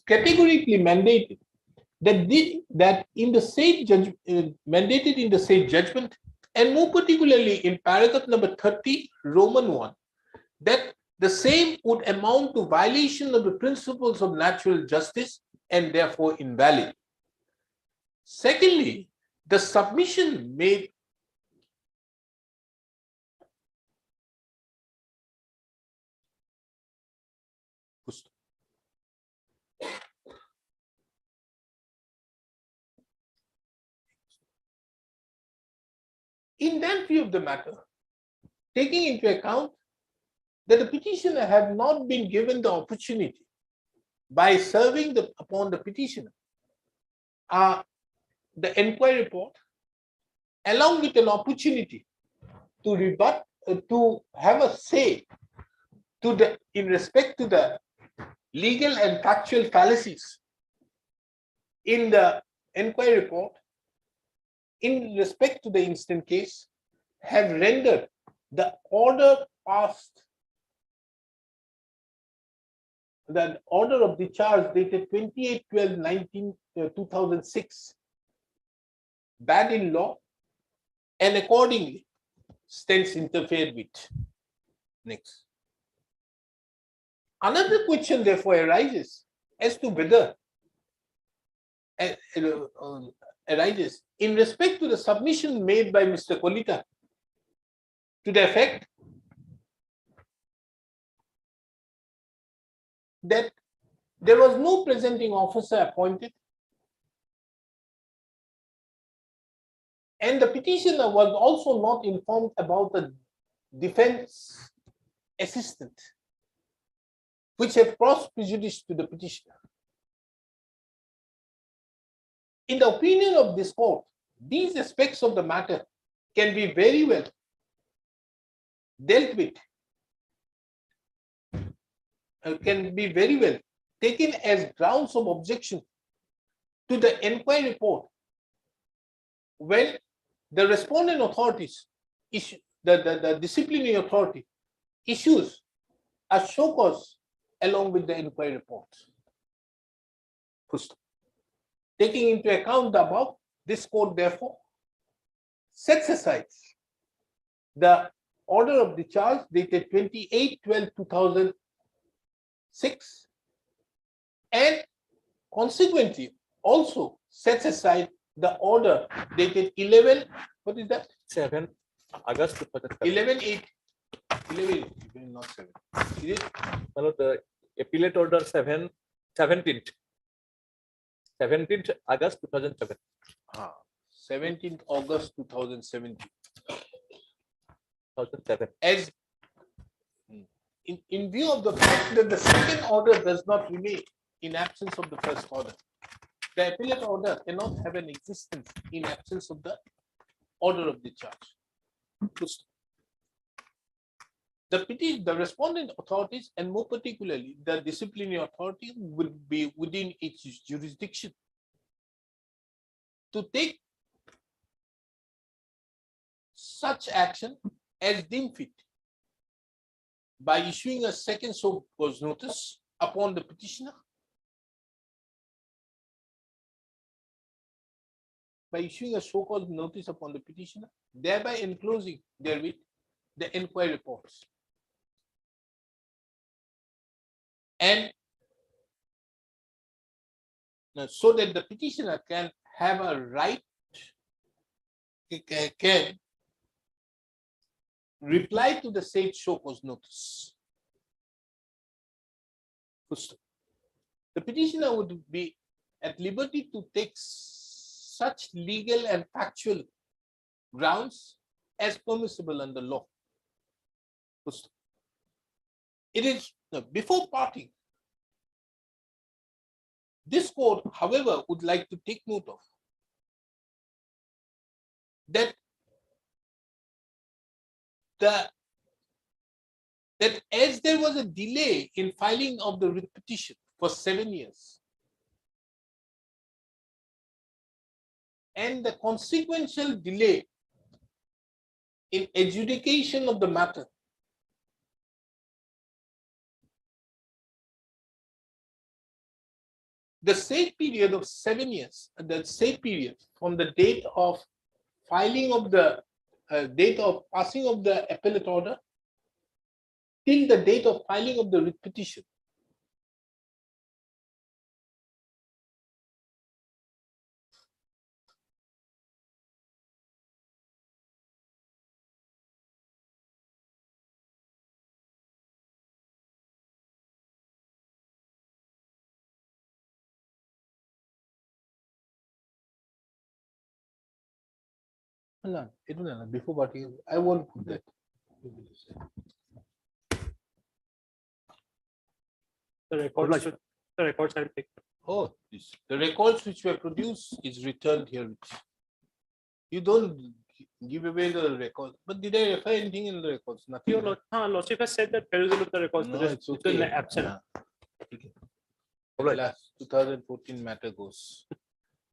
B: categorically mandated that in the said judgment, and more particularly in paragraph number 30, Roman 1, that the same would amount to violation of the principles of natural justice and therefore invalid. Secondly, the submission made in that view of the matter, taking into account that the petitioner had not been given the opportunity by serving upon the petitioner the inquiry report, along with an opportunity to rebut, to have a say in respect to the legal and factual fallacies in the inquiry report, in respect to the instant case, have rendered the order passed, the order of discharge dated 28/12/2006 bad in law, and accordingly stands interfered with. Next. Another question therefore arises as to whether arises in respect to the submission made by Mr. Kolita to the effect that there was no presenting officer appointed and the petitioner was also not informed about the defense assistant, which have caused prejudice to the petitioner. In the opinion of this court, these aspects of the matter can be very well dealt with, can be very well taken as grounds of objection to the inquiry report when the respondent authorities, the disciplinary authority issues a show cause along with the inquiry report. Taking into account the above, this court therefore sets aside the order of discharge dated 28/12/2006 and consequently also sets aside the order dated 11, what is that?
D: 7 August 2007.
B: 11/8 11, not 7. Is it?
D: Well, the appellate order 17th August 2007.
B: 17th August 2017.
D: 2007.
B: As in view of the fact that the second order does not remain in absence of the first order, the appellate order cannot have an existence in absence of the order of discharge. The respondent authorities, and more particularly the disciplinary authority, will be within its jurisdiction to take such action as deemed fit by issuing a second show cause notice upon the petitioner, thereby enclosing therewith the inquiry reports. And so that the petitioner can have a right, can reply to the said show cause notice. The petitioner would be at liberty to take such legal and factual grounds as permissible under law. It is before parting. This court, however, would like to take note of that as there was a delay in filing of the writ petition for 7 years, and the consequential delay in adjudication of the matter, the said period of 7 years, the said period from the date of filing of the date of passing of the appellate order till the date of filing of the writ petition, before parting, I won't put that.
J: The records, the records I'll take.
B: Oh, the records which were produced is returned here. You don't give away the records, but did I refer anything in the records? Nothing.
J: Your Lordship has said that perusal of the records
B: No,
J: is
B: it's okay.
J: absent.
B: Last 2014 matter goes.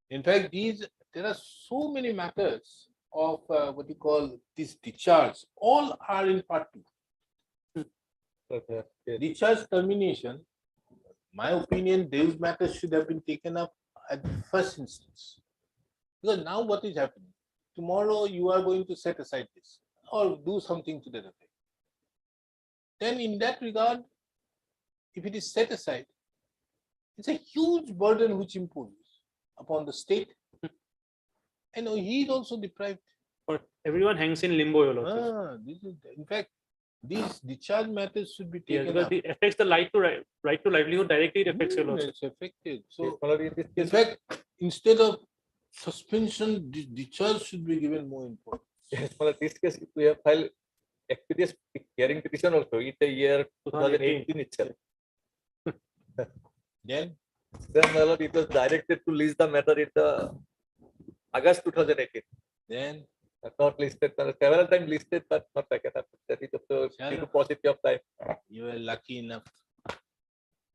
B: In fact, there are so many matters of what you call this discharge. All are in part 2. Discharge termination, my opinion, those matters should have been taken up at the first instance. Because now what is happening? Tomorrow you are going to set aside this or do something to that effect. Then in that regard, if it is set aside, it's a huge burden which imposes upon the state. And he is also deprived.
J: Or everyone hangs in limbo, Your Lordship.
B: This is, in fact, these discharge matters should be
J: Yes,
B: taken
J: because
B: up.
J: it affects the right to livelihood directly. It affects Your Lordship.
B: It's affected. So, in fact, instead of suspension, discharge should be given more importance.
D: Yes, well, this case, we have filed expeditious hearing petition also in the year 2018 itself.
B: Then,
D: Well, it was directed to list the matter in the August 2018.
B: then
D: Not listed, several times listed, but not taken up. That is also due to paucity of time.
B: you are lucky enough.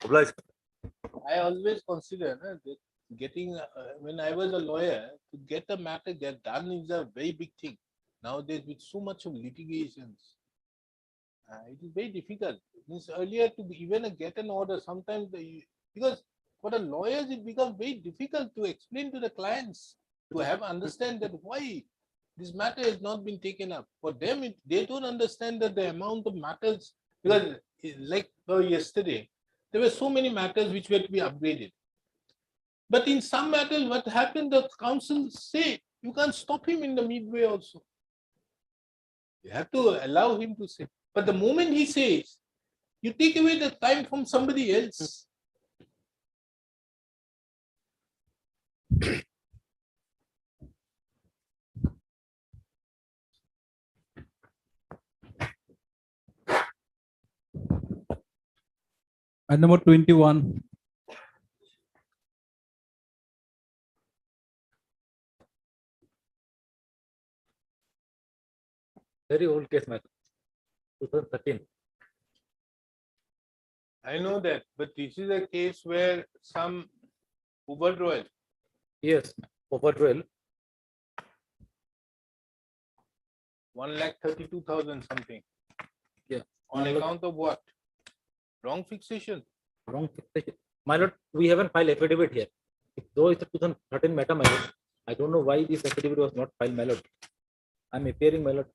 D: Obliged.
B: I always consider that getting, when I was a lawyer, to get a matter get done is a very big thing. Nowadays, with so much of litigations, it is very difficult. Means earlier to even get an order, sometimes because for the lawyers it becomes very difficult to explain to the clients to have understand that why this matter has not been taken up. For them, they don't understand that the amount of matters, because like yesterday, there were so many matters which were to be upgraded. But in some matters, what happened, the council say, you can't stop him in the midway also. You have to allow him to say. But the moment he says, you take away the time from somebody else.
F: And number 21.
D: Very old case, madam. 2013.
B: I know that, but this is a case where some Uber Royal,
D: Yes, overdwell.
B: 1,32,000 something.
D: Yeah.
B: On account of what? Wrong fixation.
D: Wrong fixation. My lord, we haven't filed affidavit here. Though it's a 2013 matter, my lord, I don't know why this affidavit was not filed, my lord. I'm appearing, my lord.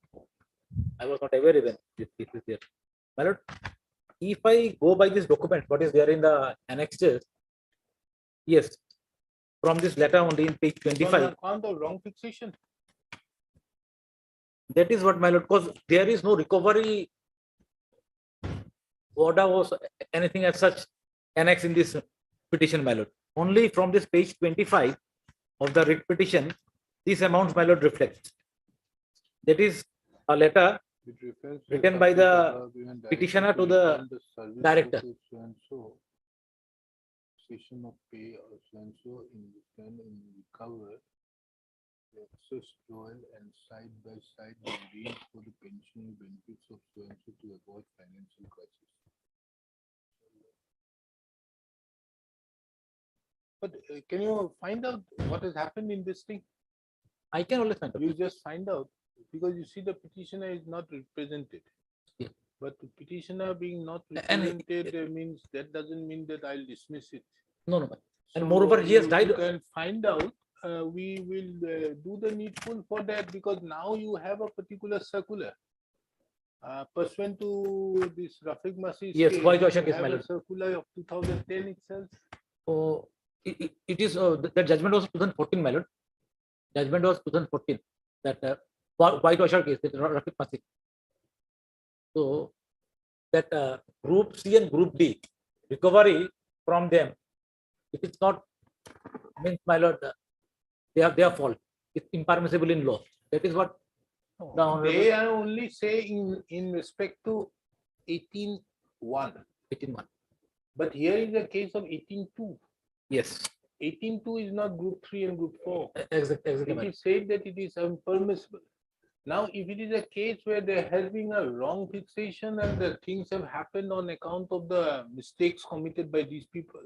D: I was not aware even this is there. My lord, if I go by this document, what is there in the annexes? Yes, from this letter only in page
B: On
D: 25,
B: account of wrong fixation.
D: that is what, my lord, because there is no recovery order was anything as such annex in this petition, my lord. Only from this page 25 of the writ petition, these amounts, my lord, reflect. That is a letter written by the petitioner to the director.
B: Session of pay or so and so in return and recover the excess toil and side by side the range for the pensional benefits of so and so to avoid financial crisis. But can you find out what has happened in this thing?
D: I can always find out.
B: You just find out because you see the petitioner is not represented.
D: Yeah.
B: But the petitioner being not
D: And
B: represented means that doesn't mean that I'll dismiss it.
D: No, no. And
B: So
D: moreover, he has
B: you
D: died.
B: can find out, we will do the needful for that because now you have a particular circular. Pursuant to this Rafiq Masih.
D: Yes, why Joshua
B: you
D: case,
B: have
D: my
B: a
D: lord.
B: circular of 2010 itself.
D: Oh, it is the judgment was 2014, my lord. Judgment was 2014. That white washer case, that Rafiq Masih. So that group C and group D recovery from them, if it's not means, my lord, they have their fault. It's impermissible in law. That is what the honorable
B: They are only saying in respect to 18.1.
D: 18-1.
B: But here is a case of 18.2.
D: Yes,
B: 18.2 is not group 3 and group 4.
D: exactly.
B: It is said that it is impermissible. Now, if it is a case where there has been a wrong fixation and the things have happened on account of the mistakes committed by these people,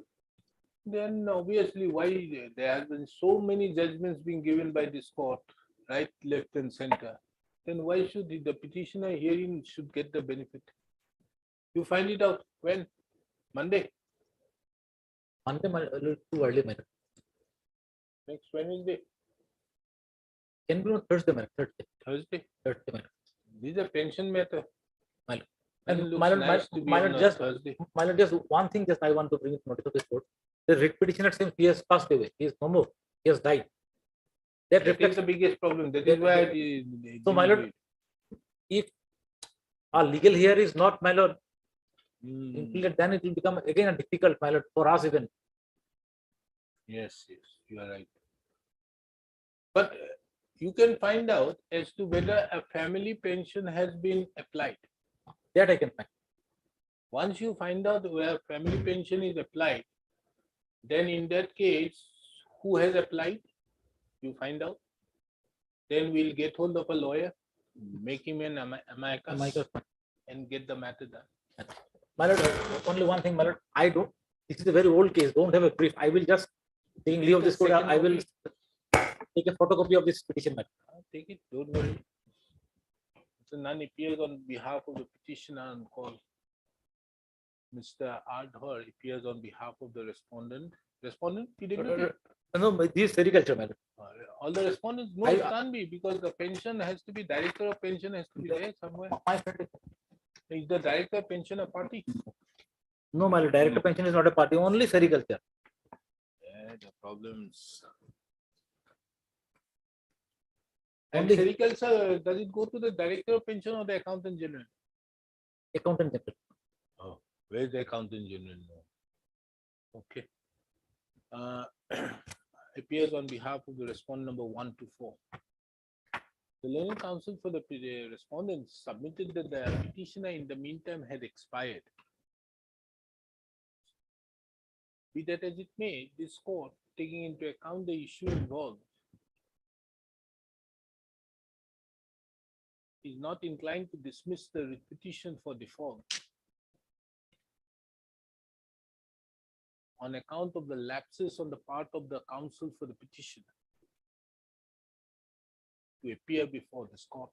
B: then obviously why there have been so many judgments being given by this court, right, left and center, then why should the petitioner hearing should get the benefit? You find it out when? Monday,
D: Monday, my a little too early, my lord.
B: next Wednesday,
D: Can be on Thursday, my lord.
B: Thursday.
D: Thursday, my lord.
B: This is a pension matter.
D: My lord.
B: And
D: And
B: looks
D: my lord,
B: nice to be
D: my
B: on
D: lord,
B: a
D: just
B: Thursday.
D: my lord, just one thing, just I want to bring it notice of this court. The writ petitioner since he has passed away, he is no more, he has died. That
B: That is
D: reflects.
B: the biggest problem. That
D: that-
B: is why.
D: So, my lord, if our legal here is not, my lord, included, then it will become again a difficult, my lord, for us even.
B: Yes, you are right. But you can find out as to whether a family pension has been applied.
D: That I can find.
B: Once you find out where family pension is applied, then in that case, who has applied, you find out. Then we'll get hold of a lawyer, make him an amicus and get the matter done.
D: My lord, only one thing, my lord, I don't, this is a very old case, don't have a brief. I will just, taking leave of this court, I will take a photocopy of this petition, my lord.
B: Take it, don't worry. So none appears on behalf of the petitioner on call. Mr. Ardhar appears on behalf of the respondent. Respondent, PWD?
D: No, but this is sericulture, my lord.
B: All the respondents, no,
D: I-
B: it can't be because the pension has to be, director of pension has to be there somewhere.
D: My friend is-
B: Is the director of pension a party?
D: No, my lord, director pension is not a party, only sericulture.
B: Yeah, the problems. And
D: Only-
B: sericulture, does it go to the director of pension or the accountant general?
D: Accountant general.
B: Oh, where's the accountant general now? Okay. Appears on behalf of the respondent number 1 to 4. The learned counsel for the respondents submitted that the petitioner in the meantime had expired. Be that as it may, this court, taking into account the issue involved, is not inclined to dismiss the petition for default on account of the lapses on the part of the counsel for the petitioner to appear before this court.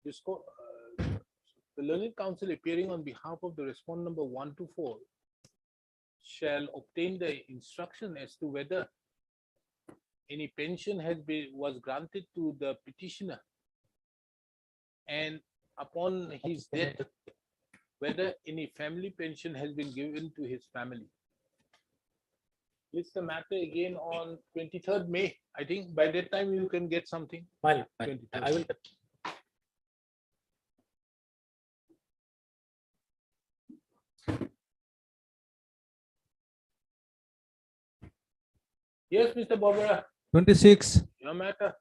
B: This court, the learned counsel appearing on behalf of the respondent number 1 to 4 shall obtain the instruction as to whether any pension was granted to the petitioner, and upon his death, whether any family pension has been given to his family. It's the matter again on 23rd May. I think by that time you can get something.
D: Fine.
B: 23rd.
D: I will.
B: Yes, Mr. Barbara,
K: 26.
B: your matter.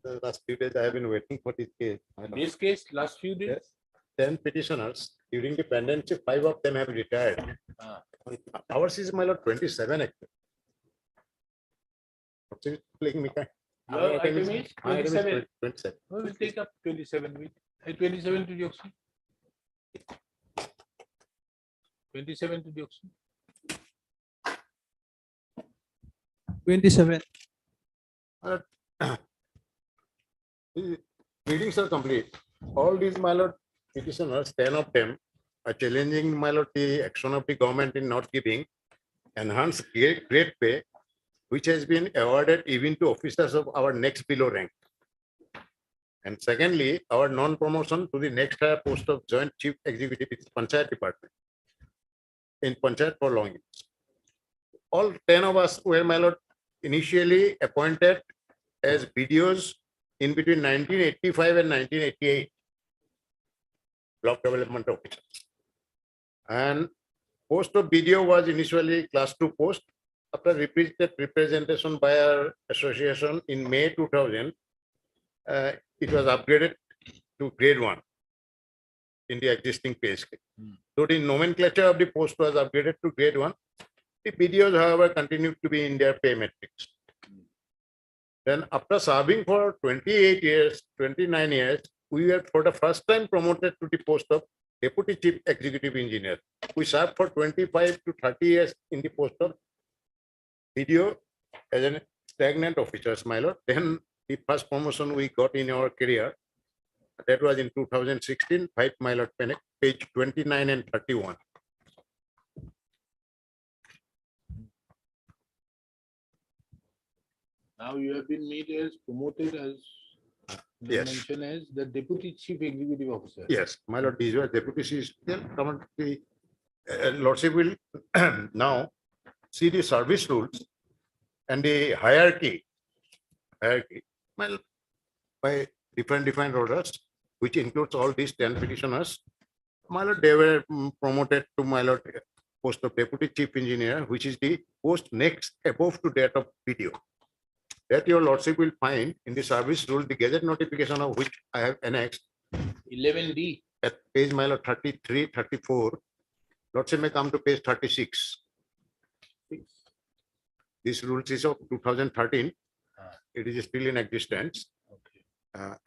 L: The last few days I have been waiting for this case.
B: This case, last few days.
L: Yes. 10 petitioners. During the pendency, 5 of them have retired.
B: Ah.
L: Ours is, my lord, 27 actually. What's it playing, Mika?
B: Your item is
L: My item is
B: 27.
L: 27.
B: We will take up 27 week. 27 to the auction. 27 to the auction.
K: 27.
L: The Meetings are complete. All these, my lord, petitioners, 10 of them are challenging, my lord, the action of the government in not giving enhanced grade pay, which has been awarded even to officers of our next below rank. And secondly, our non-promotion to the next higher post of Joint Chief Executive in Panchayat Department in Panchayat for long years. All 10 of us were, my lord, initially appointed as BDOs in between 1985 and 1988, block development officers. And post of BDO was initially class 2 post. After repeated representation by our association in May 2000, it was upgraded to grade 1 in the existing pay scale. So the nomenclature of the post was upgraded to grade 1. The BDOs, however, continued to be in their pay matrix. Then after serving for 28 years, 29 years, we were for the first time promoted to the post of Deputy Chief Executive Engineer. We served for 25 to 30 years in the post of BDO as a stagnant officer, my lord. Then the first promotion we got in our career, that was in 2016, 5 my lord, page 29 and 31.
B: Now you have been made as promoted as
L: Yes.
B: mentioned as the Deputy Chief Executive Officer.
L: Yes, my lord, these were deputy chiefs. The lordship will now see the service rules and the hierarchy well, by different orders, which includes all these 10 petitioners. My lord, they were promoted to, my lord, post of Deputy Chief Engineer, which is the post next above to that of BDO. That your lordship will find in the service rule, the gazette notification of which I have annexed
B: 11D.
L: at page, my lord, 33, 34. Lordship may come to page 36. This rule is of 2013. It is still in existence.
B: Okay.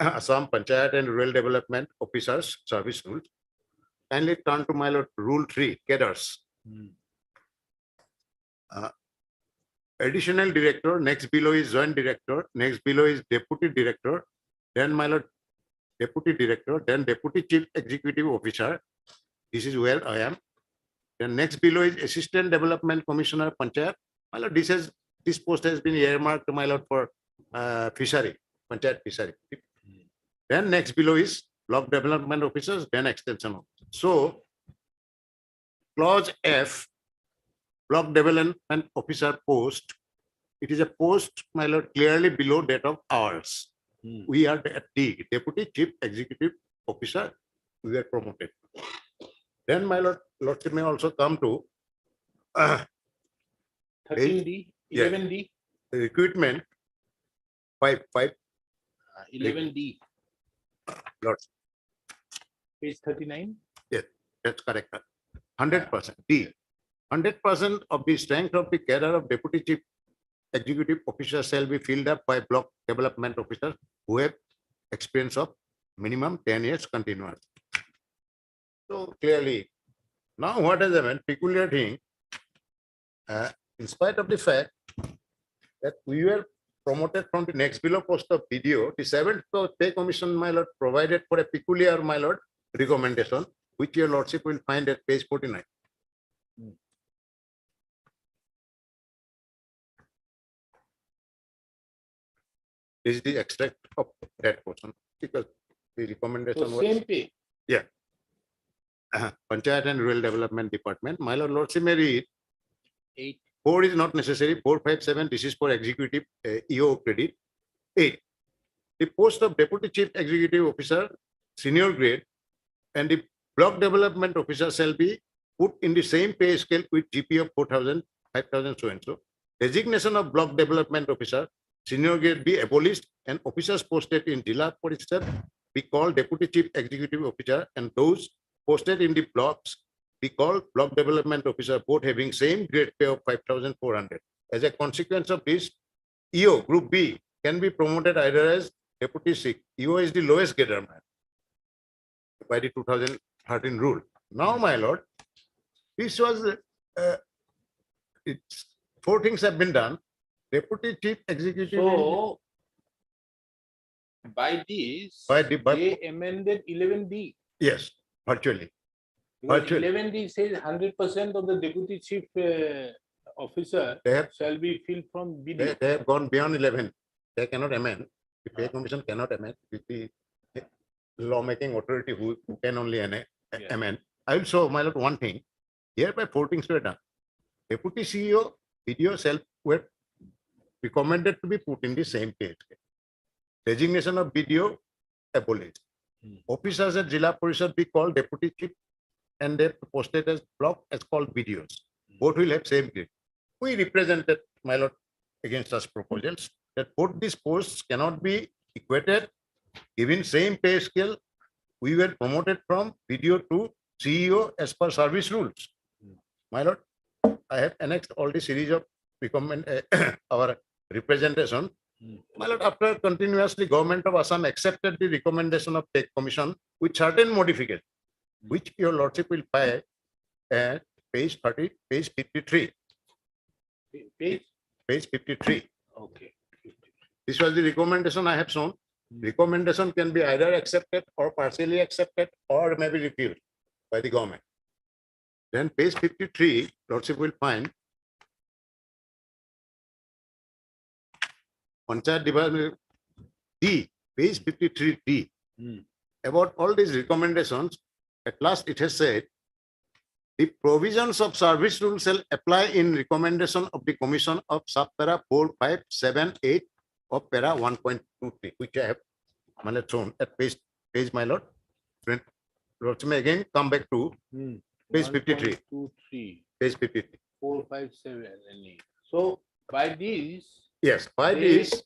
L: Assam Panchayat and Rural Development Officers Service Rules. Kindly turn to, my lord, Rule 3, cadres. Additional director, next below is joint director, next below is deputy director, then, my lord, deputy director, then deputy chief executive officer. This is where I am. Then next below is assistant development commissioner Panchayat. My lord, this post has been earmarked, my lord, for fishery, Panchayat fishery. Then next below is block development officers, then extension officers. So clause F, block development officer post, It is a post, my lord, clearly below that of ours.
B: Hmm.
L: We are at D, Deputy Chief Executive Officer, we were promoted. Then, my lord, lordship may also come to
B: 13D,
L: Yeah.
B: 11D,
L: recruitment, five,
B: 11D.
L: Lord.
B: Page 39.
L: That's correct. 100%. D. 100% of the strength of the cadre of Deputy Chief Executive Officer shall be filled up by block development officers who have experience of minimum 10 years continuous. So clearly, now what has happened, peculiar thing, in spite of the fact that we were promoted from the next below post of BDO, the 7th pay commission, my lord, provided for a peculiar, my lord, recommendation, which your lordship will find at page 49. This is the extract of that portion, because the recommendation
B: So
L: was
B: same pay.
L: Panchayat and Rural Development Department. My lord, lordship may read
B: 8.
L: 4 is not necessary. 4, 5, 7. This is for executive EO credit. 8. The post of Deputy Chief Executive Officer, senior grade, and the block development officer shall be put in the same pay scale with GP of 4,000, 5,000, so and so. Designation of block development officer, senior grade be abolished, and officers posted in Jila Parishad be called Deputy Chief Executive Officer, and those posted in the blocks be called block development officer, both having same grade pay of 5,400. As a consequence of this, EO Group B can be promoted either as Deputy C. EO is the lowest grader by the 2013 rule. Now, my lord, this was it's 4 things have been done. Deputy Chief Executive.
B: So by this,
L: By
B: they amended 11D.
L: yes, virtually.
B: Because
L: Virtually.
B: 11D says 100% of the deputy chief officer
L: They have
B: shall be filled from BD.
L: they have gone beyond 11. They cannot amend. The pay commission cannot amend. With the lawmaking authority who can only amend. I will show, my lord, one thing. Hereby 4 things were done. Deputy CEO, BDO self were recommended to be put in the same pay scale. Designation of BDO abolished. Officers at Jila Parishad be called Deputy Chief, and they posted as block as called BDOs. Both will have same grade. We represented, my lord, against us proposals that both these posts cannot be equated, given same pay scale. We were promoted from BDO to CEO as per service rules. My lord, I have annexed all the series of our representation. My lord, after continuously government of Assam accepted the recommendation of Pay Commission with certain modification, which your lordship will find at page 30, page 53.
B: Page?
L: Page 53.
B: Okay.
L: This was the recommendation I have shown. Recommendation can be either accepted or partially accepted or may be refused by the government. Then page 53, lordship will find Panchayat Development D, page 53D. About all these recommendations, at last it has said, the provisions of service rules shall apply in recommendation of the commission of subpara 4, 5, 7, 8 of para 1.23, which I have shown at page, my lord. Lordship may again come back to page 53.
B: 1.23,
L: Page 53.
B: 4, 5, 7, and 8. So by this,
L: Yes, by
B: They-
L: this,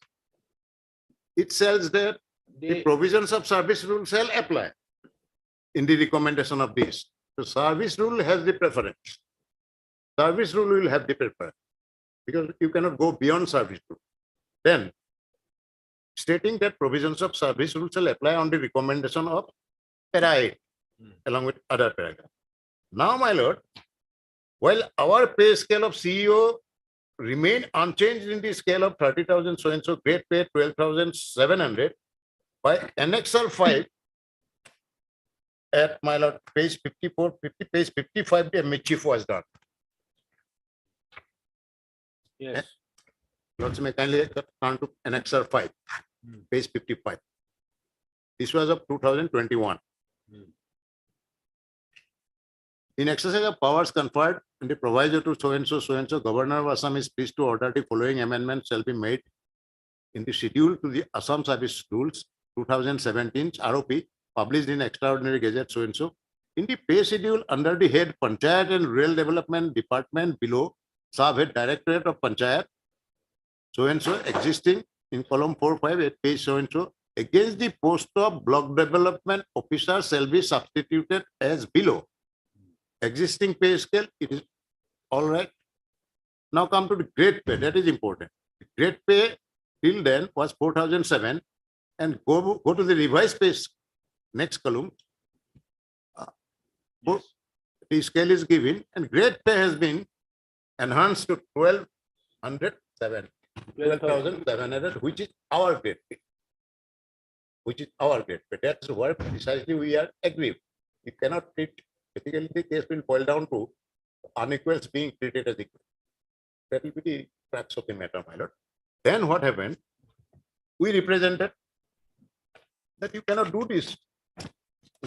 L: it says that the
B: they
L: provisions of service rule shall apply in the recommendation of this. The service rule has the preference. Service rule will have the preference because you cannot go beyond service rule. Then stating that provisions of service rule shall apply on the recommendation of para 8 along with other paragraph. Now, my lord, while our pay scale of CEO remain unchanged in the scale of 30,000 so and so, grade pay 12,700, by annexure 5 at, my lord, page 54, page 55, the mischief was done.
B: yes.
L: Lords may kindly turn to annexure 5, page 55. This was of 2021. In exercise of powers conferred in the proviso to so and so, Governor of Assam is pleased to order the following amendments shall be made in the schedule to the Assam Service Rules 2017 ROP published in Extraordinary Gazette so and so. In the pay schedule under the head Panchayat and Rural Development Department below, Sub-Head Directorate of Panchayat so and so existing in column 4-5 at page so and so against the post of Block Development Officer shall be substituted as below. Existing pay scale, it is all right. Now come to the grade pay, that is important. The grade pay till then was 4,007 and go to the revised pay, next column. The scale is given and grade pay has been enhanced to 12,700, which is our grade pay. Which is our grade pay. That's what precisely we are agreed. We cannot treat, basically the case will boil down to unequals being treated as equal. That will be the crux of the matter, my lord. Then what happened? We represented that you cannot do this.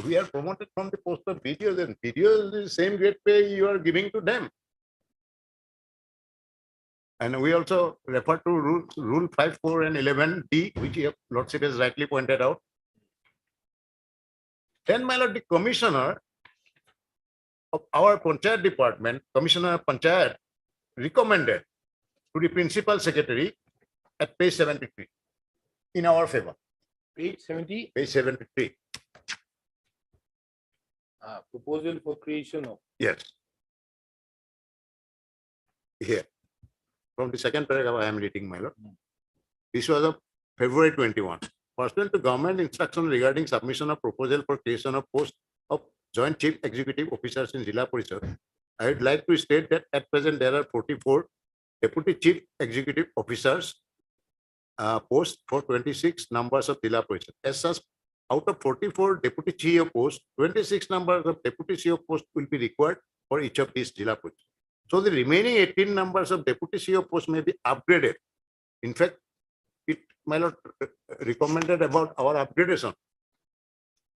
L: We are promoted from the post of videos, and videos is the same grade pay you are giving to them. And we also refer to rule 5, 4 and 11D, which your lordship has rightly pointed out. Then, my lord, the commissioner of our Panchayat department, Commissioner of Panchayat, recommended to the principal secretary at page 73 in our favor.
B: Page 70,
L: Page 73.
B: proposal for creation of.
L: Yes. Here. From the second paragraph, I am reading, my lord. This was of February 21. Pursuant to government instruction regarding submission of proposal for creation of post of Joint Chief Executive Officers in Jilla Parishad, I would like to state that at present there are 44 Deputy Chief Executive Officers posts for 26 numbers of Jilla Parishad. As such, out of 44 Deputy CEO posts, 26 numbers of Deputy CEO posts will be required for each of these Jilla Parishad. So the remaining 18 numbers of Deputy CEO posts may be upgraded. In fact, it, my lord, recommended about our upgradation.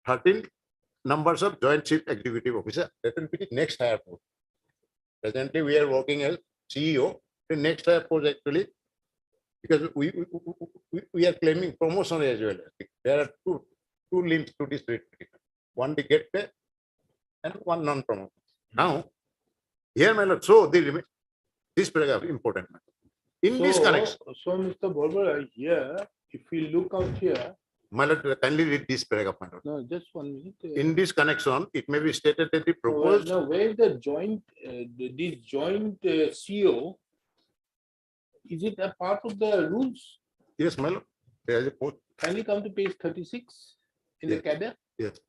L: 13 numbers of Joint Chief Executive Officer. That will be the next higher post. Presently, we are working as CEO. The next higher post actually, because we are claiming promotion as well. There are two limbs to this treatment. One the get pay and one non-promotion. Now, here, my lord, so this paragraph important. In this connection.
B: So, Mr. Borbar, here, if we look out here.
L: My lord, kindly read this paragraph, my lord.
B: No, just 1 minute.
L: In this connection, it may be stated that the proposed.
B: Now, where the joint, this joint CEO, is it a part of the rules?
L: Yes, my lord. There is a post.
B: Can you come to page 36 in the
L: Yes.
B: cadre?
L: Yes.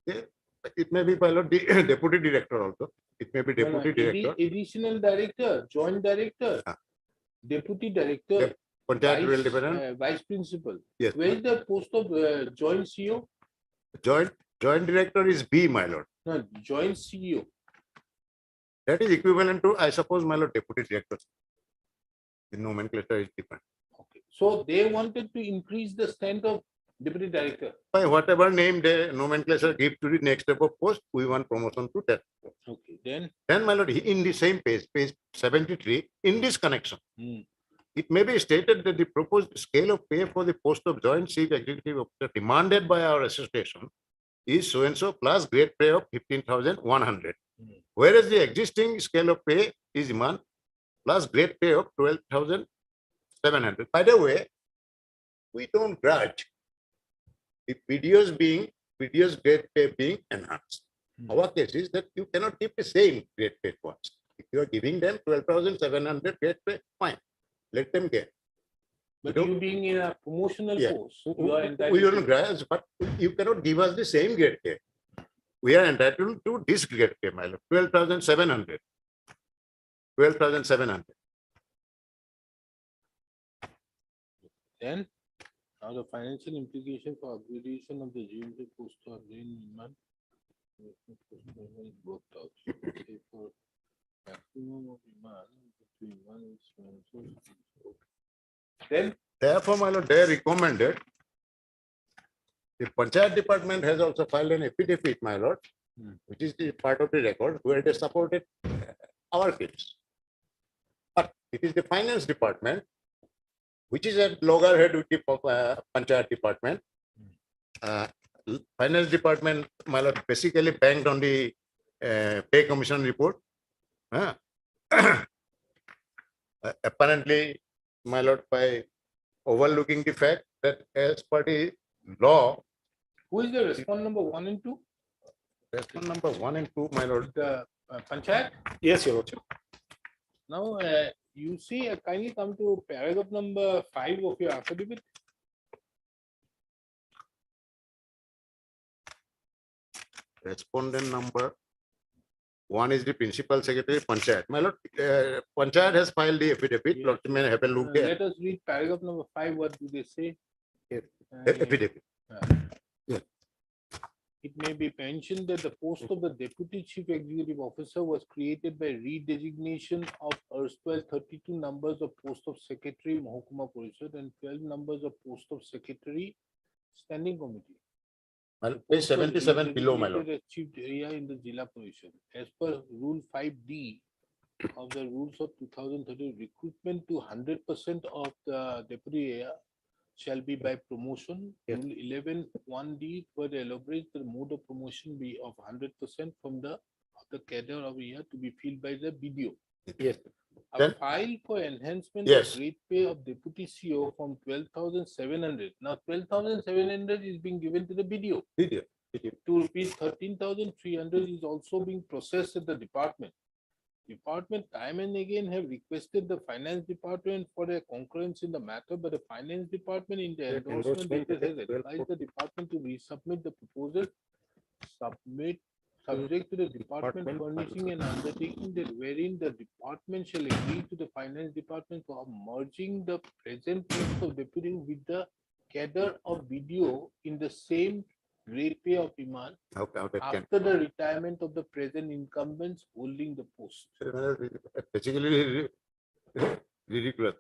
L: Yeah, it may be, my lord, the deputy director also. It may be
B: No, no,
L: deputy director.
B: Additional director, joint director,
L: Ah.
B: deputy director,
L: Panchayat Rural Development.
B: vice principal.
L: Yes.
B: Where is the post of joint CEO?
L: Joint director is B, my lord.
B: No, joint CEO.
L: That is equivalent to, I suppose, my lord, deputy director. The nomenclature is different.
B: Okay. So they wanted to increase the strength of deputy director.
L: By whatever name the nomenclature give to the next step of post, we want promotion to that.
B: Okay, then.
L: Then, my lord, in the same page 73, in this connection, it may be stated that the proposed scale of pay for the post of Joint Chief Executive Officer demanded by our association is so and so plus grade pay of 15,100. Whereas the existing scale of pay is demand plus grade pay of 12,700. By the way, we don't grudge the videos grade pay being enhanced. Our case is that you cannot keep the same grade pay once. If you are giving them 12,700 grade pay, fine. Let them get.
B: But
L: don't-
B: you being in a promotional
L: Yeah.
B: post, you are
L: We
B: entitled.
L: don't grudge, but you cannot give us the same grade pay. We are entitled to this grade pay, my lord, 12,700. 12,700.
B: Then, now the financial implication for upgradation of the GMP post or demand worked out. Say for maximum of demand between 1 is. Then,
L: Therefore, my lord, they recommended. The Panchayat department has also filed an affidavit, my lord, which is the part of the record where they supported our case. But it is the finance department, which is at loggerhead with the Panchayat department. Finance department, my lord, basically banked on the pay commission report. Apparently, my lord, by overlooking the fact that as per the law,
B: Who is the respondent number 1 and 2?
L: response number 1 and 2, my lord.
B: The Panchayat?
J: Yes, Your Lordship.
B: Now, you see, kindly come to paragraph number 5 of your affidavit.
L: Respondent number 1 is the principal secretary, Panchayat. My lord, Panchayat has filed the affidavit.
B: Yes.
L: Lord, may have a look at
B: Let us read paragraph number 5. What do they say?
L: Yes.
B: Uh,
L: affidavit.
B: It may be mentioned that the post of the Deputy Chief Executive Officer was created by redesignation of erstwhile 32 numbers of post of Secretary Mahokuma Parishad and 12 numbers of post of Secretary Standing Committee.
L: My lord, page 77 below, my lord.
B: Designated as Chief area in the Jilla Parishad. As per Rule 5D of the rules of 2030, recruitment to 100% of the deputy area shall be by promotion.
L: Yes.
B: Rule 11 1D further elaborates the mode of promotion be of 100% from the cadre of a year to be filled by the BDO.
L: Yes.
B: A
L: Then-
B: file for enhancement
L: Yes.
B: of rate pay of deputy CO from 12,700. Now 12,700 is being given to the BDO.
L: Video.
B: To rupees 13,300 is also being processed at the department. Department time and again have requested the finance department for a concurrence in the matter, but the finance department in the endorsement letter has advised the department to resubmit the proposal, subject to the department furnishing and undertaking that wherein the department shall agree to the finance department for merging the present post of deputy with the cadre of BDO in the same rate pay of Iman
L: How that can.
B: after the retirement of the present incumbents holding the post.
L: Basically ridiculous.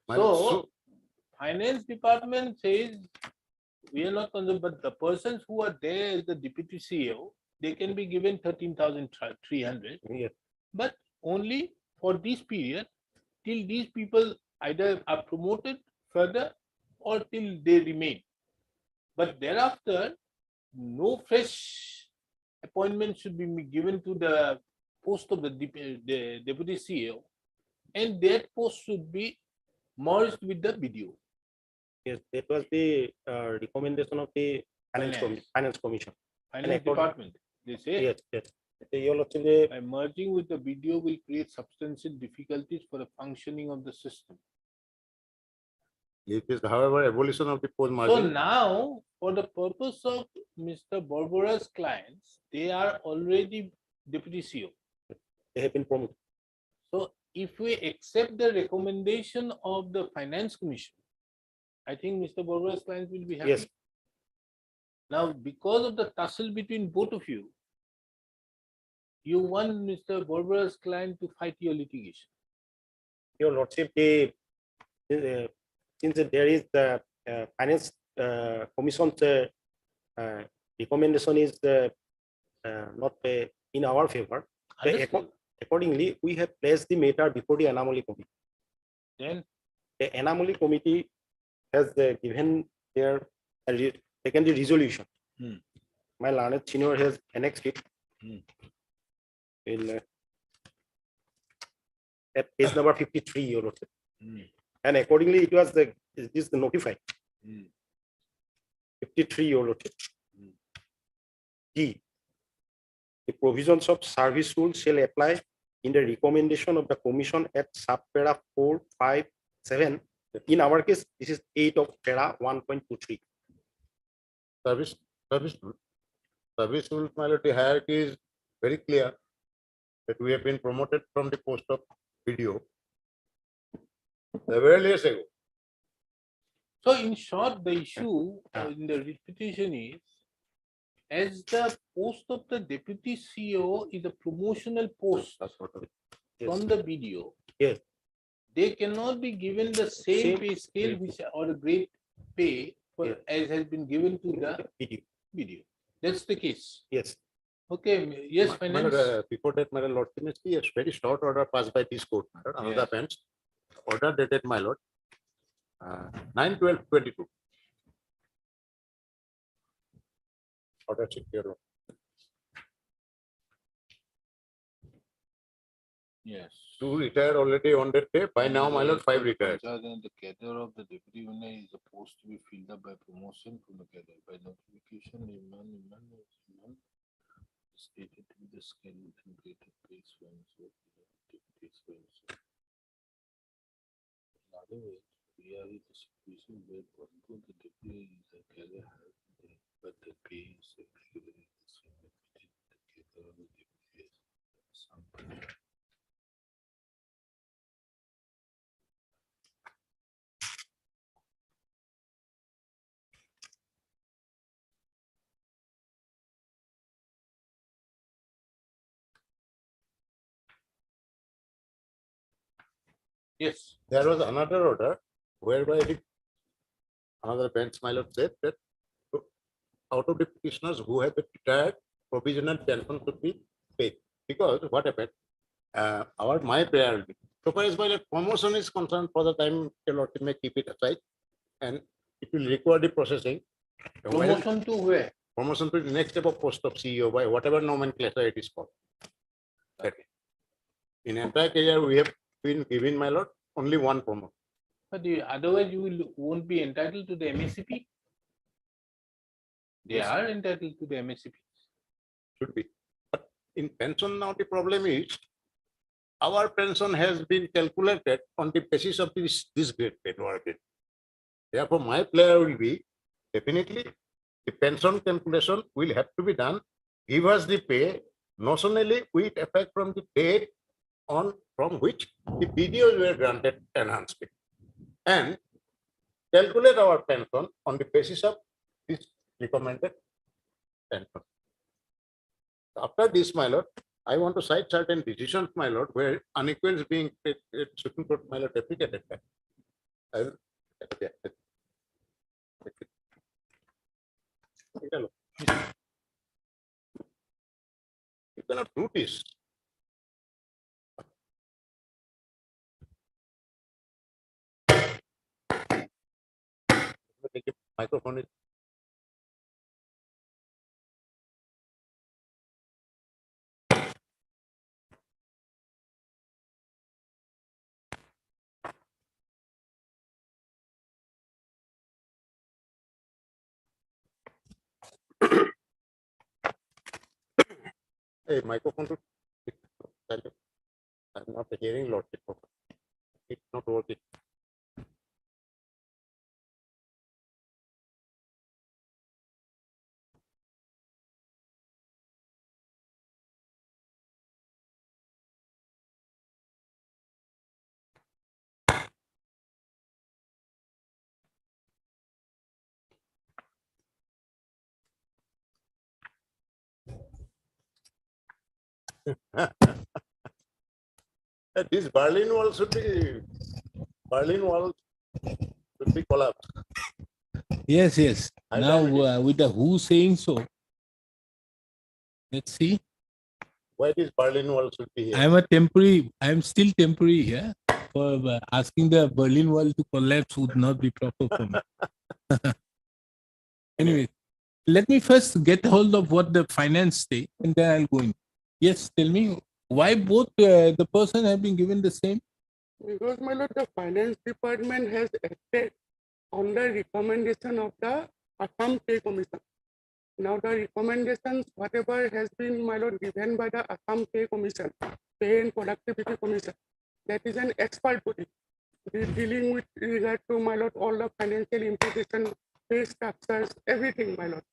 L: My
B: So-
L: lord,
B: Finance department says we are not concerned, but the persons who are there as the deputy CEO, they can be given 13,300.
L: Yes.
B: But only for this period till these people either are promoted further or till they remain. But thereafter, no fresh appointment should be given to the post of the deputy CEO, and that post should be merged with the BDO.
J: Yes, that was the recommendation of the Finance Commission.
B: Finance
J: according-
B: department, they say.
J: Yes, yes. Your Lordship,
B: By merging with the BDO will create substantial difficulties for the functioning of the system.
L: it is however abolition of the post
B: So
L: margin.
B: now, for the purpose of Mr. Barbara's clients, they are already deputy CEO.
J: they have been promoted.
B: So if we accept the recommendation of the Finance Commission, I think Mr. Barbara's clients will be happy.
J: Yes.
B: Now, because of the tussle between both of you, you want Mr. Barbara's client to fight your litigation.
J: Your Lordship, since there is the Finance Commission's recommendation is not in our favor,
B: Understood?
J: accordingly, we have placed the matter before the anomaly committee.
B: Then
J: The anomaly committee has given their taken the resolution.
B: Hmm.
J: My learned senior has annexed it.
B: Hmm.
J: In at page number 53, Your Lordship.
B: Hmm.
J: And accordingly, it was this notified.
B: Hmm.
J: 53, Your Lordship.
B: Hmm.
J: D. The provisions of service rules shall apply in the recommendation of the commission at subpara 4, 5, 7. In our case, this is 8 of para 1.23.
L: Service rules, my lord, the hierarchy is very clear that we have been promoted from the post of BDO several years ago.
B: So in short, the issue in the repetition is, as the post of the deputy CEO is a promotional post
L: That's what it is.
J: Yes.
B: from the BDO.
J: Yes.
B: They cannot be given the same
J: Same
B: pay scale which or a great pay for
J: Yes.
B: as has been given to the
J: BDO.
B: BDO. That's the case.
J: Yes.
B: Okay, yes,
L: My
B: finance.
L: lord, before that, my lord, let see a very short order passed by this court, my lord, another
B: Yes.
L: bench. Order dated, my lord, 9/12/22. Order secure.
B: Yes.
L: 2 retired already on that day. By now, my lord, 5 retired.
B: The cadre of the deputy winner is supposed to be filled up by promotion from the cadre. By notification, Iman stated to be the schedule and rated place when so deputy is when so. In other words, we are in a situation where although the deputy is a cadre has, but the pay is actually the same. The cadre of the deputy is some. Yes.
L: There was another order whereby another bench, my lord, said that out of the petitioners who have been retired, provisional pension should be paid. Because what happened, my priority, so far as my lord, promotion is concerned, for the time, your lord may keep it aside, and it will require the processing. While
B: Promotion to where?
L: Promotion to the next step of post of CEO by whatever nomenclature it is called. Okay. In entire career, we have been given, my lord, only one promotion.
B: But otherwise you won't be entitled to the MSCP. They
L: Yes.
B: are entitled to the MSCP.
L: Should be. But in pension now, the problem is our pension has been calculated on the basis of this great paid worker. Therefore, my player will be definitely the pension calculation will have to be done. Give us the pay notionally with effect from the date on from which the videos were granted enhancement, and calculate our pension on the basis of this recommended pension. After this, my lord, I want to cite certain decisions, my lord, where unequal is being Supreme Court, my lord, deprecated. I will- okay. You cannot do this. Take a microphone is a microphone to I'm not hearing lordship. It's not working. This Berlin wall should be collapsed.
K: Yes, yes.
L: I
K: Now,
L: diabetes.
K: with the WHO saying so, let's see.
L: Why this Berlin wall should be here?
K: I'm still temporary here. For asking the Berlin Wall to collapse would not be proper for me. Anyway, let me first get hold of what the finance say, and then I'll go in. Yes, tell me why both the person have been given the same.
H: Because, my lord, the finance department has acted on the recommendation of the Assam Pay Commission. Now, the recommendations, whatever has been, my lord, given by the Assam Pay Commission, Pay and Productivity Commission, that is an expert body dealing with regard to, my lord, all the financial implications, pay structures, everything, my lord.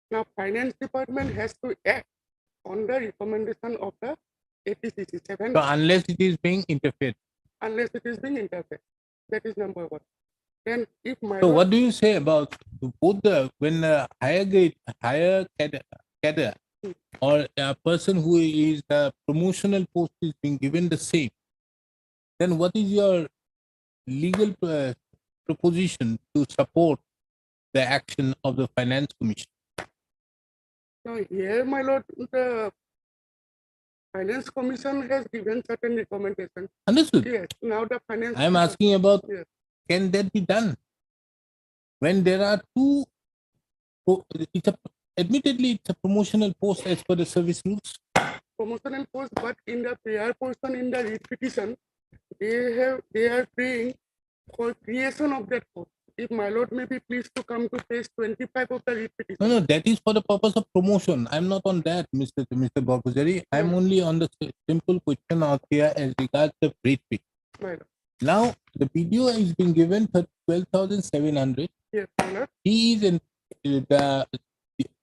H: Now, finance department has to act on the recommendation of the APCC 7.
K: So unless it is being interfered.
H: Unless it is being interfered. That is number one. Then if my
K: So
H: lord,
K: what do you say about both when higher cadre or a person who is a promotional post is being given the same, then what is your legal proposition to support the action of the Finance Commission?
H: Now here, my lord, the finance commission has given certain recommendations.
K: Understood?
H: Yes, now the finance.
K: I am asking about,
H: Yes.
K: can that be done? When there are two, it's a, admittedly, it's a promotional post as per the service rules.
H: Promotional post, but in the prayer portion in the read petition, they are praying for creation of that post. If my lord may be pleased to come to page 25 of the read petition.
K: No, that is for the purpose of promotion. I'm not on that, Mr. Barbuzari. I'm only on the simple question out here as regards the rate fee.
H: My lord.
K: Now, the video is being given for 12,700.
H: Yes, my lord.
K: He is the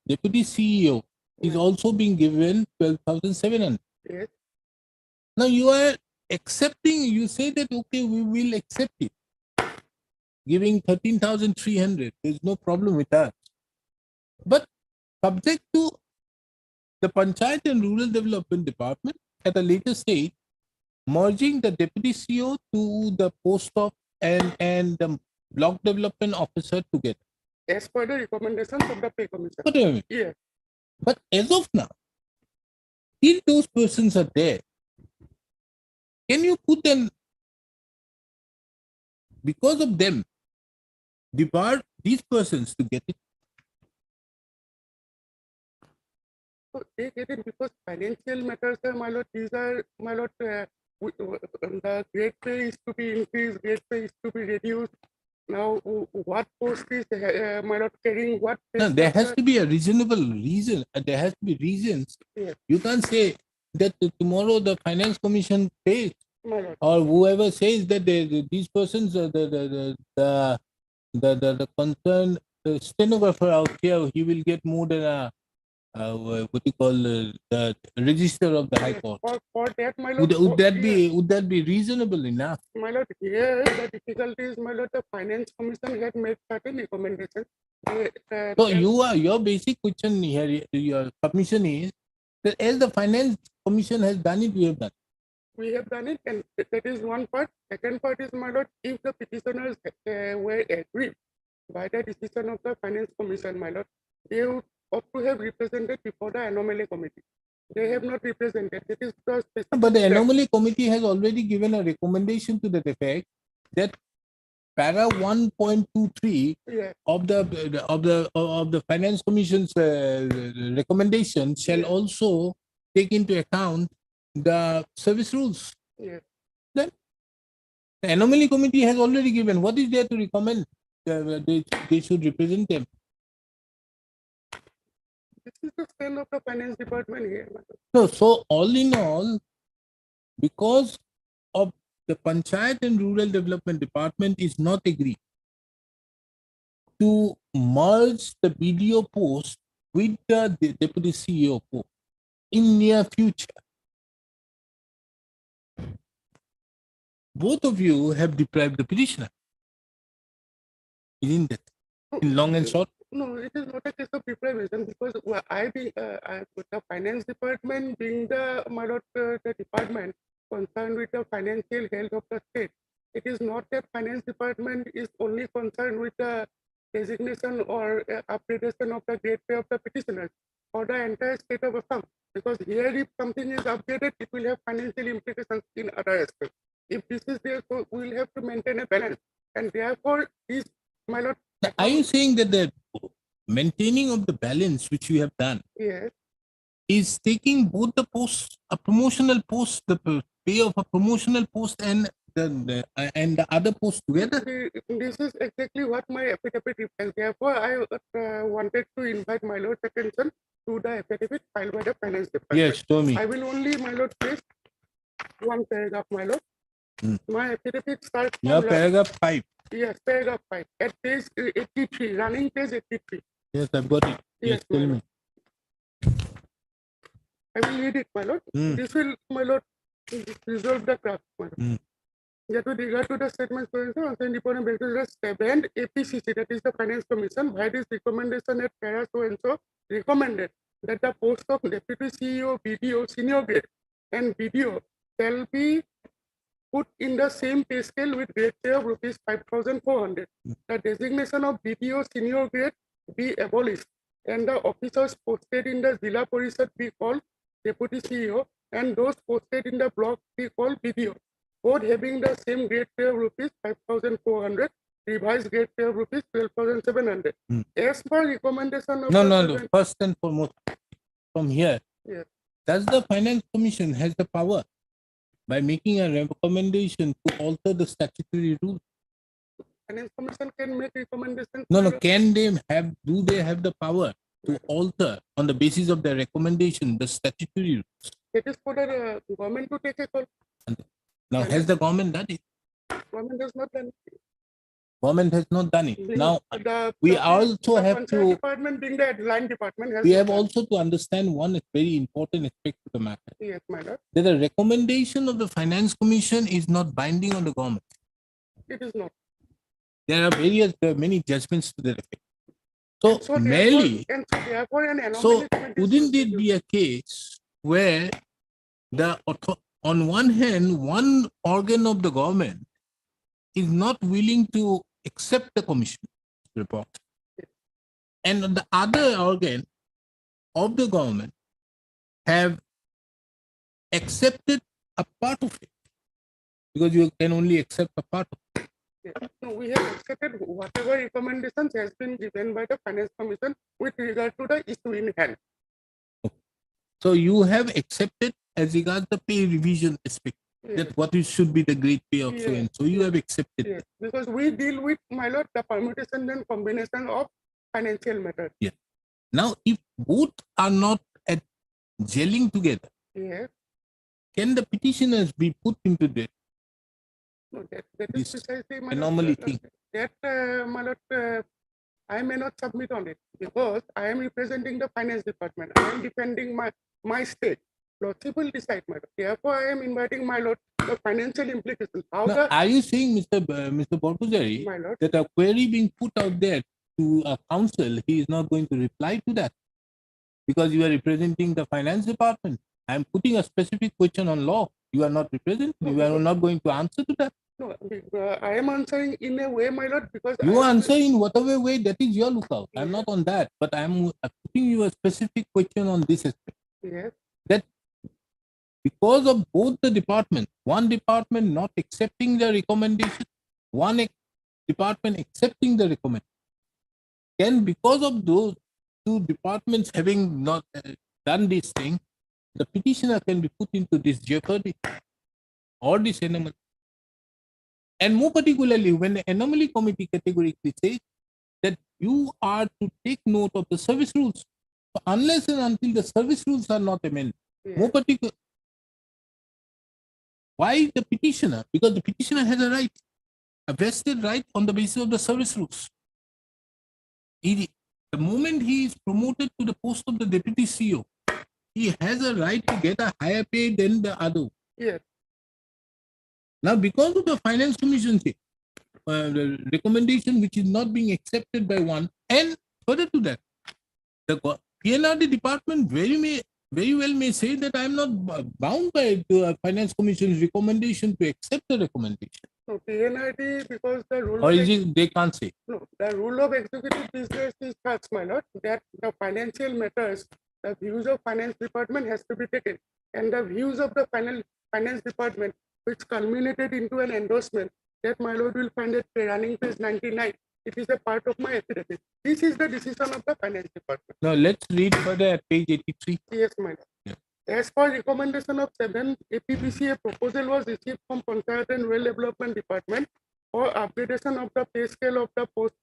K: deputy CEO is also being given 12,700.
H: Yes.
K: Now you are accepting, you say that, okay, we will accept it. Giving 13,300, there's no problem with that. But subject to the Panchayat and Rural Development Department at a later stage, merging the deputy CEO to the post of and the block development officer together.
H: As per the recommendations of the pay commission.
K: What do you mean?
H: Yes.
K: But as of now, till those persons are there, can you put them, because of them, debar these persons to get it?
H: So they get it because financial matters, my lord, these are, my lord, the grade pay is to be increased, grade pay is to be reduced. Now, what post is, my lord, carrying what?
K: No, there has to be a reasonable reason. There has to be reasons.
H: Yes.
K: You can't say that tomorrow the finance commission pays,
H: My lord.
K: or whoever says that these persons, the concerned stenographer out here, he will get more than a what you call the register of the High Court.
H: For that, my lord.
K: Would that be reasonable enough?
H: My lord, here the difficulty is, my lord, the finance commission had made certain recommendations.
K: So your basic question here, your submission is that as the finance commission has done it, we have done.
H: We have done it, and that is one part. Second part is, my lord, if the petitioners were agreed by the decision of the finance commission, my lord, they would ought to have represented before the anomaly committee. They have not represented. That is the specific.
K: But the anomaly committee has already given a recommendation to that effect that para 1.23
H: Yeah.
K: of the finance commission's recommendation shall also take into account the service rules.
H: Yeah.
K: Then the anomaly committee has already given. What is there to recommend? They should represent them.
H: This is the stand of the finance department here. my lord.
K: No, so all in all, because of the Panchayat and Rural Development Department is not agreed to merge the BDO post with the deputy CEO post in near future. Both of you have deprived the petitioner. Isn't it? In long and short.
H: No, it is not a case of deprivation because the finance department being the, my lord, the department concerned with the financial health of the state. It is not that finance department is only concerned with the designation or upgradation of the grade pay of the petitioners or the entire state of Assam. Because here, if something is upgraded, it will have financial implications in other aspects. If this is there, so we will have to maintain a balance. And therefore, is, my lord.
K: Are you saying that the maintaining of the balance which you have done
H: Yes.
K: is taking both the posts, a promotional post, the pay of a promotional post and the other post together?
H: This is exactly what my affidavit reflects. Therefore, I wanted to invite my lord's attention to the affidavit filed by the finance department.
K: Yes, show me.
H: I will only, my lord, place one paragraph, my lord. My affidavit starts
K: Your
H: from
K: paragraph 5.
H: yes, paragraph 5 at page 83, running page 83.
K: Yes, I've got it. Yes,
H: my
K: tell
H: lord.
K: me.
H: I will read it, my lord. This will, my lord, resolve the craft, my lord. Yet with regard to the statement, on the independent basis, 7 APCC, that is the Finance Commission, by this recommendation at para so and so recommended that the post of Deputy CEO, BDO, senior grade, and BDO shall be put in the same pay scale with grade pay of rupees 5,400. The designation of BDO senior grade be abolished and the officers posted in the Zilla Parishad be called Deputy CEO, and those posted in the block be called BDO, both having the same grade pay of rupees 5,400, revised grade pay of rupees 12,700.
K: Hmm.
H: As per recommendation of
K: No,
H: the
K: no, no.
H: seven-
K: First and foremost, from here,
H: Yes.
K: does the Finance Commission has the power by making a recommendation to alter the statutory rule?
H: Finance Commission can make recommendations.
K: No, no.
H: to the-
K: Can they have? Do they have the power to alter on the basis of their recommendation the statutory rules?
H: It is for the government to take a call.
K: Now, has the government done it?
H: Government has not done it.
K: Government has not done it. Now, we also
H: the
K: have
H: Panchayat
K: to.
H: Department being the line department has.
K: We
H: not
K: have
H: done it.
K: also to understand one very important aspect of the matter.
H: Yes, my lord.
K: That the recommendation of the Finance Commission is not binding on the government.
H: It is not.
K: There are many judgments to that effect.
H: So
K: So merely,
H: and so therefore an
K: so
H: anomaly committee
K: wouldn't
H: should
K: it be a case where on one hand, one organ of the government is not willing to accept the commission report, and the other organ of the government have accepted a part of it, because you can only accept a part of it.
H: No, we have accepted whatever recommendations has been given by the Finance Commission with regard to the issue in hand.
K: So you have accepted as regards the pay revision aspect,
H: Yes,
K: that what it should be the grade pay of so and so. You have accepted.
H: yes, because we deal with, my lord, the permutation and combination of financial matters.
K: Now, if both are not at gelling together,
H: Yes,
K: can the petitioners be put into the
H: no, that is
K: This
H: precisely my
K: anomaly
H: lord,
K: thing?
H: that, my lord, I may not submit on it because I am representing the finance department. I am defending my state. Lordship will decide, my lord. Therefore, I am inviting my lord the financial implications. How
K: Now,
H: the,
K: are you saying, Mr. Borpuzari,
H: my lord,
K: that a query being put out there to a council, he is not going to reply to that because you are representing the finance department? I am putting a specific question on law. You are not representing. You are not going to answer to that.
H: no, I am answering in a way, my lord, because
K: You
H: I am-
K: answer in whatever way, that is your lookout. I'm not on that, but I'm putting you a specific question on this aspect.
H: Yes,
K: Because of both the departments, one department not accepting the recommendation, one department accepting the recommendation, can because of those two departments having not done this thing, the petitioner can be put into this jeopardy or this anomaly. And more particularly, when the anomaly committee categorically says that you are to take note of the service rules. So unless and until the service rules are not amended, more particular, why the petitioner? Because the petitioner has a right, a vested right on the basis of the service rules. The moment he is promoted to the post of the deputy CEO, he has a right to get a higher pay than the other.
H: yes,
K: Now, because of the Finance Commission the recommendation which is not being accepted by one, and further to that, the PNRD department very well may say that I am not bound by the Finance Commission's recommendation to accept the recommendation.
H: so PNID, because the rule.
K: Or
H: of
K: is it they can't say?
H: No, the rule of executive business is such, my lord, that the financial matters, the views of finance department has to be taken. And the views of the finance department, which culminated into an endorsement, that my lord will find it running page 99. It is a part of my affidavit. This is the decision of the finance department.
K: Now let's read further at page 83.
H: Yes, my lord.
K: Yeah.
H: As per recommendation of 7 APPC, a proposal was received from Panchayat and Rural Development Department for upgradation of the pay scale of the post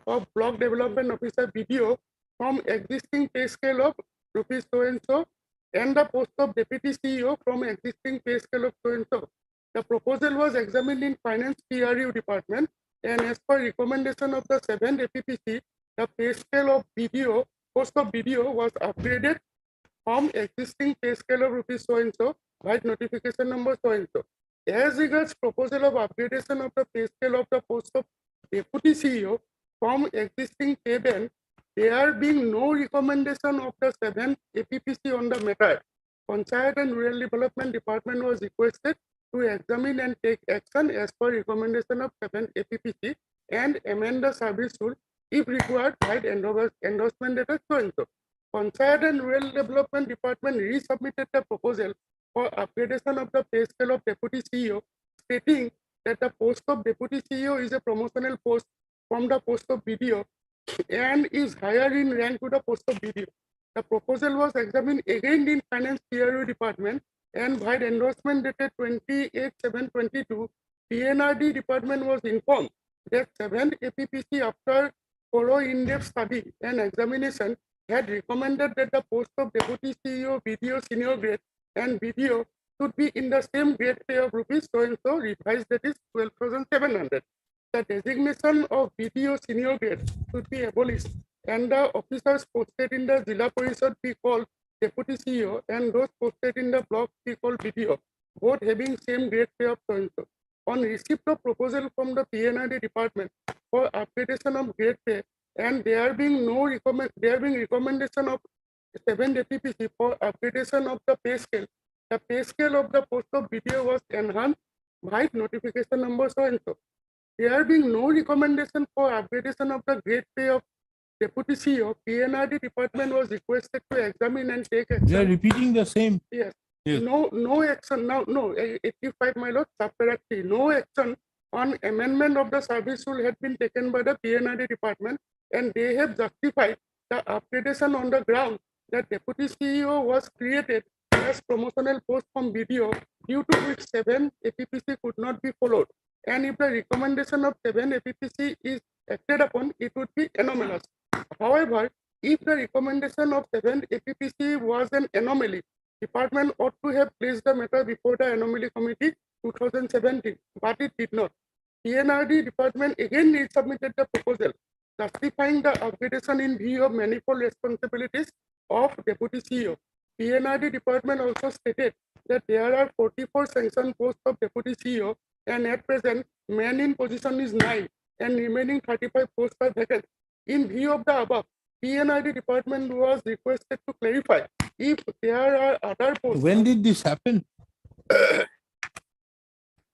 H: of Block Development Officer BDO from existing pay scale of rupees so and so, and the post of Deputy CEO from existing pay scale of so and so. The proposal was examined in Finance PRU Department, and as per recommendation of the 7th APPC, the pay scale of BDO, post of BDO was upgraded from existing pay scale of rupees so and so by notification number so and so. As regards proposal of upgradation of the pay scale of the post of Deputy CEO from existing pay band, there being no recommendation of the 7th APPC on the matter, Panchayat and Rural Development Department was requested to examine and take action as per recommendation of 7th APPC and amend the service rule
M: If required, write endorsement letter so and so. Panchayat and Rural Development Department resubmitted the proposal for upgradation of the pay scale of Deputy CEO, stating that the post of Deputy CEO is a promotional post from the post of BDO and is higher in rank to the post of BDO. The proposal was examined again in Finance PRO Department and by endorsement dated 28/7/22, PNRD Department was informed that 7th APPC, after thorough in-depth study and examination, had recommended that the post of Deputy CEO, BDO senior grade and BDO should be in the same grade pay of rupees so and so, revised, that is 12,700. The designation of BDO senior grade should be abolished and the officers posted in the Zilla Parishad be called Deputy CEO and those posted in the block be called BDO, both having same grade pay of so and so. On receipt of proposal from the PNRD department for upgradation of grade pay and there being recommendation of 7th APPC for upgradation of the pay scale of the post of BDO was enhanced by notification number so and so. There being no recommendation for upgradation of the grade pay of Deputy CEO, PNRD department was requested to examine and take action.
K: They are repeating the same.
M: Yes.
K: Yes.
M: No action now. No, 85 my lord, subparagraph 3. No action on amendment of the service rule had been taken by the PNRD department, and they have justified the upgradation on the ground that Deputy CEO was created as promotional post from BDO, due to which 7 APPC could not be followed. And if the recommendation of 7 APPC is acted upon, it would be anomalous. However, if the recommendation of 7 APPC was an anomaly, department ought to have placed the matter before the anomaly committee 2017, but it did not. PNRD department again resubmitted the proposal, justifying the upgradation in view of manifold responsibilities of Deputy CEO. PNRD department also stated that there are 44 sanctioned posts of Deputy CEO and at present man in position is 9 and remaining 35 posts are vacant. In view of the above, PNRD department was requested to clarify if there are other posts.
K: When did this happen?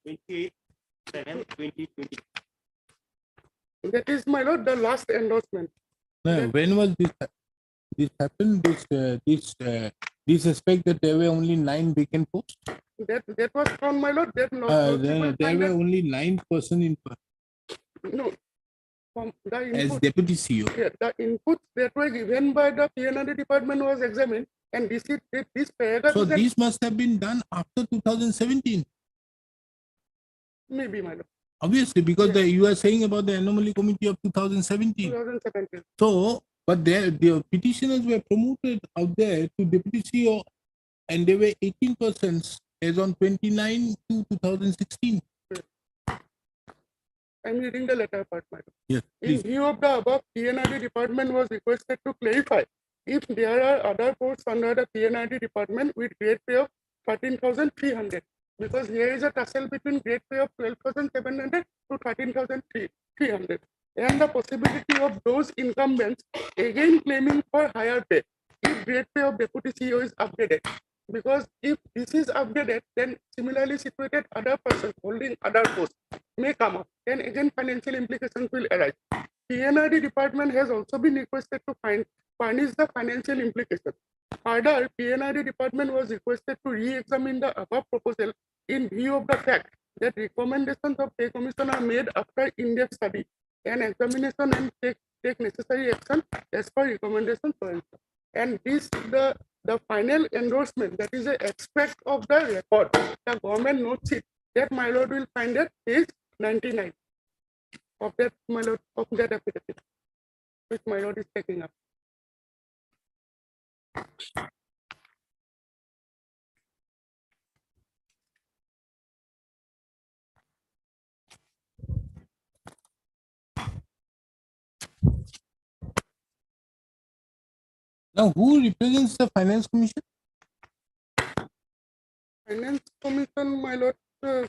J: 28/7/2020.
M: That is, my lord, the last endorsement.
K: No, when was this? This happened. This aspect that there were only 9 vacant posts.
M: That was found, my lord. That
K: There were only 9 persons in
M: no. From the
K: as
M: input,
K: deputy CEO.
M: yeah, the inputs that were given by the PNRD department was examined, and this paragraph.
K: So
M: is an-
K: these must have been done after 2017.
M: maybe, my lord.
K: Obviously, because you are saying about the anomaly committee of 2017.
M: 2017.
K: So, but the petitioners were promoted out there to deputy CEO, and they were 18 persons as on 29 to 2016.
M: I'm reading the letter part, my lord.
K: Yes,
M: In
K: please.
M: view of the above, PNRD department was requested to clarify if there are other posts under the PNRD department with grade pay of 13,300. Because here is a tussle between grade pay of 12,700 to 13,300. And the possibility of those incumbents again claiming for higher pay if grade pay of Deputy CEO is upgraded. Because if this is upgraded, then similarly situated other persons holding other posts may come up. Then again financial implications will arise. PNRD department has also been requested to furnish the financial implications. Further, PNRD department was requested to re-examine the above proposal in view of the fact that recommendations of pay commission are made after in-depth study and examination and take necessary action as per recommendations. And this the final endorsement, that is an extract of the record, the government notes it, that my lord will find at page 99 of that, my lord, of that affidavit, which my lord is taking up.
K: Now, who represents the finance commission?
M: Finance commission, my lord, the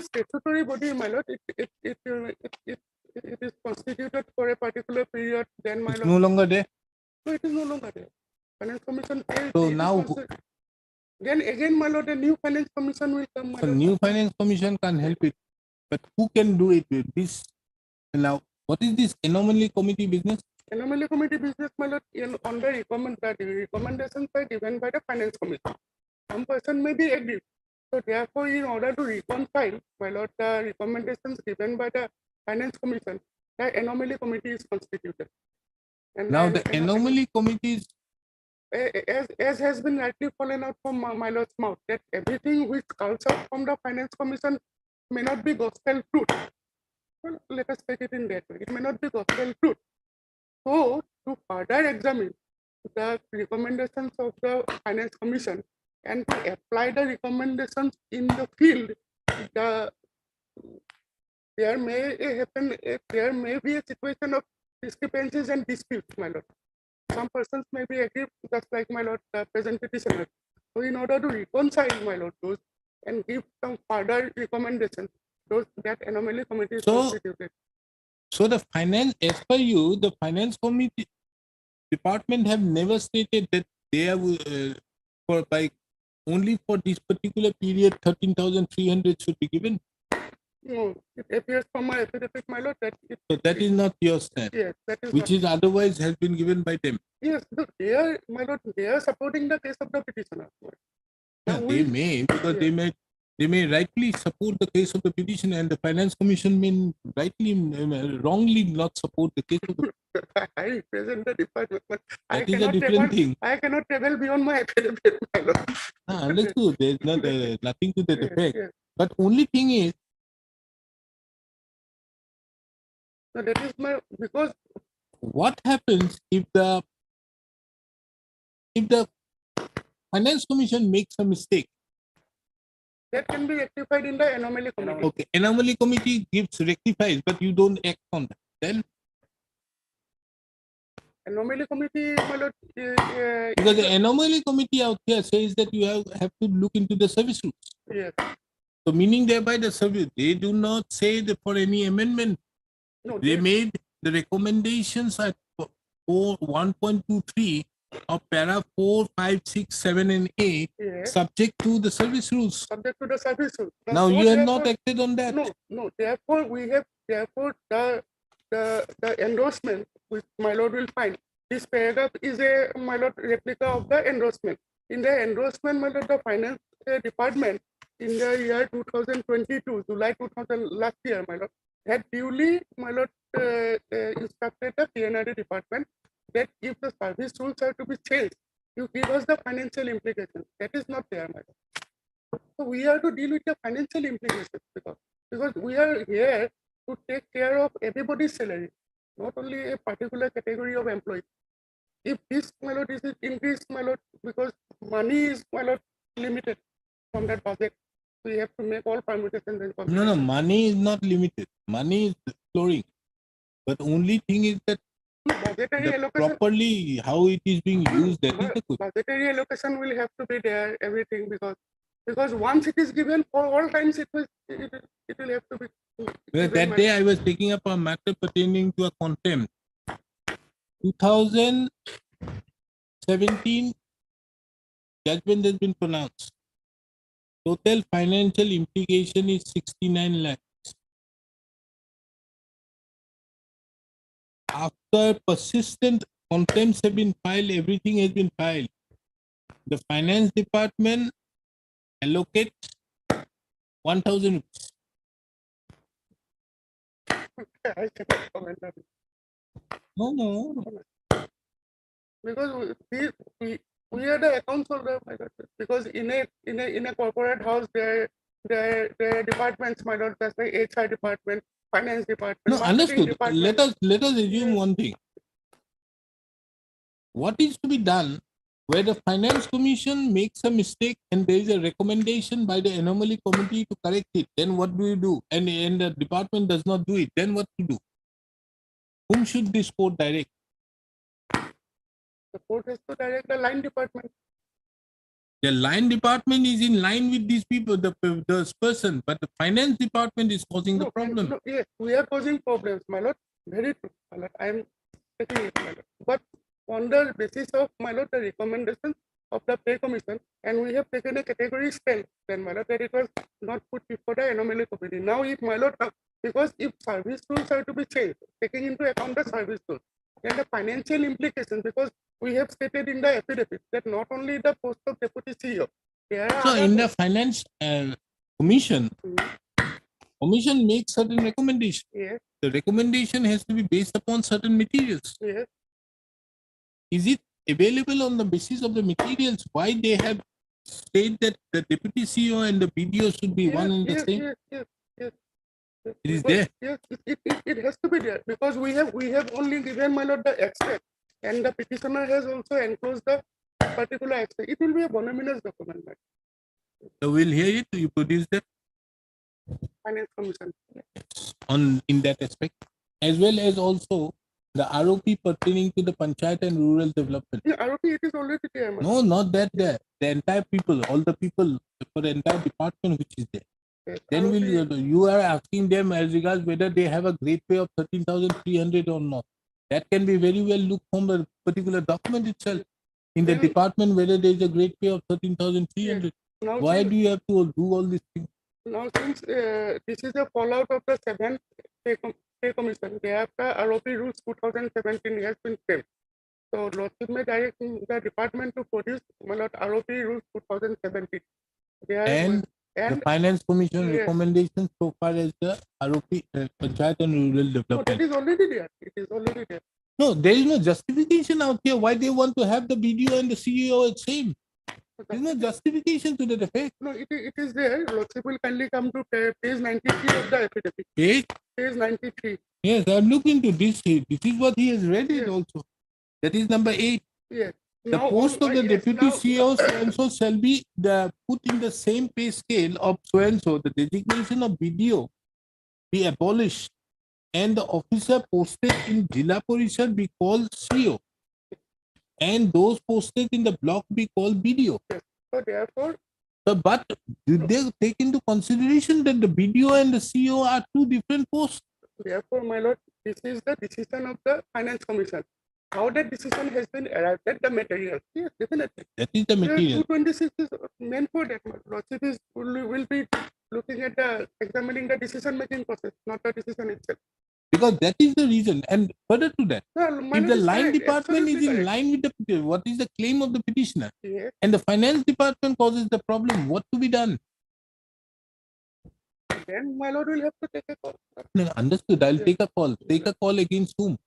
M: statutory body, my lord, it is constituted for a particular period, then my
K: It's
M: lord.
K: no longer there.
M: No, it is no longer there. Finance commission.
K: So
M: it is
K: now
M: then again, my lord, a new finance commission will come. My
K: the
M: lord.
K: new finance commission can't help it. But who can do it? This Now, what is this anomaly committee business?
M: Anomaly committee business, my lord, on the recommendations are given by the finance committee. Some person may be agree. So therefore, in order to reconcile, my lord, the recommendations given by the finance commission, the anomaly committee is constituted. And
K: Now,
M: and-
K: the
M: and-
K: anomaly committee is
M: as has been rightly fallen out from my lord's mouth, that everything which comes out from the finance commission may not be gospel truth. Well, let us take it in that way. It may not be gospel truth. So to further examine the recommendations of the finance commission and to apply the recommendations in the field, there may happen, there may be a situation of discrepancies and disputes, my lord. Some persons may be agree, just like my lord, the present petitioner. So in order to reconcile, my lord, those and give some further recommendations, those that anomaly committee is
K: So-
M: constituted.
K: so the finance, as per you, the finance committee department have never stated that they have for by only for this particular period 13,300 should be given.
M: No, it appears from my affidavit, my lord, that it,
K: So that is not your stand,
M: yes, that is
K: which
M: not,
K: is otherwise has been given by them.
M: yes, look, they are, my lord, they are supporting the case of the petitioner.
K: Yeah,
M: Now
K: they
M: we-
K: may, because
M: yeah.
K: they may rightly support the case of the petition, and the finance commission may rightly wrongly not support the case of the.
M: I represent the department, but I
K: That is a
M: cannot
K: different
M: travel,
K: thing.
M: I cannot travel beyond my affidavit, my lord.
K: Understood. There's not nothing to that
M: Yes,
K: effect.
M: yes.
K: But only thing is,
M: So that is my, because
K: what happens if the finance commission makes a mistake?
M: that can be rectified in the anomaly committee.
K: Okay, anomaly committee gives rectifies, but you don't act on that. Then
M: Anomaly committee, my lord,
K: because the anomaly committee out here says that you have to look into the service rules.
M: yes,
K: So meaning thereby the service, they do not say that for any amendment.
M: no,
K: They made the recommendations at 1.23 of para 4, 5, 6, 7, and 8
M: yes,
K: subject to the service rules.
M: subject to the service rule.
K: Now
M: so
K: you have not
M: therefore-
K: acted on that.
M: No, therefore we have, therefore the endorsement which my lord will find. This paragraph is a, my lord, replica of the endorsement. In the endorsement, my lord, the finance department in the year 2022, July 2000, last year, my lord, had duly, my lord, instructed the PNRD department that if the service rules are to be changed, you give us the financial implications. That is not there, my lord. So we have to deal with the financial implications because we are here to take care of everybody's salary, not only a particular category of employees. If this, my lord, is increased, my lord, because money is, my lord, limited from that budget, we have to make all permutations and
K: No,
M: combinations.
K: money is not limited. Money is flowing. But only thing is that
M: Budgetary
K: the
M: allocation,
K: properly how it is being used, that is the question.
M: budgetary allocation will have to be there, everything, because once it is given for all times, it will have to be.
K: Well,
M: given,
K: that
M: my
K: day I was taking up a matter pertaining to a contempt. 2017 judgment has been pronounced. Total financial implication is 69 lakhs. After persistent contempts have been filed, everything has been filed. The finance department allocates 1,000 rupees.
M: I cannot comment on it.
K: No.
M: Because we are the accounts holder, my lord. Because in a corporate house, there are departments, my lord, that's like HR department, finance department,
K: No,
M: marketing
K: understood.
M: department.
K: Let us assume one thing. What is to be done where the finance commission makes a mistake and there is a recommendation by the anomaly committee to correct it? Then what do you do? And the department does not do it. Then what to do? Whom should this court direct?
M: The court has to direct the line department.
K: The line department is in line with these people, this person, but the finance department is causing the problem.
M: No, yes, we are causing problems, my lord. Very true, my lord. I am taking it, my lord. But on the basis of, my lord, the recommendations of the pay commission, and we have taken a category stand, then, my lord, that it was not put before the anomaly committee. Now, if, my lord, because if service rules are to be changed, taking into account the service rules, then the financial implications, because we have stated in the affidavit that not only the post of deputy CEO, there are
K: So
M: other
K: in the
M: posts.
K: finance commission, commission makes certain recommendation.
M: Yes,
K: The recommendation has to be based upon certain materials.
M: yes,
K: Is it available on the basis of the materials? Why they have said that the deputy CEO and the BDO should be
M: yes,
K: one and the
M: yes,
K: same?
M: yes, yes, yes. Yes,
K: It is
M: because-
K: there.
M: Yes, it has to be there, because we have only given, my lord, the extract, and the petitioner has also enclosed the particular extract. It will be a voluminous document, my
K: So we'll hear it. You produce that
M: finance commission.
K: in that aspect, as well as also the ROP pertaining to the panchayat and rural development.
M: Yeah, ROP, it is already there, my lord.
K: No, not that there. The entire people, all the people for the entire department which is there.
M: Yes,
K: Then
M: ROP
K: will you are asking them as regards whether they have a grade pay of 13,300 or not. That can be very well looked from the particular document itself. In the
M: Then-
K: department, whether there is a grade pay of 13,300.
M: Now,
K: Why
M: since-
K: do you have to do all these things?
M: Now, since this is a fallout of the seventh pay commission, thereafter ROP rules 2017 has been framed. So Lordship may direct the department to produce, my lord, ROP rules 2017. There
K: And the
M: and
K: finance commission
M: Yes.
K: recommendations so far as the ROP, panchayat and rural
M: no, that
K: development.
M: is already there. It is already there.
K: No, there is no justification out here why they want to have the BDO and the CEO at same. There is no justification to that effect.
M: No, it is there. Lordship will kindly come to page 93 of the affidavit.
K: Okay?
M: Page 93.
K: Yes, I'm looking to this. This is what he has read it
M: Yes.
K: also. That is number 8.
M: Yes.
K: The
M: Now,
K: post of the
M: yes,
K: deputy
M: now-
K: CEO so and so shall be put in the same pay scale of so and so. The designation of BDO be abolished and the officer posted in Jilla Parishad be called CEO and those posted in the block be called BDO.
M: So therefore,
K: So, but did they take into consideration that the BDO and the CEO are two different posts?
M: Therefore, my lord, this is the decision of the finance commission. How that decision has been arrived at the material. Yes, definitely.
K: That is the material.
M: 226 is meant for that. My lordship will be looking at the examining the decision making process, not the decision itself.
K: Because that is the reason. And further to that,
M: No, my
K: if
M: lord
K: the
M: is
K: line
M: correct,
K: department is
M: absolutely
K: in
M: correct.
K: line with the what is the claim of the petitioner,
M: Yes,
K: and the finance department causes the problem, what to be done?
M: then my lord will have to take a call.
K: No, understood. I'll
M: Yeah.
K: take a call. Take a call against whom?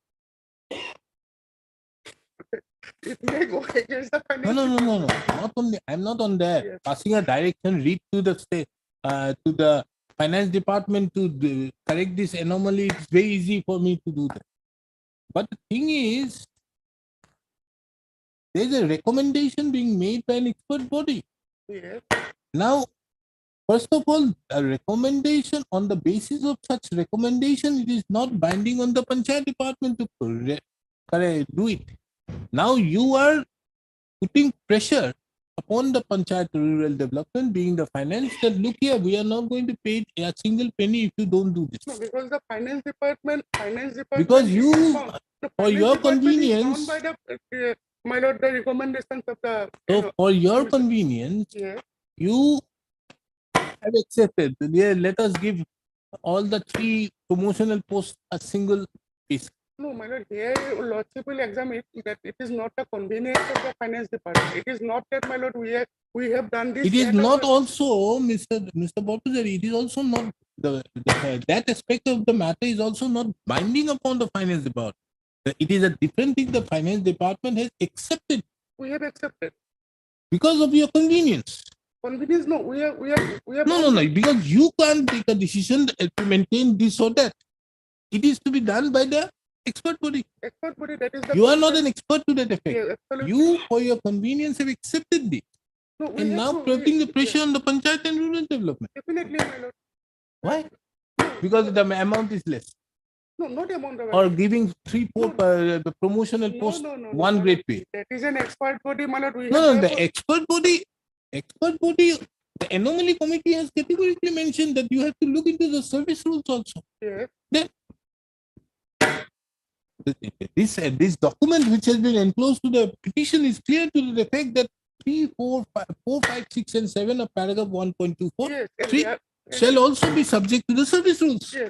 M: It may go against the finance.
K: No. Not only. I'm not on there.
M: Yes.
K: Passing a direction, read to the state, to the finance department to correct this anomaly. It's very easy for me to do that. But the thing is, there's a recommendation being made by an expert body.
M: Yes,
K: Now, first of all, a recommendation on the basis of such recommendation, it is not binding on the panchayat department to do it. Now you are putting pressure upon the panchayat rural development, being the finance, that look here, we are not going to pay a single penny if you don't do
M: no,
K: this.
M: because the finance department.
K: Because
M: is
K: you,
M: bound- the
K: for
M: finance
K: your
M: department is bound
K: convenience-
M: by the, my lord, the recommendations of the.
K: So for your
M: commission.
K: convenience,
M: Yes,
K: you have accepted. Yeah, let us give all the 3 promotional posts a single piece.
M: no, my lord, here lordship will examine that it is not the convenience of the finance department. It is not that, my lord, we have done this.
K: It is
M: at
K: not
M: our-
K: also, Mr. Bopuzari, it is also not, that aspect of the matter is also not binding upon the finance department. It is a different thing the finance department has accepted
M: We have accepted.
K: because of your convenience.
M: Convenience, no, we are.
K: No, because you can't take a decision to maintain this or that. It is to be done by the expert body.
M: Expert body, that is the.
K: You are not an expert to that effect.
M: Yeah, absolutely.
K: You, for your convenience, have accepted this
M: No, we
K: and
M: have
K: now
M: to-
K: putting the
M: yeah,
K: pressure on the panchayat and rural development.
M: Definitely, my lord.
K: Why? Because the amount is less.
M: No, not amount of.
K: Or giving 3-4 the promotional
M: No,
K: post,
M: no, no, no,
K: 1
M: my
K: grade
M: lord.
K: pay.
M: That is an expert body, my lord. We
K: No,
M: have
K: the
M: therefore-
K: expert body, the anomaly committee has categorically mentioned that you have to look into the service rules also.
M: Yes,
K: This document which has been enclosed to the petition is clear to the effect that 3, 4, 5, 6 and 7 of paragraph 1.24.
M: yes, and
K: Three-
M: there-
K: shall also be subject to the service rules.
M: Yes,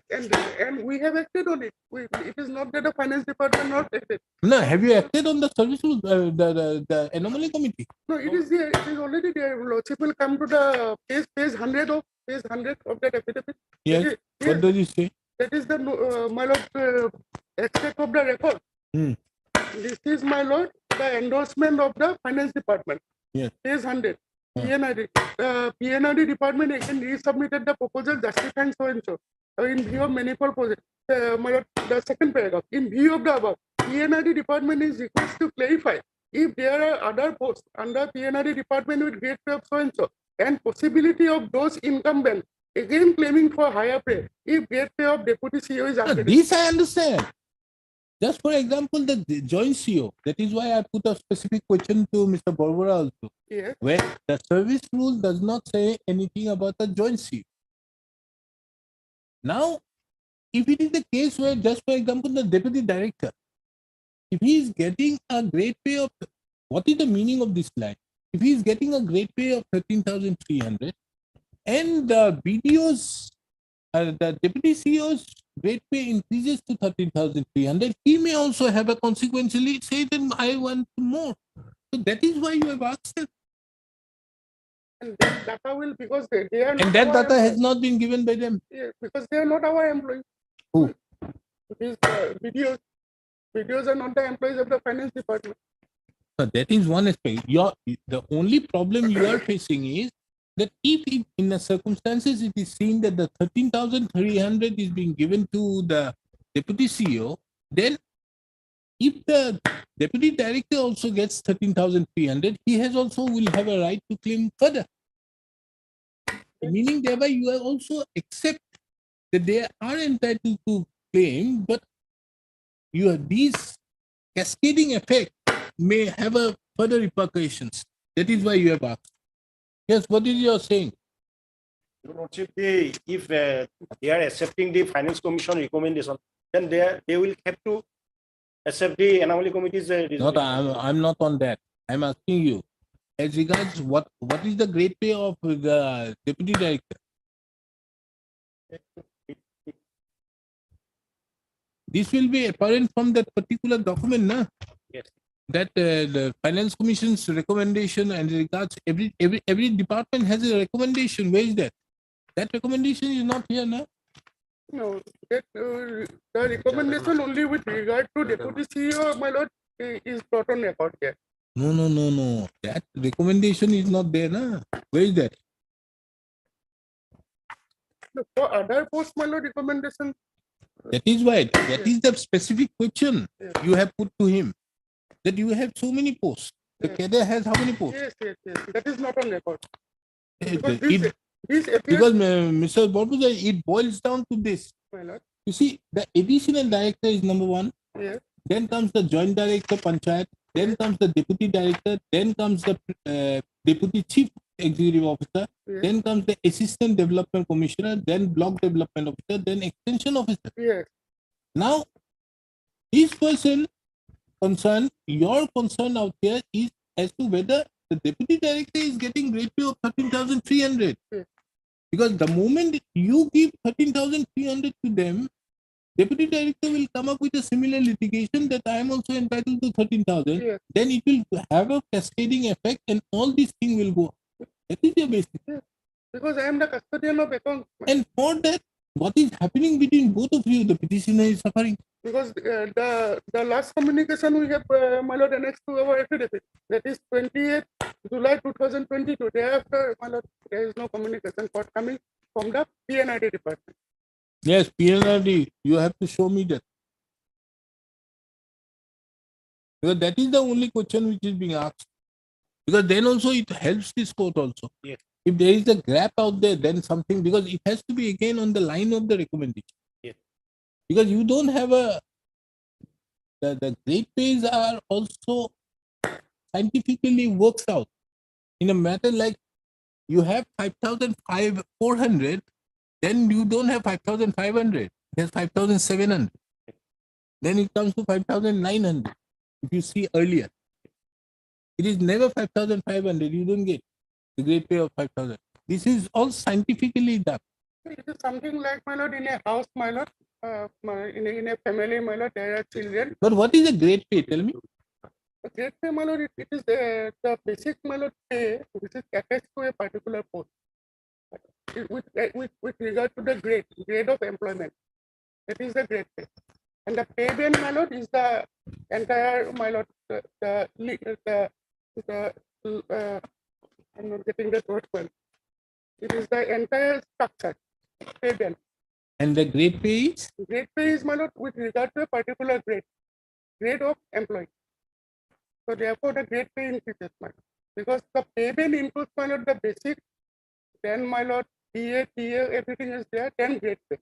M: and we have acted on it. It is not that the finance department not acted.
K: No, have you acted on the service rules, the anomaly committee?
M: No, it is there. It is already there. Lordship will come to the page 100 of that affidavit.
K: Yes.
M: Yes,
K: What does it say?
M: that is the my lord extract of the record.
K: Hmm.
M: This is my lord the endorsement of the finance department.
K: Yes.
M: Page 100.
K: Hmm.
M: PNRD. PNRD department again resubmitted the proposal justifying so and so in view of manifold project. My lord, the second paragraph. In view of the above, PNRD department is requested to clarify if there are other posts under PNRD department with grade pay of so and so and possibility of those incumbent again claiming for higher pay if grade pay of deputy CEO is
K: No,
M: updated.
K: this I understand. Just for example, the joint CEO. That is why I put a specific question to Mr. Borbora also.
M: Yes.
K: Where the service rule does not say anything about the joint CEO. Now, if it is the case where, just for example, the deputy director, if he is getting a grade pay of, what is the meaning of this line? If he is getting a grade pay of 13,300 and the BDO's, the deputy CEO's grade pay increases to 13,300, he may also have a consequentially say that I want more. So that is why you have asked them.
M: And that data will, because they are
K: And
M: not
K: that
M: our
K: data has
M: employees.
K: not been given by them.
M: Yeah, because they are not our employees.
K: Who?
M: These videos. Videos are not the employees of the finance department.
K: So that is one aspect. The only problem you are facing is that if in the circumstances it is seen that the 13,300 is being given to the deputy CEO, then if the deputy director also gets 13,300, he has also will have a right to claim further. Meaning thereby you are also accept that they are entitled to claim, but you have these cascading effect may have a further repercussions. That is why you have asked. Yes, what is your saying?
J: Your Lordship, if they are accepting the finance commission recommendation, then they will have to accept the anomaly committee's
K: Not, I'm not on that. I'm asking you, as regards what is the grade pay of the deputy director? This will be apparent from that particular document, na?
J: Yes.
K: That the finance commission's recommendation and regards every department has a recommendation. Where is that? That recommendation is not here, na?
M: No, that the recommendation only with regard to deputy CEO, my lord, is brought on record here.
K: No. That recommendation is not there, na? Where is that?
M: No, for other posts, my lord, recommendation.
K: That is why. That is the specific question you have put to him. That you have so many posts. The cadre has how many posts?
M: Yes. That is not on record. Because
K: It-
M: this appears,
K: Because Mr. Borbuza, it boils down to this.
M: my lord,
K: You see, the additional director is number one.
M: yes,
K: Then comes the joint director, Panchayat. Then comes the deputy director. Then comes the deputy chief executive officer.
M: yes,
K: Then comes the assistant development commissioner. Then block development officer. Then extension officer.
M: yes.
K: Now, this person concern, your concern out here is as to whether the deputy director is getting grade pay of 13,300.
M: Yes.
K: Because the moment you give 13,300 to them, deputy director will come up with a similar litigation that I am also entitled to 13,000.
M: Yes.
K: Then it will have a cascading effect and all these things will go. That is your basic.
M: Because I am the custodian of accounts.
K: And for that, what is happening between both of you, the petitioner is suffering.
M: Because the last communication we have, my lord, annexed to our affidavit, that is 28th July 2022. Thereafter, my lord, there is no communication forthcoming from the PNID department.
K: Yes, PNRD, you have to show me that. Because that is the only question which is being asked. Because then also it helps this court also.
J: Yes.
K: If there is a gap out there, then something, because it has to be again on the line of the recommendation.
J: Yes.
K: Because you don't have the grade pays are also scientifically worked out in a matter like you have 5,400, then you don't have 5,500, there's 5,700. Then it comes to 5,900. If you see earlier, it is never 5,500, you don't get the grade pay of 5,000. This is all scientifically done.
M: It is something like, my lord, in a house, my lord, in a family, my lord, there are children.
K: But what is a great pay? Tell me.
M: The great pay, my lord, it is the basic, my lord, pay which is attached to a particular post. With regard to the grade of employment, that is the grade pay. And the pay band, my lord, is the entire, my lord, I'm not getting the word well. It is the entire structure, pay band.
K: And the great pay is?
M: Grade pay is, my lord, with regard to a particular grade of employee. So therefore, the grade pay increases, my lord. Because the pay band includes, my lord, the basic, then, my lord, TA, everything is there, then grade pay.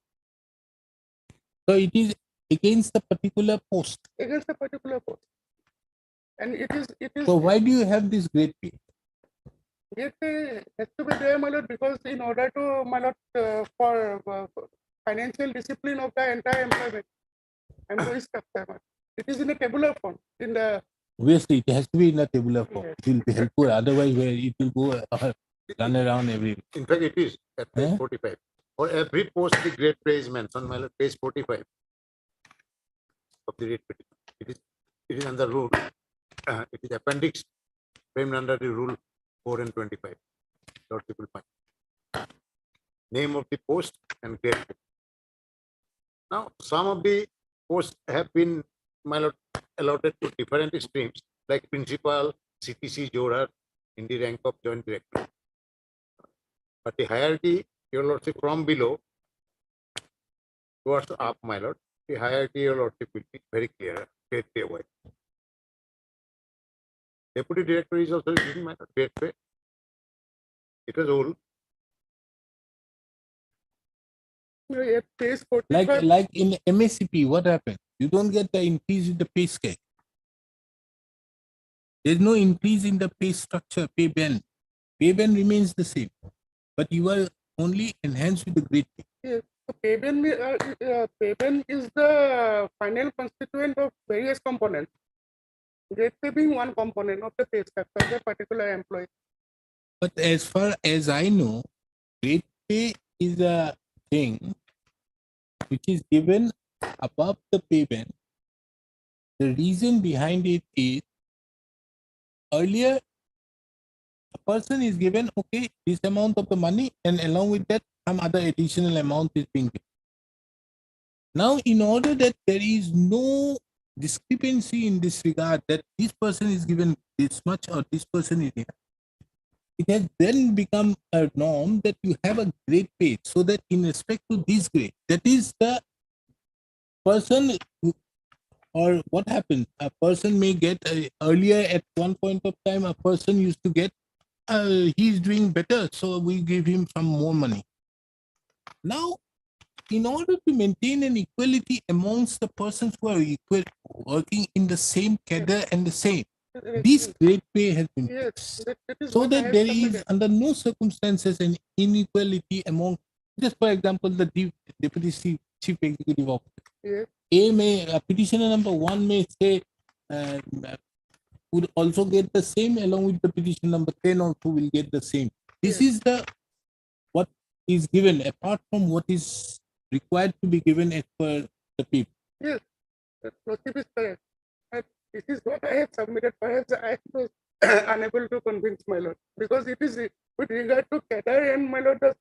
K: So it is against the particular post.
M: Against a particular post. And it is.
K: So why do you have this great pay?
M: Grade pay has to be there, my lord, because in order to, my lord, for financial discipline of the entire employee structure, it is in a tabular form. In the
K: Obviously, it has to be in a tabular form.
M: Yes.
K: It will be helpful. Otherwise, where it will go run around every.
L: In fact, it is at page
K: Huh?
L: 45. For every post, the grade pay is mentioned, my lord, page 45 of the rate petition. It is under rule. It is appendix framed under the rule 4 and 25. Lordship will find. Name of the post and grade pay. Now, some of the posts have been, my lord, allotted to different streams, like principal, CTC, Jorhat, in the rank of joint director. But the hierarchy, your lordship, from below towards up, my lord, the hierarchy, your lordship, will be very clear, grade pay wise. Deputy director is also using, my lord, grade pay. It was all.
M: at page 45.
K: Like in MSCP, what happened? You don't get the increase in the pay scale. There's no increase in the pay structure, pay band. Pay band remains the same, but you are only enhanced with the grade pay.
M: Yes, so pay band is the final constituent of various components. Grade pay being one component of the pay structure of a particular employee.
K: But as far as I know, grade pay is a thing which is given above the pay band. The reason behind it is earlier a person is given, okay, this amount of the money, and along with that, some other additional amount is being given. Now, in order that there is no discrepancy in this regard, that this person is given this much or this person is here, it has then become a norm that you have a grade pay, so that in respect to this grade, that is the person who, or what happens, a person may get earlier at one point of time, a person used to get, he's doing better, so we give him some more money. Now, in order to maintain an equality amongst the persons who are equal, working in the same cadre and the same, this grade pay has been fixed, so
M: what I
K: that
M: have
K: there is
M: submitted.
K: under no circumstances an inequality among, just for example, the deputy chief executive officer.
M: Yes.
K: A petitioner number 1 may say would also get the same, along with the petition number 10 also will get the same. This is the what is given apart from what is required to be given as per the people.
M: Yes, that Lordship is correct. And this is what I have submitted. Perhaps I was unable to convince my lord, because it is with regard to cadre and, my lord, the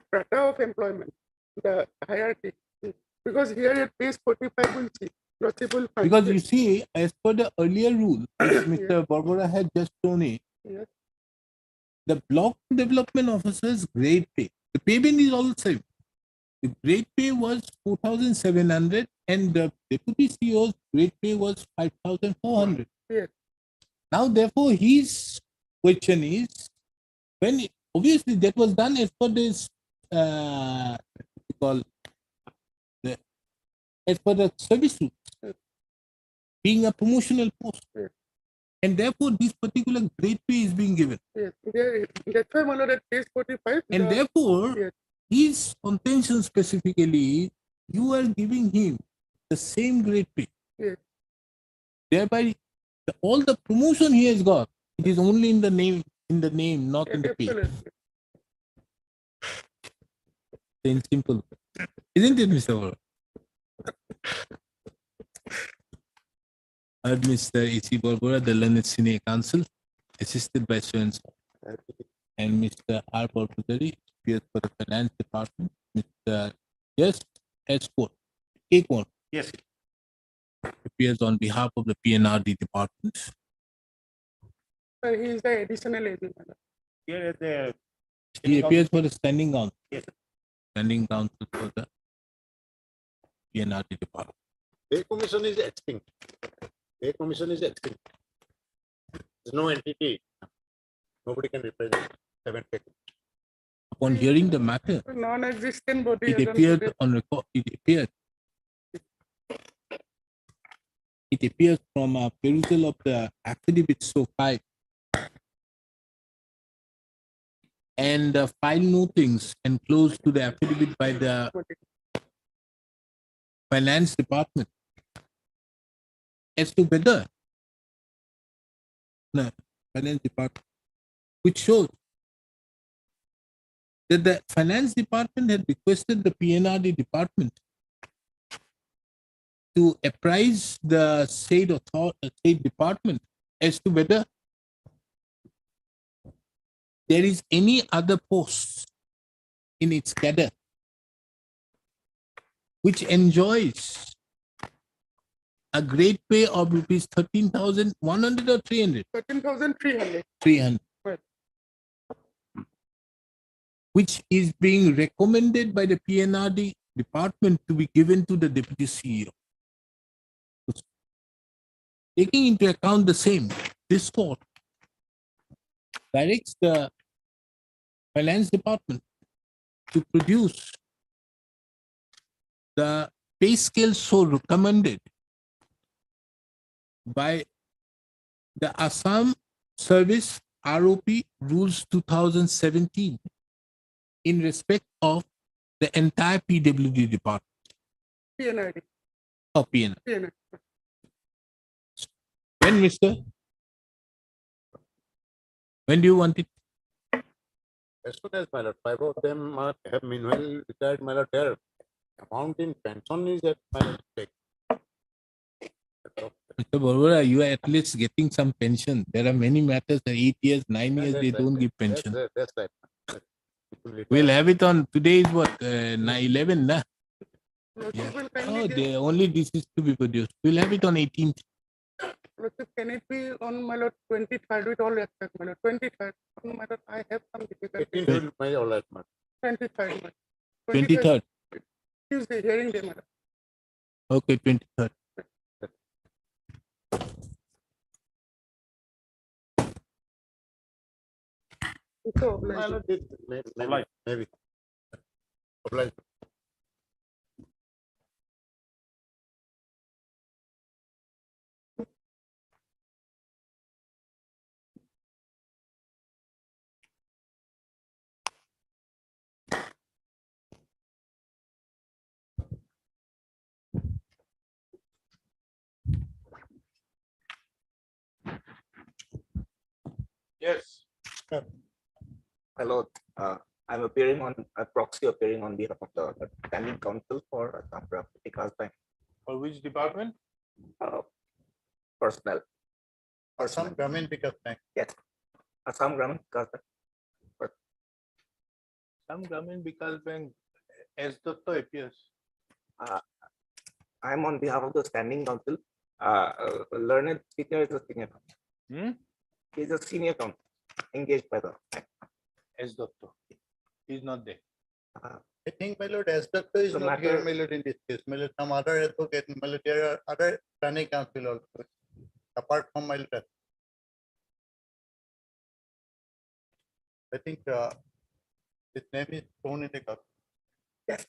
M: strata of employment, the hierarchy. Because here at page 45 we'll see. Lordship will find.
K: Because you see, as per the earlier rule, which Mr. Barbara had just shown it,
M: Yes.
K: the block development officer's grade pay, the pay band is all the same. The grade pay was 4,700 and the deputy CEO's grade pay was 5,400.
M: Yes.
K: Now, therefore, his question is, when obviously that was done as per this, as per the service rules, being a promotional post.
M: Yes.
K: And therefore, this particular grade pay is being given.
M: Yes. That's why, my lord, at page 45.
K: And therefore,
M: yes.
K: his contention specifically, you are giving him the same grade pay.
M: Yes.
K: Thereby, all the promotion he has got, it is only in the name, not in the pay.
M: Absolutely.
K: in simple. Isn't it, Mr. Vora? Mr. A.C. Barbara, the learned senior counsel, assisted by Swen and Mr. R. Barbudari, appears for the finance department. Mr. Yes, Escort, Akon
J: Yes.
K: appears on behalf of the PNRD department.
M: Sir, he is the additional agent.
J: Here is the.
K: He appears for the standing counsel.
J: Yes.
K: Standing counsel for the PNRD department.
L: Pay commission is extinct. Pay commission is extinct. There's no entity. Nobody can represent 7 pay.
K: Upon hearing the matter,
M: Non-existent body.
K: it appeared on record, it appears from a perusal of the affidavit so filed and the file notings enclosed to the affidavit by the finance department as to whether finance department, which shows that the finance department had requested the PNRD department to apprise the state department as to whether there is any other post in its cadre which enjoys a great pay of rupees 13,100 or 300?
M: 13,300.
K: 300.
M: Right.
K: Which is being recommended by the PNRD department to be given to the deputy CEO. Taking into account the same, this court directs the finance department to produce the pay scale so recommended by the Assam Service ROP Rules 2017 in respect of the entire PWD department
M: PNID.
K: or PN.
M: PNID.
K: When, Mr.? When do you want it?
L: As soon as, my lord, 5 of them have meanwhile retired, my lord, their amount in pension is at my lord stake.
K: Mr. Barbara, you are at least getting some pension. There are many matters that 8 years, 9 years, they don't give pension.
L: That's right.
K: We'll have it on, today is what, 11, nah? Yeah.
M: Lordship will
K: Oh,
M: kindly give-
K: the only this is to be produced. We'll have it on 18th.
M: Lordship, can it be on my lord 23rd with all respect, my lord, 23rd? My lord, I have some difficulty.
L: 18th will be all right, man.
M: 23rd. my lord.
K: 23rd.
M: Tuesday, hearing day, my lord.
K: Okay, 23rd.
M: So,
L: My
M: like,
L: lord, maybe. Obliged.
B: Yes.
N: My lord, I'm appearing on a proxy appearing on behalf of the standing counsel for Assam Vikas Bank
B: For which department?
N: personnel.
L: Assam Gramin Vikas Bank.
N: Yes, Assam Gramin Vikas Bank.
B: Some Gramin Vikas Bank, S. Dutta appears.
N: I'm on behalf of the standing counsel. Learned senior is a senior counsel.
B: Hmm?
N: He's a senior counsel engaged by the bank.
B: S. Dutta. He's not there.
L: I think, my lord, as doctor is
N: The
L: not here,
N: matter-
L: my lord, in this case. My lord, some other advocate, my lord, there are other planning council also, apart from my lord. I think his name is shown in the cup.
N: Yes.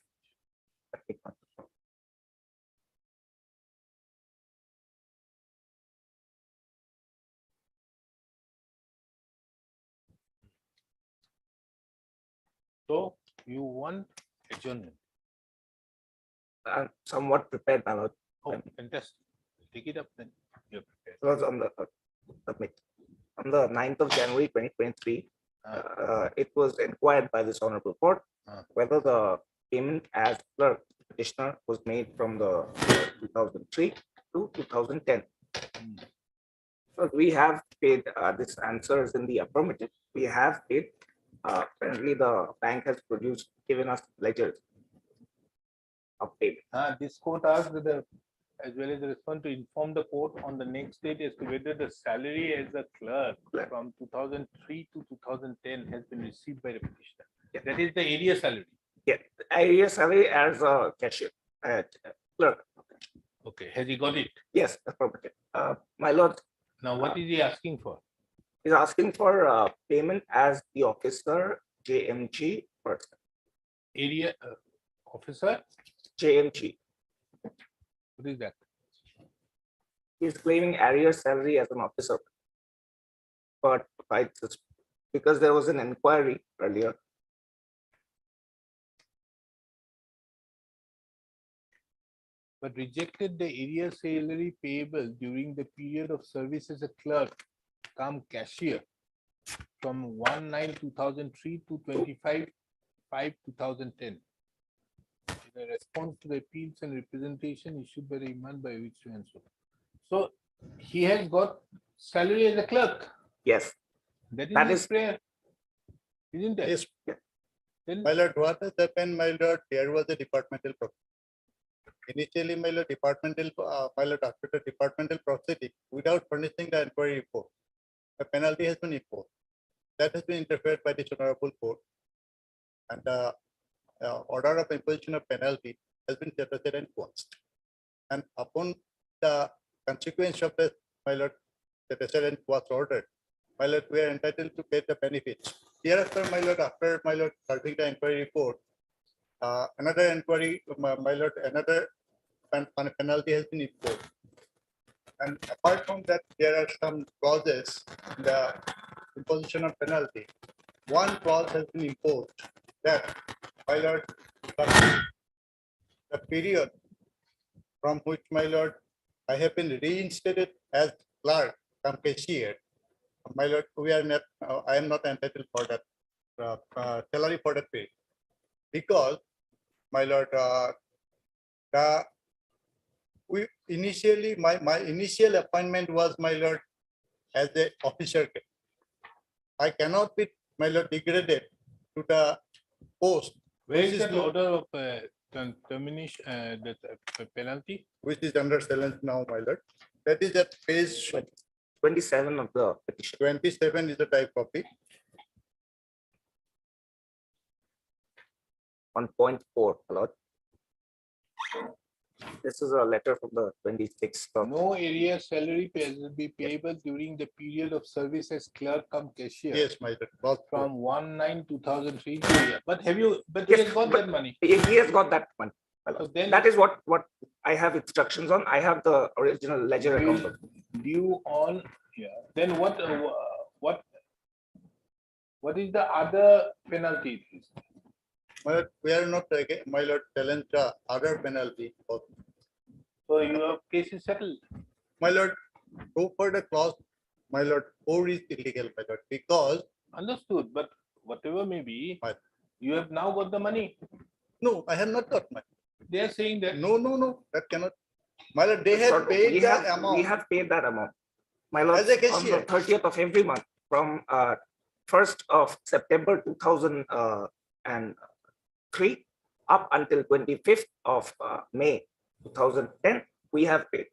B: So you want adjournment.
N: I'm somewhat prepared, my lord.
B: Oh, fantastic. Take it up then. You're prepared.
N: It was on the 9th of January 2023. It was inquired by this honorable court
B: Ah.
N: whether the payment as clerk petitioner was made from the 2003 to 2010. So we have paid, this answer is in the affirmative. We have paid. Apparently the bank has given us ledgers of payment.
B: This court asked whether, as well as the respond to inform the court on the next date as to whether the salary as a clerk from 2003 to 2010 has been received by the petitioner.
N: Yeah.
B: That is the area salary.
N: Yeah, area salary as a cashier, clerk.
B: Okay, has he got it?
N: Yes, affirmative. My lord,
B: Now, what is he asking for?
N: is asking for payment as the officer JMG person.
B: Area officer?
N: JMG.
B: What is that?
N: He's claiming area salary as an officer. But because there was an inquiry earlier.
B: But rejected the area salary payable during the period of service as a clerk come cashier from 1/9/2003 to 25/5/2010. In a response to the appeals and representation issued by the Iman by which to answer. So he has got salary as a clerk.
N: Yes.
B: That
N: That
B: is
N: is-
B: his prayer. Isn't it?
L: Yes.
B: Then
L: My lord, what has happened, my lord, there was a departmental process. Initially, my lord, after the departmental proceeding, without furnishing the inquiry report, a penalty has been imposed. That has been interfered by the honorable court. And the order of imposition of penalty has been set and quashed. And upon the consequence of the, my lord, set and quashed order, my lord, we are entitled to pay the benefits. Hereafter, my lord, after my lord serving the inquiry report, another inquiry, my lord, another penalty has been imposed. And apart from that, there are some clauses in the imposition of penalty. One clause has been imposed that, my lord, the period from which, my lord, I have been reinstated as clerk come cashier, my lord, we are not, I am not entitled for that salary for that pay. Because, my lord, we initially, my initial appointment was, my lord, as a officer. I cannot be, my lord, degraded to the post.
B: where
L: which
B: is that
L: not-
B: order of termination, that penalty?
L: Which is under silence now, my lord. That is at page
N: 27 of the petition.
L: 27 is the type copy.
N: On point 4, my lord. This is a letter from the 26th of
B: No area salary pay will be payable during the period of service as clerk come cashier.
L: Yes, my lord. Clause four.
B: From 1/9/2003 to here. But have you, but he
N: Yes,
B: has got
N: but-
B: that money.
N: He has got that one. my lord.
B: So then
N: That is what I have instructions on. I have the original ledger account. book.
B: due on, yeah, then what is the other penalty?
L: My lord, we are not, my lord, challenge the other penalty.
B: So your case is settled.
L: My lord, go for the clause, my lord, 4 is illegal, my lord, because,
B: Understood, but whatever may be,
L: Right.
B: you have now got the money.
L: no, I have not got money.
B: They are saying that.
L: No, that cannot. My lord, they have
N: So
L: paid
N: we
L: the
N: have- We
L: amount.
N: have paid that amount. My lord,
L: As a
N: on the
L: cashier.
N: 30th of every month from 1st of September 2003 up until 25th of May 2010, we have paid.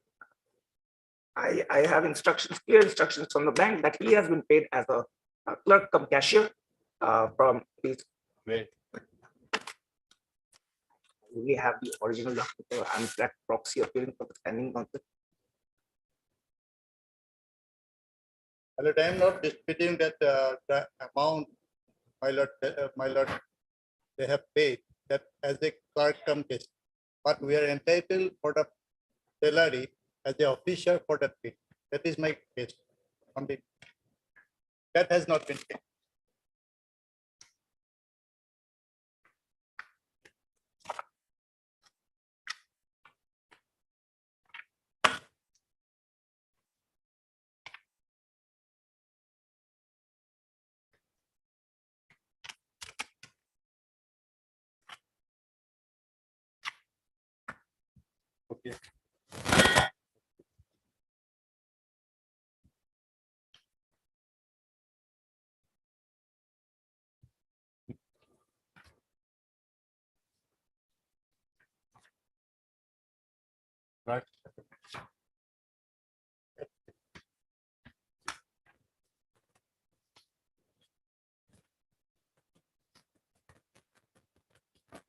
N: I have instructions, clear instructions from the bank that he has been paid as a clerk cum cashier from these.
B: Where?
N: We have the original document and that proxy appearing for the standing counsel.
L: My lord, I am not disputing that the amount, my lord, they have paid that as a clerk cum case. But we are entitled for the salary as the officer for that pay. That is my case. Only that has not been paid. Okay. Right.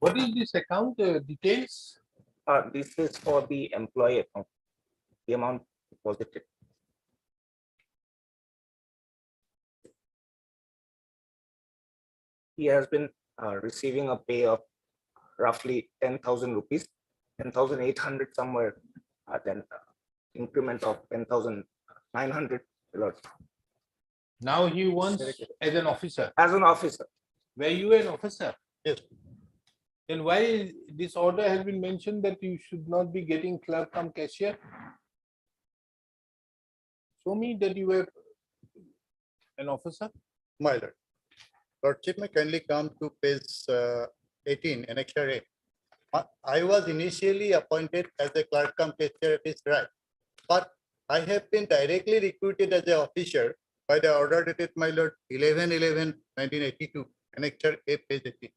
K: What is this account details?
N: This is for the employee account, the amount deposited. He has been receiving a pay of roughly 10,000 rupees, 10,800 somewhere, then increment of 10,900
K: Now he wants as an officer.
N: as an officer.
K: Were you an officer?
L: Yes.
K: Then why this order has been mentioned that you should not be getting clerk cum cashier? Show me that you were an officer.
L: My lord. Lordship may kindly come to page 18, annexure A. I was initially appointed as a clerk cum cashier, it is right. But I have been directly recruited as an officer by the order dated, my lord, 11/11/1982, annexure A, page 18.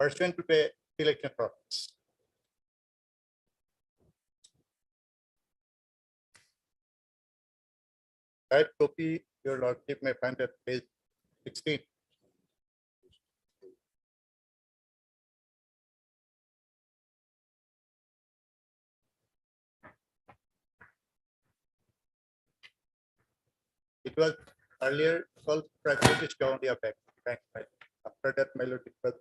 L: Pursuant to the election process. That copy, your lordship may find at page 16. It was earlier called practice county of bank. After that, my lord, it was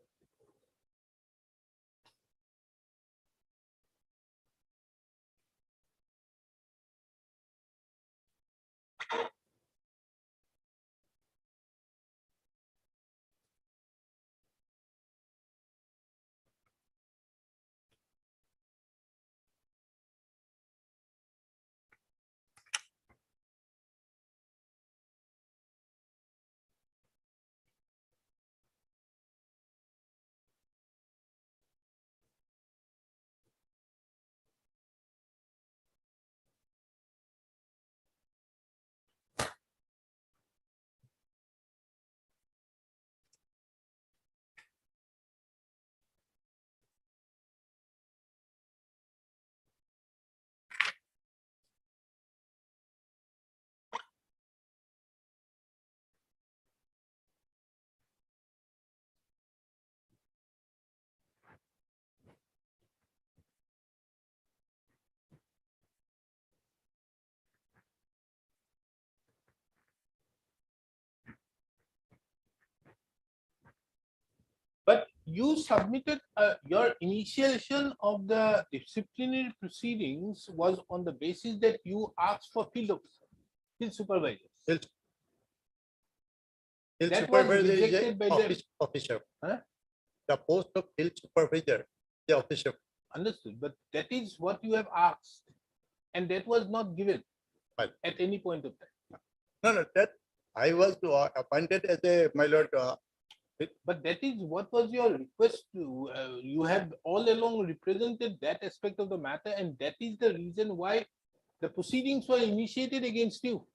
K: But you submitted your initiation of the disciplinary proceedings was on the basis that you asked for field officer, field supervisor.
L: Field
K: That was
L: supervisor is
K: rejected
L: a
K: by the-
L: officer.
K: Huh?
L: The post of field supervisor, the officer.
K: Understood, but that is what you have asked, and that was not given
L: Well,
K: at any point of time.
L: no, that I was appointed as a, my lord,
K: But that is what was your request to, you have all along represented that aspect of the matter, and that is the reason why the proceedings were initiated against you.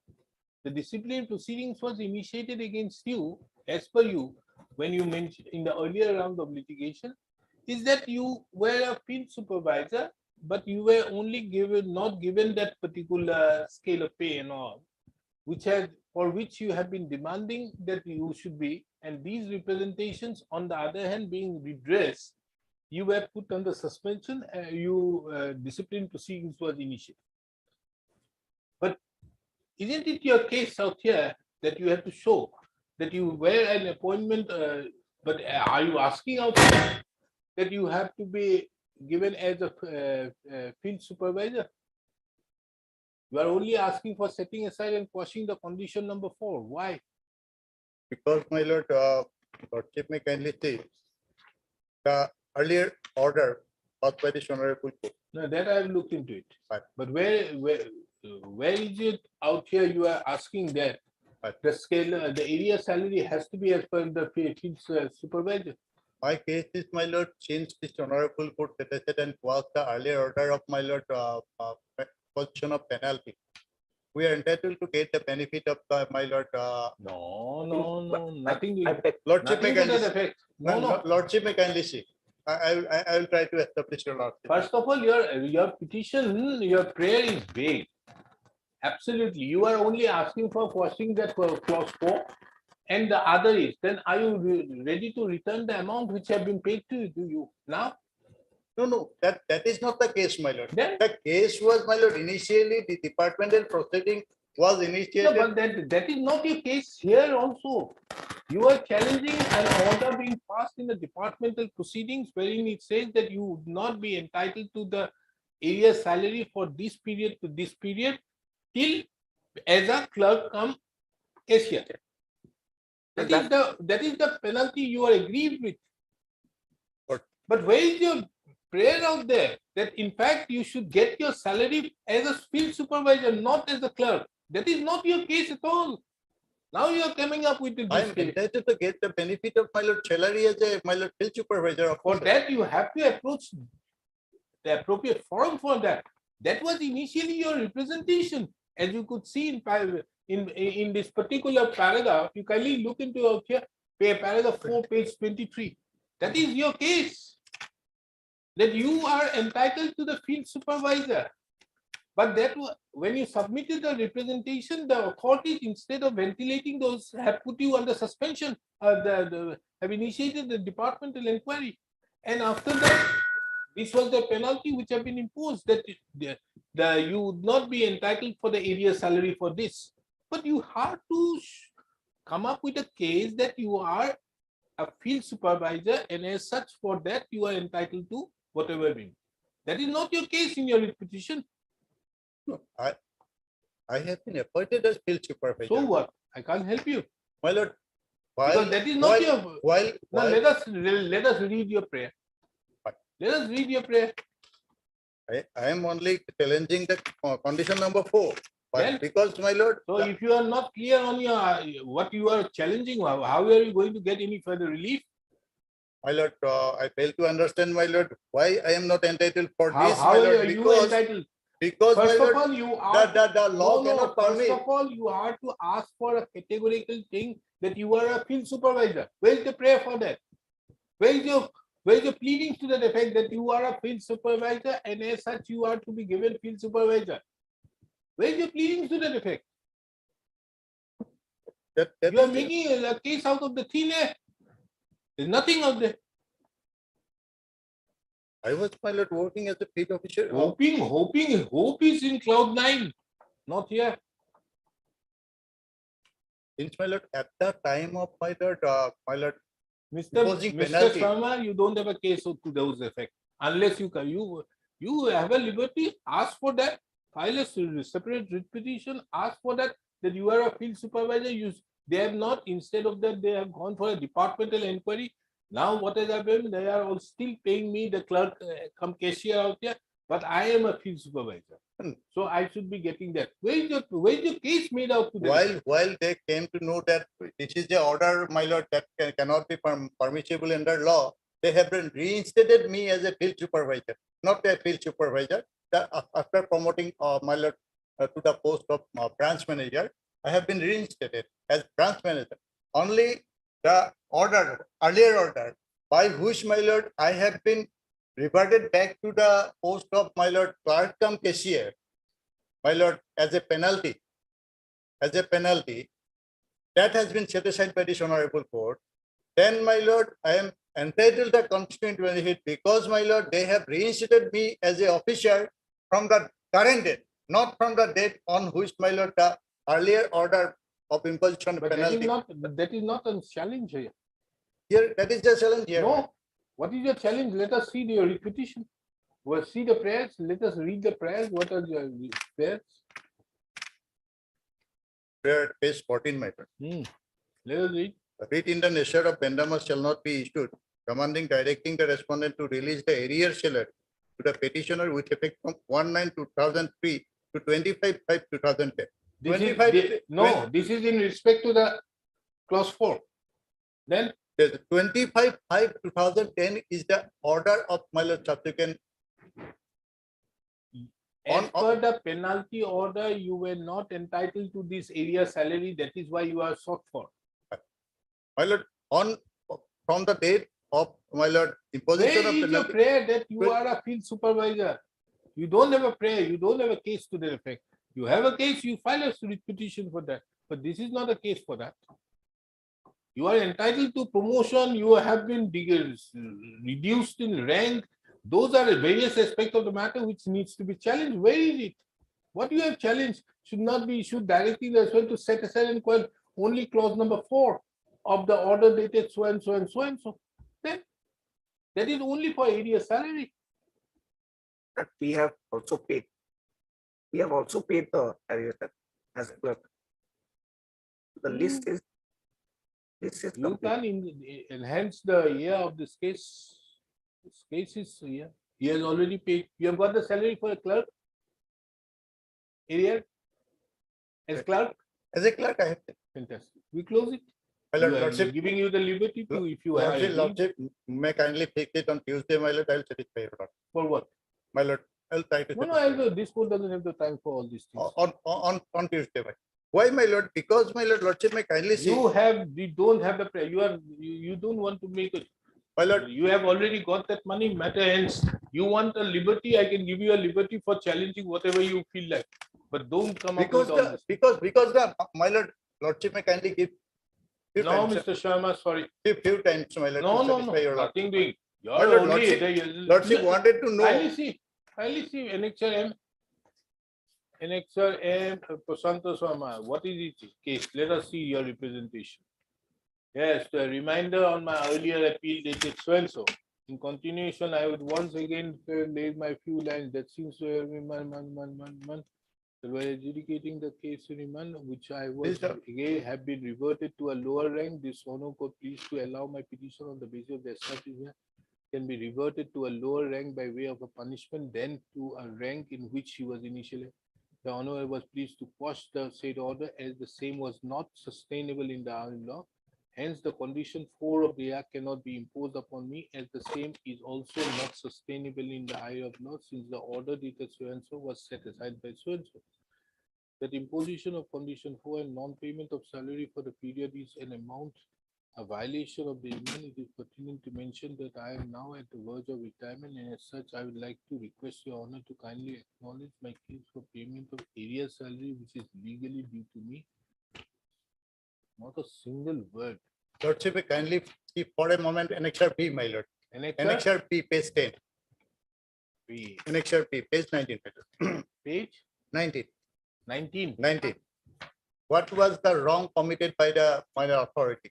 K: The disciplinary proceedings was initiated against you, as per you, when you mentioned in the earlier round of litigation, is that you were a field supervisor, but you were only not given that particular scale of pay and all, for which you have been demanding that you should be, and these representations, on the other hand, being redressed, you were put under suspension, discipline proceedings was initiated. But isn't it your case out here that you have to show that you were an appointment, but are you asking out here that you have to be given as a field supervisor? You are only asking for setting aside and quashing the condition number 4. Why?
L: because my lord, lordship may kindly say, the earlier order passed by the honorable court.
K: No, that I have looked into it.
L: Right.
K: But where is it out here you are asking that
L: Right.
K: the scale, the area salary has to be as per the field supervisor?
L: My case is, my lord, since this honorable court antecedent was the earlier order of my lord, position of penalty. We are entitled to get the benefit of the, my lord,
B: No, nothing.
L: lordship may
B: Nothing to that
L: kindly,
B: effect. No.
L: lordship may kindly see. I will try to establish your lordship.
B: First of all, your petition, your prayer is vague. Absolutely. You are only asking for quashing that clause 4. And the other is, then are you ready to return the amount which have been paid to you now?
L: No, that is not the case, my lord.
B: Then?
L: The case was, my lord, initially the departmental proceeding was
B: No,
L: initiated.
B: but that is not your case here also. You are challenging an order being passed in the departmental proceedings wherein it says that you would not be entitled to the area salary for this period to this period till as a clerk come cashier. That is the penalty you are aggrieved with. But where is your prayer out there that in fact you should get your salary as a field supervisor, not as a clerk? That is not your case at all. Now you are coming up with
L: I am
B: this.
L: entitled to get the benefit of my lord salary as a, my lord, field supervisor. Of
B: For
L: course.
B: that, you have to approach the appropriate forum for that. That was initially your representation, as you could see in this particular paragraph. You kindly look into paragraph 4, page 23. That is your case. That you are entitled to the field supervisor. But that when you submitted the representation, the authorities, instead of ventilating those, have put you under suspension. Have initiated the departmental inquiry, and after that, this was the penalty which have been imposed, that you would not be entitled for the area salary for this. But you have to come up with a case that you are a field supervisor, and as such, for that you are entitled to whatever means. That is not your case in your petition.
L: No, I have been appointed as field supervisor.
B: So what? I can't help you.
L: My lord,
B: Because that is not your.
L: while
B: Now let us read your prayer. Let us read your prayer.
L: I am only challenging the condition number 4. But
B: Well,
L: because, my lord,
B: So if you are not clear on your what you are challenging, how are you going to get any further relief?
L: my lord, I fail to understand, my lord, why I am not entitled for
B: How,
L: this,
B: how
L: my
B: are
L: lord,
B: you
L: because,
B: entitled?
L: because, my
B: First of
L: lord,
B: all, you are
L: the law
B: No,
L: cannot
B: first
L: permit.
B: of all, you are to ask for a categorical thing that you are a field supervisor. Where is the prayer for that? Where is your pleadings to the effect that you are a field supervisor and as such you are to be given field supervisor? Where is your pleadings to that effect?
L: That
B: You are
L: is-
B: making a case out of the thin air. There's nothing out there.
L: I was, my lord, working as a field officer.
B: Hope is in cloud 9, not here.
L: Since, my lord, at the time of my lord,
B: Mr.
L: Imposing
B: Mr.
L: penalty.
B: Sharma, you don't have a case to those effect. Unless you have a liberty, ask for that, file a separate writ petition, ask for that you are a field supervisor. They have not, instead of that, they have gone for a departmental inquiry. Now what has happened? They are all still paying me the clerk, come cashier out here, but I am a field supervisor. So I should be getting that. Where is your case made out to them?
L: while they came to know that this is the order, my lord, that cannot be permissible under law, they have been reinstated me as a field supervisor, not a field supervisor. After promoting my lord to the post of branch manager, I have been reinstated as branch manager. Only the earlier order, by which, my lord, I have been reverted back to the post of, my lord, clerk cum cashier, my lord, as a penalty, that has been set aside by this honorable court. Then, my lord, I am entitled to the constituent benefit because, my lord, they have reinstated me as a officer from the current date, not from the date on which, my lord, the earlier order of imposition
B: But
L: penalty.
B: that is not a challenge here.
L: Here, that is the challenge here.
B: No. What is your challenge? Let us see your repetition. Well, see the prayers. Let us read the prayers. What are your prayers?
L: Prayer at page 14, my friend.
B: Let us read.
L: Writ in the nature of mandamus shall not be issued, commanding, directing the respondent to release the arrear salary to the petitioner with effect from 1/9/2003 to 25/5/2010.
B: This is in respect to the clause 4. Then
L: The 25/5/2010 is the order of my lord subsequent.
K: As per the penalty order, you were not entitled to this area salary. That is why you are sought for.
L: My lord, from the date of my lord imposition
K: Where
L: of
K: is your
L: penalty.
K: prayer that you
L: Well-
K: are a field supervisor? You don't have a prayer, you don't have a case to that effect. You have a case, you file a writ petition for that, but this is not a case for that. You are entitled to promotion, you have been reduced in rank. Those are the various aspects of the matter which needs to be challenged. Where is it? What you have challenged should not be issued directly as well to set aside and quell only clause number 4 of the order dated so and so and so and so. Then that is only for area salary.
N: That we have also paid. We have also paid the arrears as a clerk. The list is. This is
K: You can enhance the year of this case. This case is here. He has already paid. You have got the salary for a clerk? Area? As clerk?
L: As a clerk, I have.
K: Fantastic. We close it.
L: My lord,
K: We are
L: lordship,
K: giving you the liberty to, if you have.
L: lordship, may kindly fix it on Tuesday, my lord, I will satisfy your lord.
K: For what?
L: My lord, I'll try to.
K: No,
L: satisfy.
K: this court doesn't have the time for all these things.
L: On Tuesday, my. Why, my lord? Because my lord, lordship may kindly see.
K: You don't have the prayer. You don't want to make it.
L: My lord,
K: You have already got that money, matter hence. You want a liberty, I can give you a liberty for challenging whatever you feel like. But don't come up
L: because
K: with all
L: the,
K: this.
L: because the, my lord, lordship may kindly give. Few
K: No,
L: times,
K: Mr. Sharma, sorry.
L: few times, my lord.
K: No,
L: to
K: no,
L: satisfy your
K: no,
L: lord.
K: nothing doing. You're
L: My lord,
K: only.
L: lordship wanted to know.
K: Kindly see, Annexure M. Annexure M, Prasanto Sharma, what is it case? Let us see your representation. Yes, the reminder on my earlier appeal dated so and so. In continuation, I would once again lay my few lines that seems to have were adjudicating the case in remand, which I was again have been reverted to a lower rank. This honor court please to allow my petition on the basis of the establishment can be reverted to a lower rank by way of a punishment than to a rank in which he was initially. The honor was pleased to quash the said order as the same was not sustainable in the law. Hence, the condition 4 of the act cannot be imposed upon me as the same is also not sustainable in the eye of law since the order dated so and so was set aside by so and so. That imposition of condition 4 and non-payment of salary for the period is an amount, a violation of the union. It is pertinent to mention that I am now at the verge of retirement and as such I would like to request your honor to kindly acknowledge my case for payment of area salary which is legally due to me. Not a single word.
L: Lordship may kindly see for a moment Annexure P, my lord. Annexure P, page 10.
K: P.
L: Annexure P, page 19.
K: Page
L: 19.
K: 19.
L: 19. What was the wrong committed by the minor authority?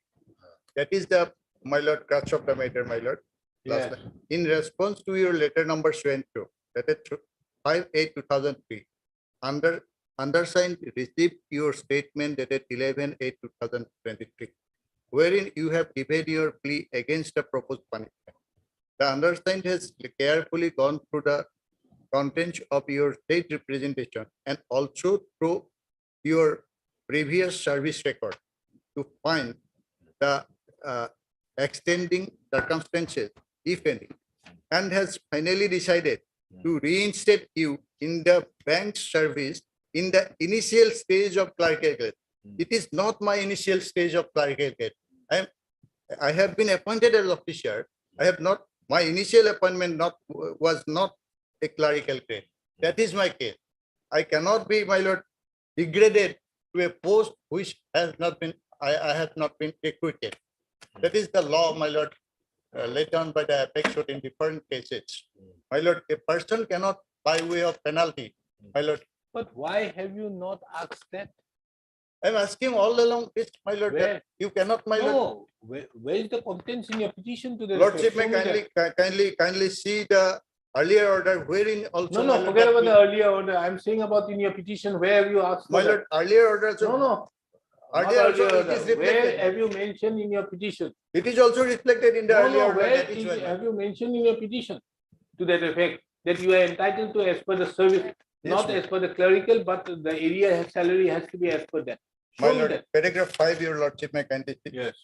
L: That is the, my lord, crux of the matter, my lord. Last
K: Yes.
L: line. In response to your letter number 22, that is 5/8/2003, undersigned received your statement dated 11/8/2023, wherein you have given your plea against the proposed punishment. The undersigned has carefully gone through the contents of your state representation and also through your previous service record to find the extending circumstances, if any, and has finally decided to reinstate you in the bank service in the initial stage of clerical grade. It is not my initial stage of clerical grade. I have been appointed as officer. I have not, my initial appointment was not a clerical grade. That is my case. I cannot be, my lord, degraded to a post which has not been, I have not been acquitted. That is the law, my lord, laid down by the apex court in different cases. My lord, a person cannot, by way of penalty, my lord.
K: But why have you not asked that?
L: I'm asking all along this, my lord,
K: Where?
L: that you cannot, my lord.
K: No, where is the contents in your petition to the
L: Lordship may
K: effect? Show me that.
L: kindly see the earlier order wherein also.
K: No,
L: my
K: no,
L: lord,
K: forget
L: that
K: about
L: we-
K: the earlier order. I'm saying about in your petition, where have you asked for
L: My
K: that?
L: lord, earlier order.
K: No, no. not
L: Earlier also
K: earlier
L: it is
K: order. Where
L: reflected.
K: have you mentioned in your petition?
L: It is also reflected in the
K: No,
L: earlier
K: no,
L: order.
K: where
L: That is why, my
K: have you mentioned in your petition to that effect that you are entitled to as per the service, not
L: ma'am.
K: as per the clerical, but the area salary has to be as per that.
L: My
K: Show me
L: lord,
K: that.
L: paragraph 5, your lordship may kindly see.
K: Yes.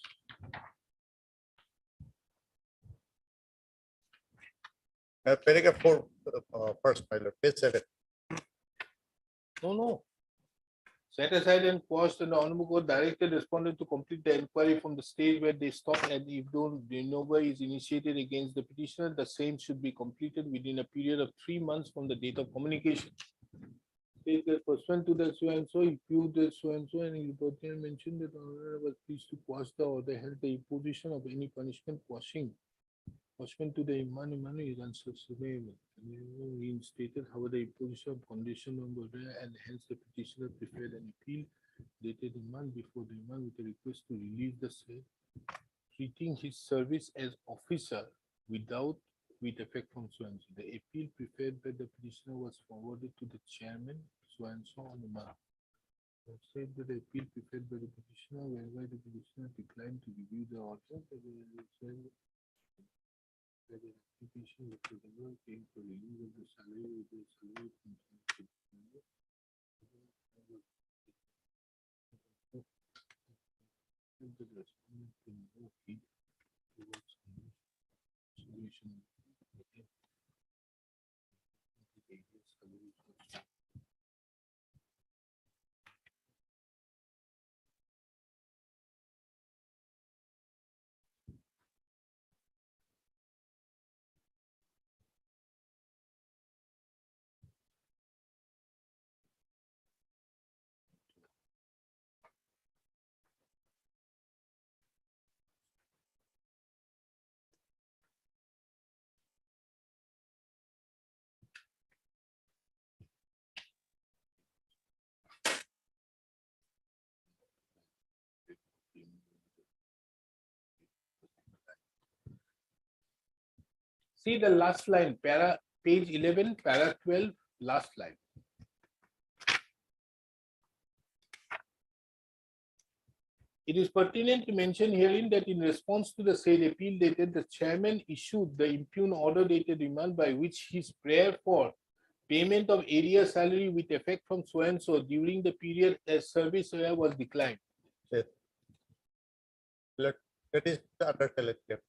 L: Paragraph 4, first, my lord, page 7.
B: No. Set aside and quashed, and the Honorable Court directed respondent to complete the inquiry from the stage where they stopped, and if no de novo is initiated against the petitioner, the same should be completed within a period of 3 months from the date of communication. Says that pursuant to the so and so, if you the so and so, and you mentioned that the Honorable was pleased to quash the order, held the imposition of any punishment quashing. Pursuant to the Iman is unsustainable. Reinstated, however, the imposition of condition on order, and hence the petitioner preferred an appeal dated a month before the Iman with a request to release the said, treating his service as officer with effect from so and so. The appeal preferred by the petitioner was forwarded to the chairman so and so on Iman. Said that the appeal preferred by the petitioner, whereby the petitioner declined to review the order. That the application of the government came for release of the salary with the salary See the last line, page 11, para 12, last line. It is pertinent to mention herein that in response to the said appeal dated, the chairman issued the impugned order dated remand by which his prayer for payment of area salary with effect from so and so during the period as service area was declined.
L: Yes. That is the other collective.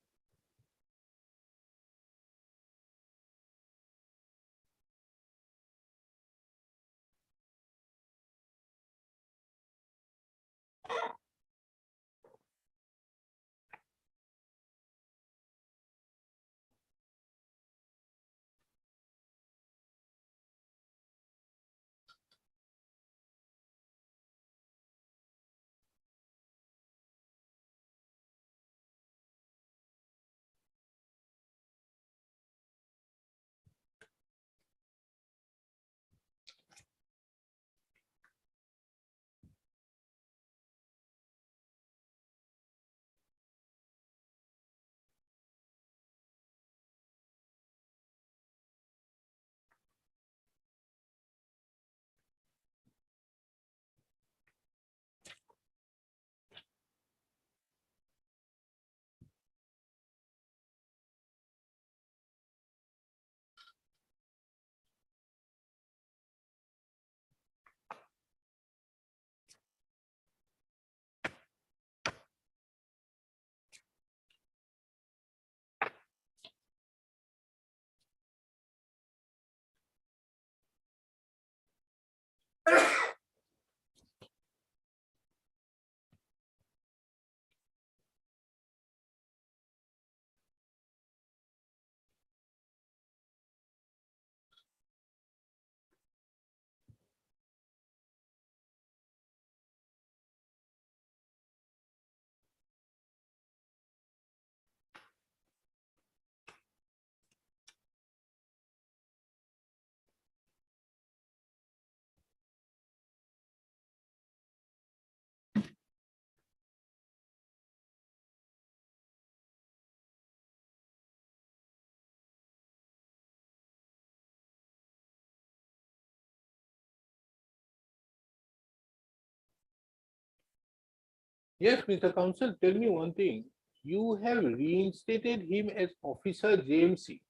B: Yes, Mr. Counsel, tell me one thing. You have reinstated him as officer JMC.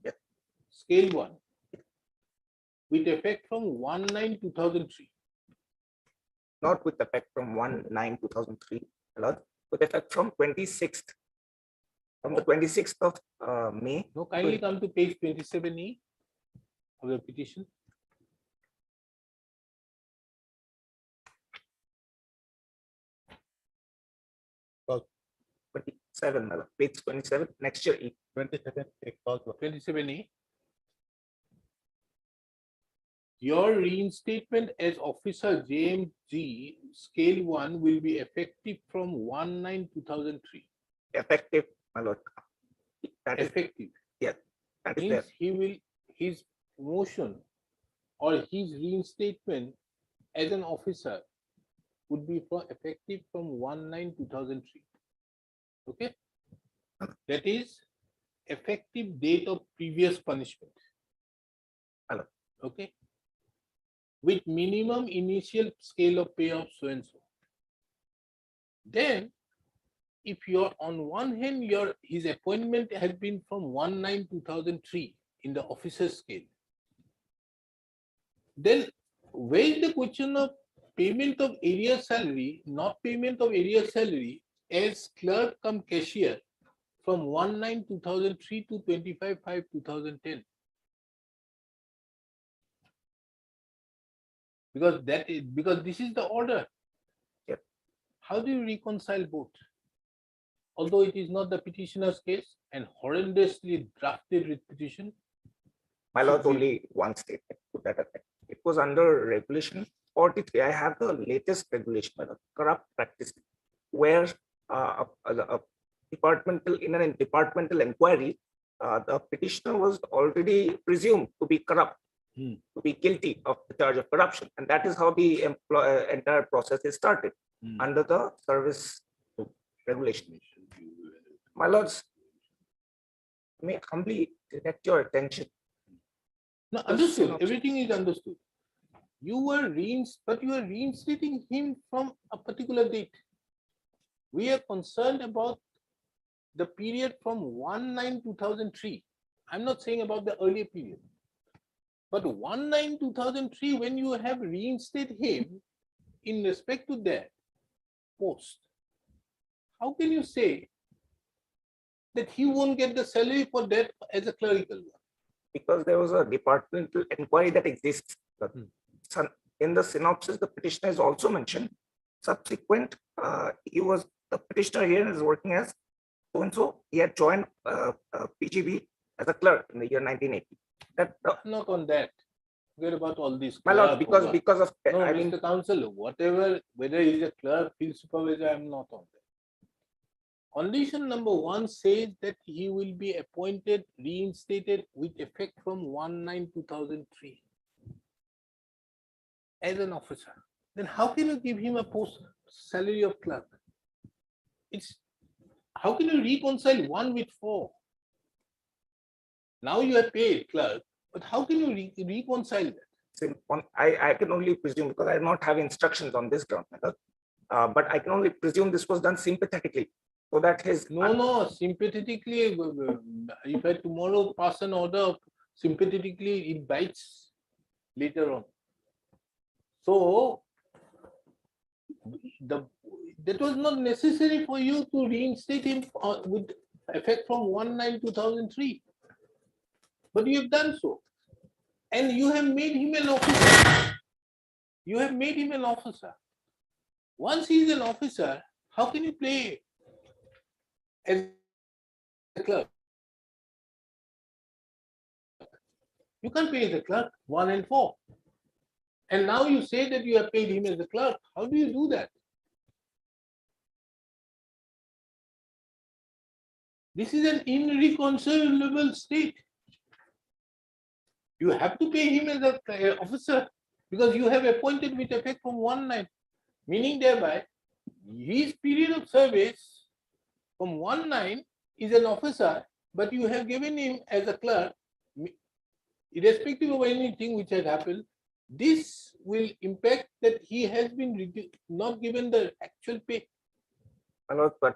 N: Yes.
B: Scale 1. With effect from 1/9/2003.
N: Not with effect from 1/9/2003, my lord, with effect from 26th from the 26th of May.
B: No, kindly come to page 27E of the petition.
N: Page 27, next year.
B: 27E. Your reinstatement as officer JMG scale 1 will be effective from 1/9/2003.
N: Effective, my lord. That is,
B: Effective
N: that is there.
B: means he will, his promotion or his reinstatement as an officer would be effective from 1/9/2003. Okay, that is effective date of previous punishment.
N: Hello.
B: Okay, with minimum initial scale of pay of so and so. Then, if you're on one hand, his appointment has been from 1/9/2003 in the officer scale. Then where is the question of payment of area salary, not payment of area salary as clerk come cashier from 1/9/2003 to 25/5/2010? Because this is the order.
N: Yep.
B: How do you reconcile both? Although it is not the petitioner's case and horrendously drafted petition.
N: My lord, only one statement to that effect. It was under regulation 43. I have the latest regulation, my lord, corrupt practice, where a departmental inquiry, the petitioner was already presumed to be corrupt, to be guilty of the charge of corruption, and that is how the entire process is started under the service regulation. My lords, may I humbly direct your attention.
B: No, understood. Everything is understood. You were reinstating him from a particular date. We are concerned about the period from 1/9/2003. I'm not saying about the earlier period. But 1/9/2003, when you have reinstated him in respect to that post, how can you say that he won't get the salary for that as a clerical one?
N: Because there was a departmental inquiry that exists. In the synopsis, the petitioner is also mentioned. Subsequent, the petitioner here is working as so and so. He had joined PGB as a clerk in the year 1980.
B: Not on that. Forget about all these.
N: My lord, because of
B: no,
N: I mean,
B: Mr. Counsel, whatever, whether he's a clerk, field supervisor, I'm not on that. Condition number 1 says that he will be appointed, reinstated with effect from 1/9/2003 as an officer. Then how can you give him a post salary of clerk? How can you reconcile 1 with 4? Now you have paid clerk, but how can you reconcile that?
N: I can only presume, because I do not have instructions on this ground, but I can only presume this was done sympathetically, so that his
B: No, sympathetically, if I tomorrow pass an order sympathetically, it bites later on. So that was not necessary for you to reinstate him with effect from 1/9/2003. But you have done so. And you have made him an officer. You have made him an officer. Once he is an officer, how can you play as a clerk? You can't pay as a clerk 1 and 4. And now you say that you have paid him as a clerk. How do you do that? This is an irreconcilable state. You have to pay him as an officer because you have appointed with effect from 1/9, meaning thereby his period of service from 1/9 is an officer, but you have given him as a clerk, irrespective of anything which has happened. This will impact that he has been not given the actual pay.
N: But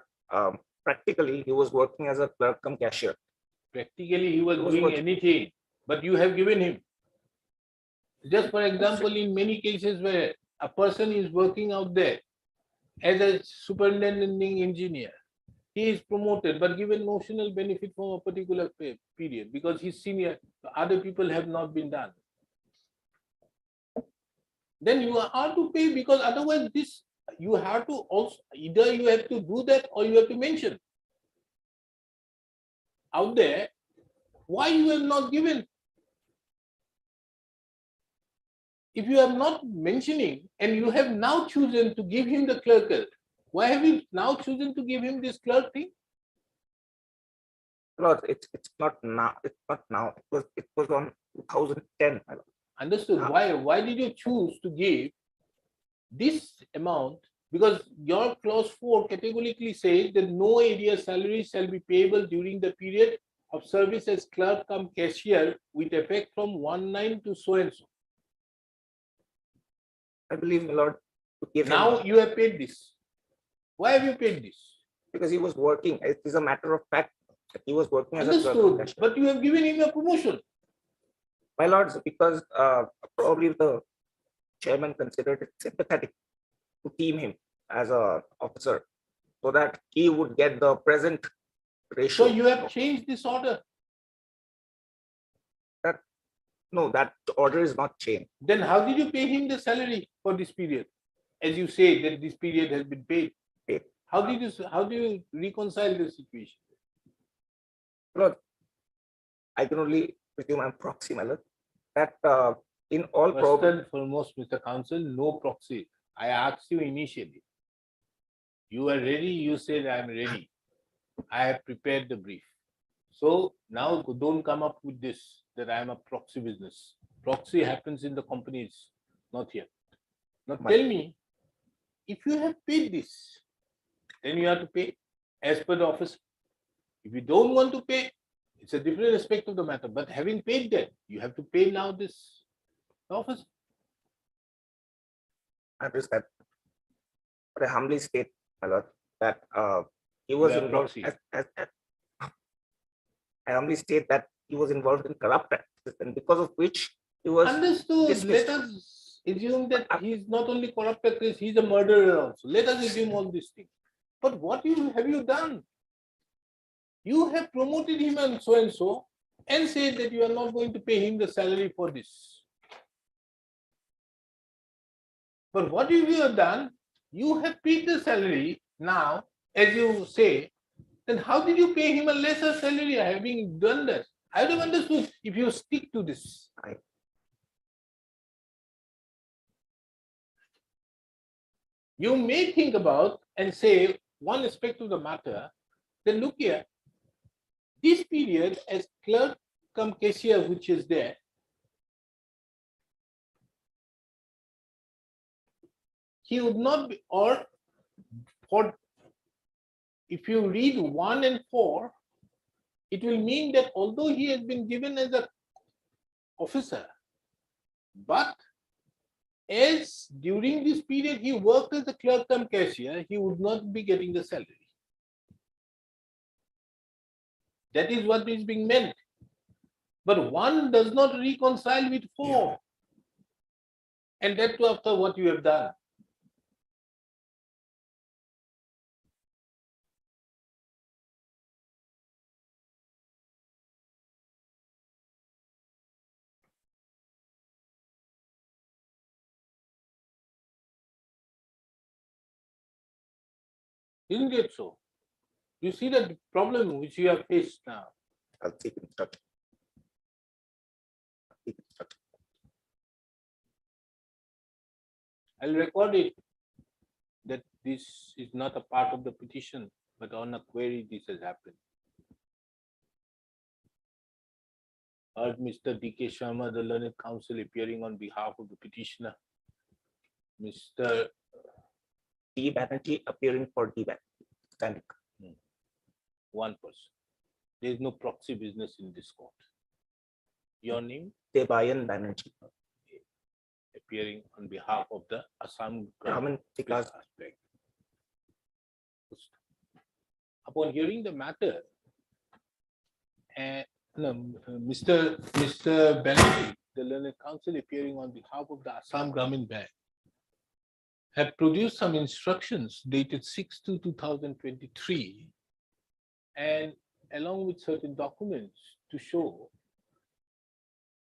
N: practically he was working as a clerk cum cashier.
B: Practically he was doing anything, but you have given him. Just for example, in many cases where a person is working out there as a superintending engineer, he is promoted but given notional benefit from a particular period because he's senior, other people have not been done. Then you are to pay because otherwise this you have to also either you have to do that or you have to mention out there why you have not given. If you have not mentioning and you have now chosen to give him the clerical, why have you now chosen to give him this clerk thing?
N: Lord, it's not now. It's not now. It was on 2010. My lord.
B: Understood. Why did you choose to give this amount? Because your clause 4 categorically says that no area salary shall be payable during the period of service as clerk cum cashier with effect from 1/9 to so and so.
N: I believe, my lord, to give him,
B: Now you have paid this. Why have you paid this?
N: because he was working. It is a matter of fact that he was working as a clerk.
B: Understood. But you have given him a promotion.
N: My lords, because probably the chairman considered it sympathetic to team him as a officer so that he would get the present ratio.
B: So you have changed this order.
N: No, that order is not changed.
B: Then how did you pay him the salary for this period? As you say that this period has been paid.
N: Paid.
B: How do you reconcile the situation?
N: Lord, I can only presume I'm proxy, my lord, that in all
B: First
N: probability,
B: and foremost, Mr. Counsel, no proxy. I asked you initially. You are ready, you said I am ready. I have prepared the brief. So now don't come up with this, that I am a proxy business. Proxy happens in the companies, not here. Now tell me, if you have paid this, then you have to pay as per the office. If you don't want to pay, it's a different aspect of the matter. But having paid that, you have to pay now this office.
N: I understand. But I humbly state, my lord, that he was
B: You are
N: involved.
B: proxy.
N: I humbly state that he was involved in corrupt practices, and because of which he was
B: Understood.
N: dismissed.
B: Let us assume that he is not only corrupt, he's a murderer also. Let us assume all these things. But what have you done? You have promoted him and so, and said that you are not going to pay him the salary for this. But what you have done, you have paid the salary now, as you say, then how did you pay him a lesser salary having done that? I would have understood if you stick to this. You may think about and say one aspect of the matter, then look here, this period as clerk cum cashier, which is there, he would not be, or for, if you read 1 and 4, it will mean that although he has been given as an officer, but as during this period he worked as a clerk cum cashier, he would not be getting the salary. That is what is being meant. But 1 does not reconcile with 4. And that too after what you have done. Isn't it so? You see the problem which you have faced now.
N: I'll take instruction.
B: I'll record it that this is not a part of the petition, but on a query this has happened. Heard Mr. D.K. Sharma, the learned counsel, appearing on behalf of the petitioner. Mr.
N: D. Banerjee appearing for D. Banerjee. Standing.
B: One person. There is no proxy business in this court. Your name?
N: Debayan Banerjee.
B: Appearing on behalf of the Assam
N: Brahmin Vikas.
B: aspect. Upon hearing the matter, Mr. Banerjee, the learned counsel appearing on behalf of the Assam Gramin Bank, have produced some instructions dated 6/2/2023 and along with certain documents to show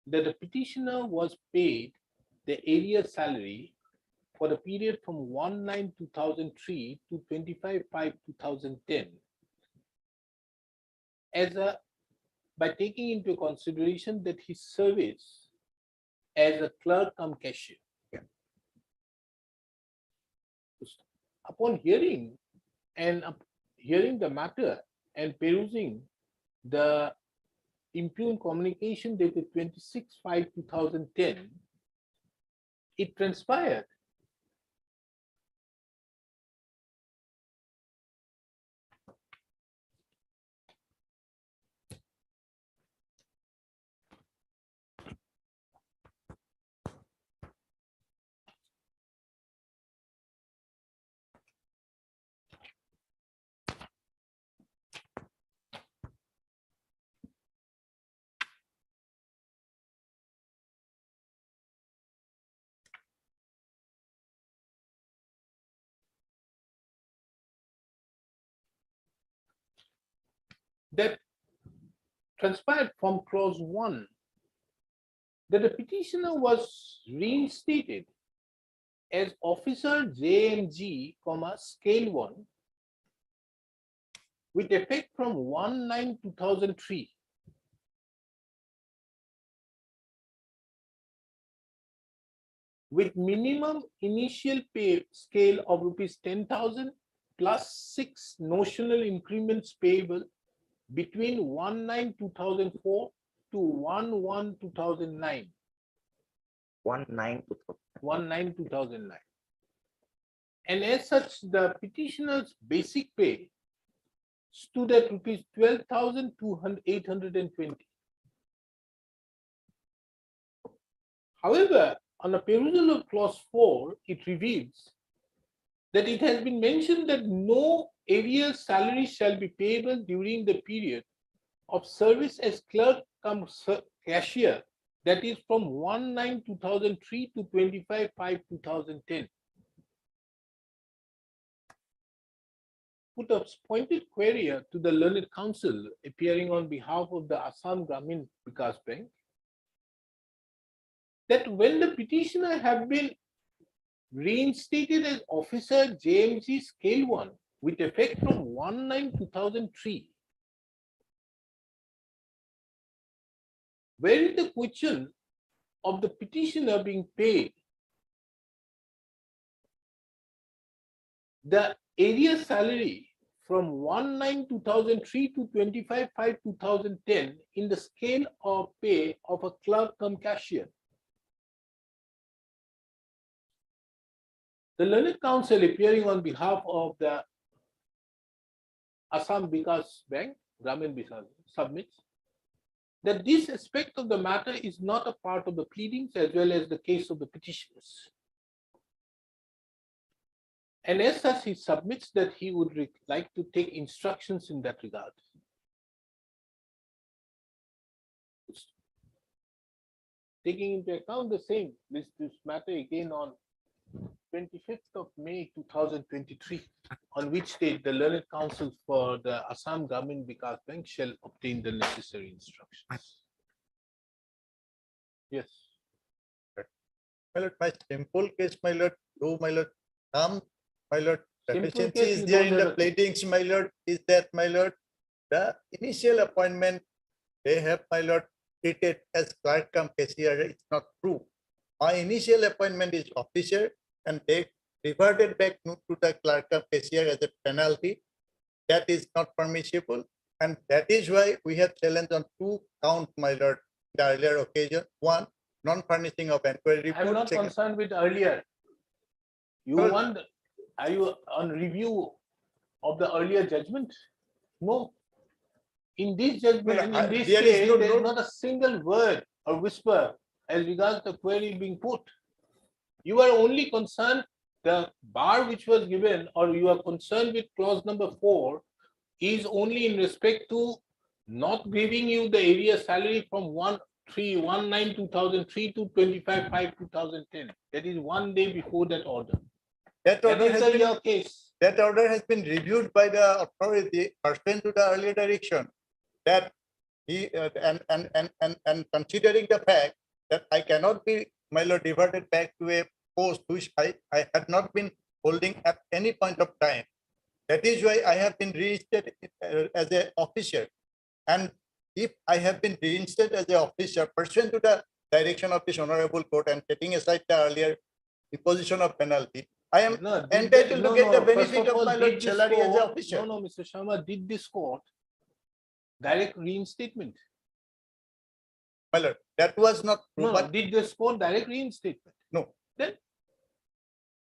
B: that the petitioner was paid the area salary for the period from 1/9/2003 to 25/5/2010 as a by taking into consideration that his service as a clerk cum cashier. Upon hearing hearing the matter and perusing the impugned communication dated 26/5/2010, it transpired that transpired from clause 1 that the petitioner was reinstated as officer JMG, scale 1 with effect from 1/9/2003. With minimum initial pay scale of rupees 10,000 plus 6 notional increments payable between 1/9/2004 to 1/1/2009. 1/9/2009. And as such, the petitioner's basic pay stood at rupees 12,820. However, on a perusal of clause 4, it reveals that it has been mentioned that no arrears salary shall be payable during the period of service as clerk cum cashier, that is from 1/9/2003 to 25/5/2010. Put a pointed query to the learned counsel appearing on behalf of the Assam Gramin Vikas Bank that when the petitioner have been reinstated as officer JMG scale 1 with effect from 1/9/2003, where is the question of the petitioner being paid the area salary from 1/9/2003 to 25/5/2010 in the scale of pay of a clerk cum cashier? The learned counsel appearing on behalf of the Assam Vikas Bank, Gramin Vikas, submits that this aspect of the matter is not a part of the pleadings as well as the case of the petitioners. And as such, he submits that he would like to take instructions in that regard. Taking into account the same, this matter again on 25th of May 2023, on which date the learned counsel for the Assam Gramin Vikas Bank shall obtain the necessary instructions. Yes.
O: My lord, my simple case, my lord, though, my lord, my lord,
B: Simple
O: deficiency
B: case,
O: is
B: you
O: there
B: don't
O: in
B: have
O: the
B: a-
O: pleadings, my lord, is that, my lord, the initial appointment, they have, my lord, treated as clerk cum cashier, it's not true. My initial appointment is officer and they reverted back to the clerk cum cashier as a penalty. That is not permissible. And that is why we have challenged on 2 counts, my lord, the earlier occasion. 1, non-furnishing of inquiry report.
B: I'm not
O: Second-
B: concerned with earlier. You
O: Well-
B: want, are you on review of the earlier judgment? No. In this judgment, in
O: I-
B: this
O: there is
B: case,
O: no-
B: there is
O: no-
B: not a single word or whisper as regards the query being put. You are only concerned, the bar which was given, or you are concerned with clause number 4 is only in respect to not giving you the area salary from 1/3/19/2003 to 25/5/2010. That is one day before that order.
O: That
B: That
O: order
B: is
O: has been,
B: your case.
O: that order has been reviewed by the authority pursuant to the earlier direction. That he, and considering the fact that I cannot be, my lord, diverted back to a post which I had not been holding at any point of time. That is why I have been reinstated as an officer. And if I have been reinstated as an officer pursuant to the direction of this honorable court and setting aside the earlier imposition of penalty, I am entitled to get the benefit of my lord salary as an officer.
K: No, Mr. Sharma, did this court direct reinstatement?
O: My lord, that was not true,
K: No,
O: but
K: did this court direct reinstatement?
O: no.
K: Then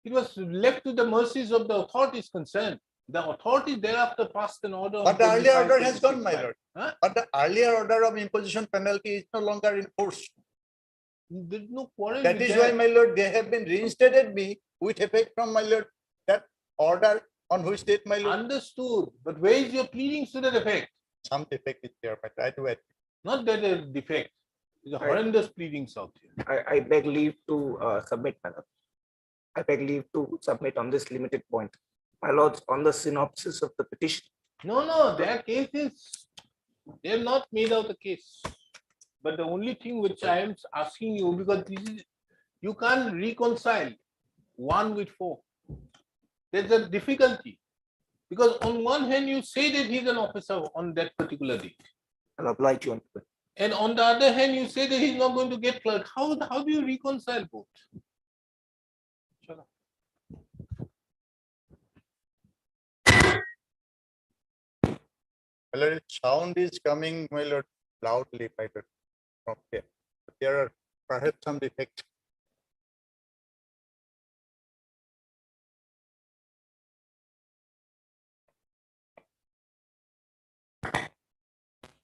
K: it was left to the mercies of the authorities concerned. The authorities thereafter passed an order.
O: But the earlier order has gone, my lord.
K: Huh?
O: But the earlier order of imposition penalty is no longer in force.
K: There's no quarrel
O: That
K: with
O: is why, my lord, they have been reinstated me with effect from, my lord, that order on which date, my lord,
K: Understood, but where is your pleadings to that effect?
O: some defect is there, but I do it.
K: Not that a defect. There's a horrendous pleadings out here.
N: I beg leave to submit, my lord. I beg leave to submit on this limited point. My lords, on the synopsis of the petition.
K: No, their case is, they have not made out the case. But the only thing which I am asking you, because this is, you can't reconcile 1 with 4. There's a difficulty. Because on one hand, you say that he's an officer on that particular date.
N: I'll oblige you on it.
K: And on the other hand, you say that he's not going to get clerk. How do you reconcile both? Chala.
O: My lord, sound is coming, my lord, loudly, my lord, from there. But there are perhaps some defects.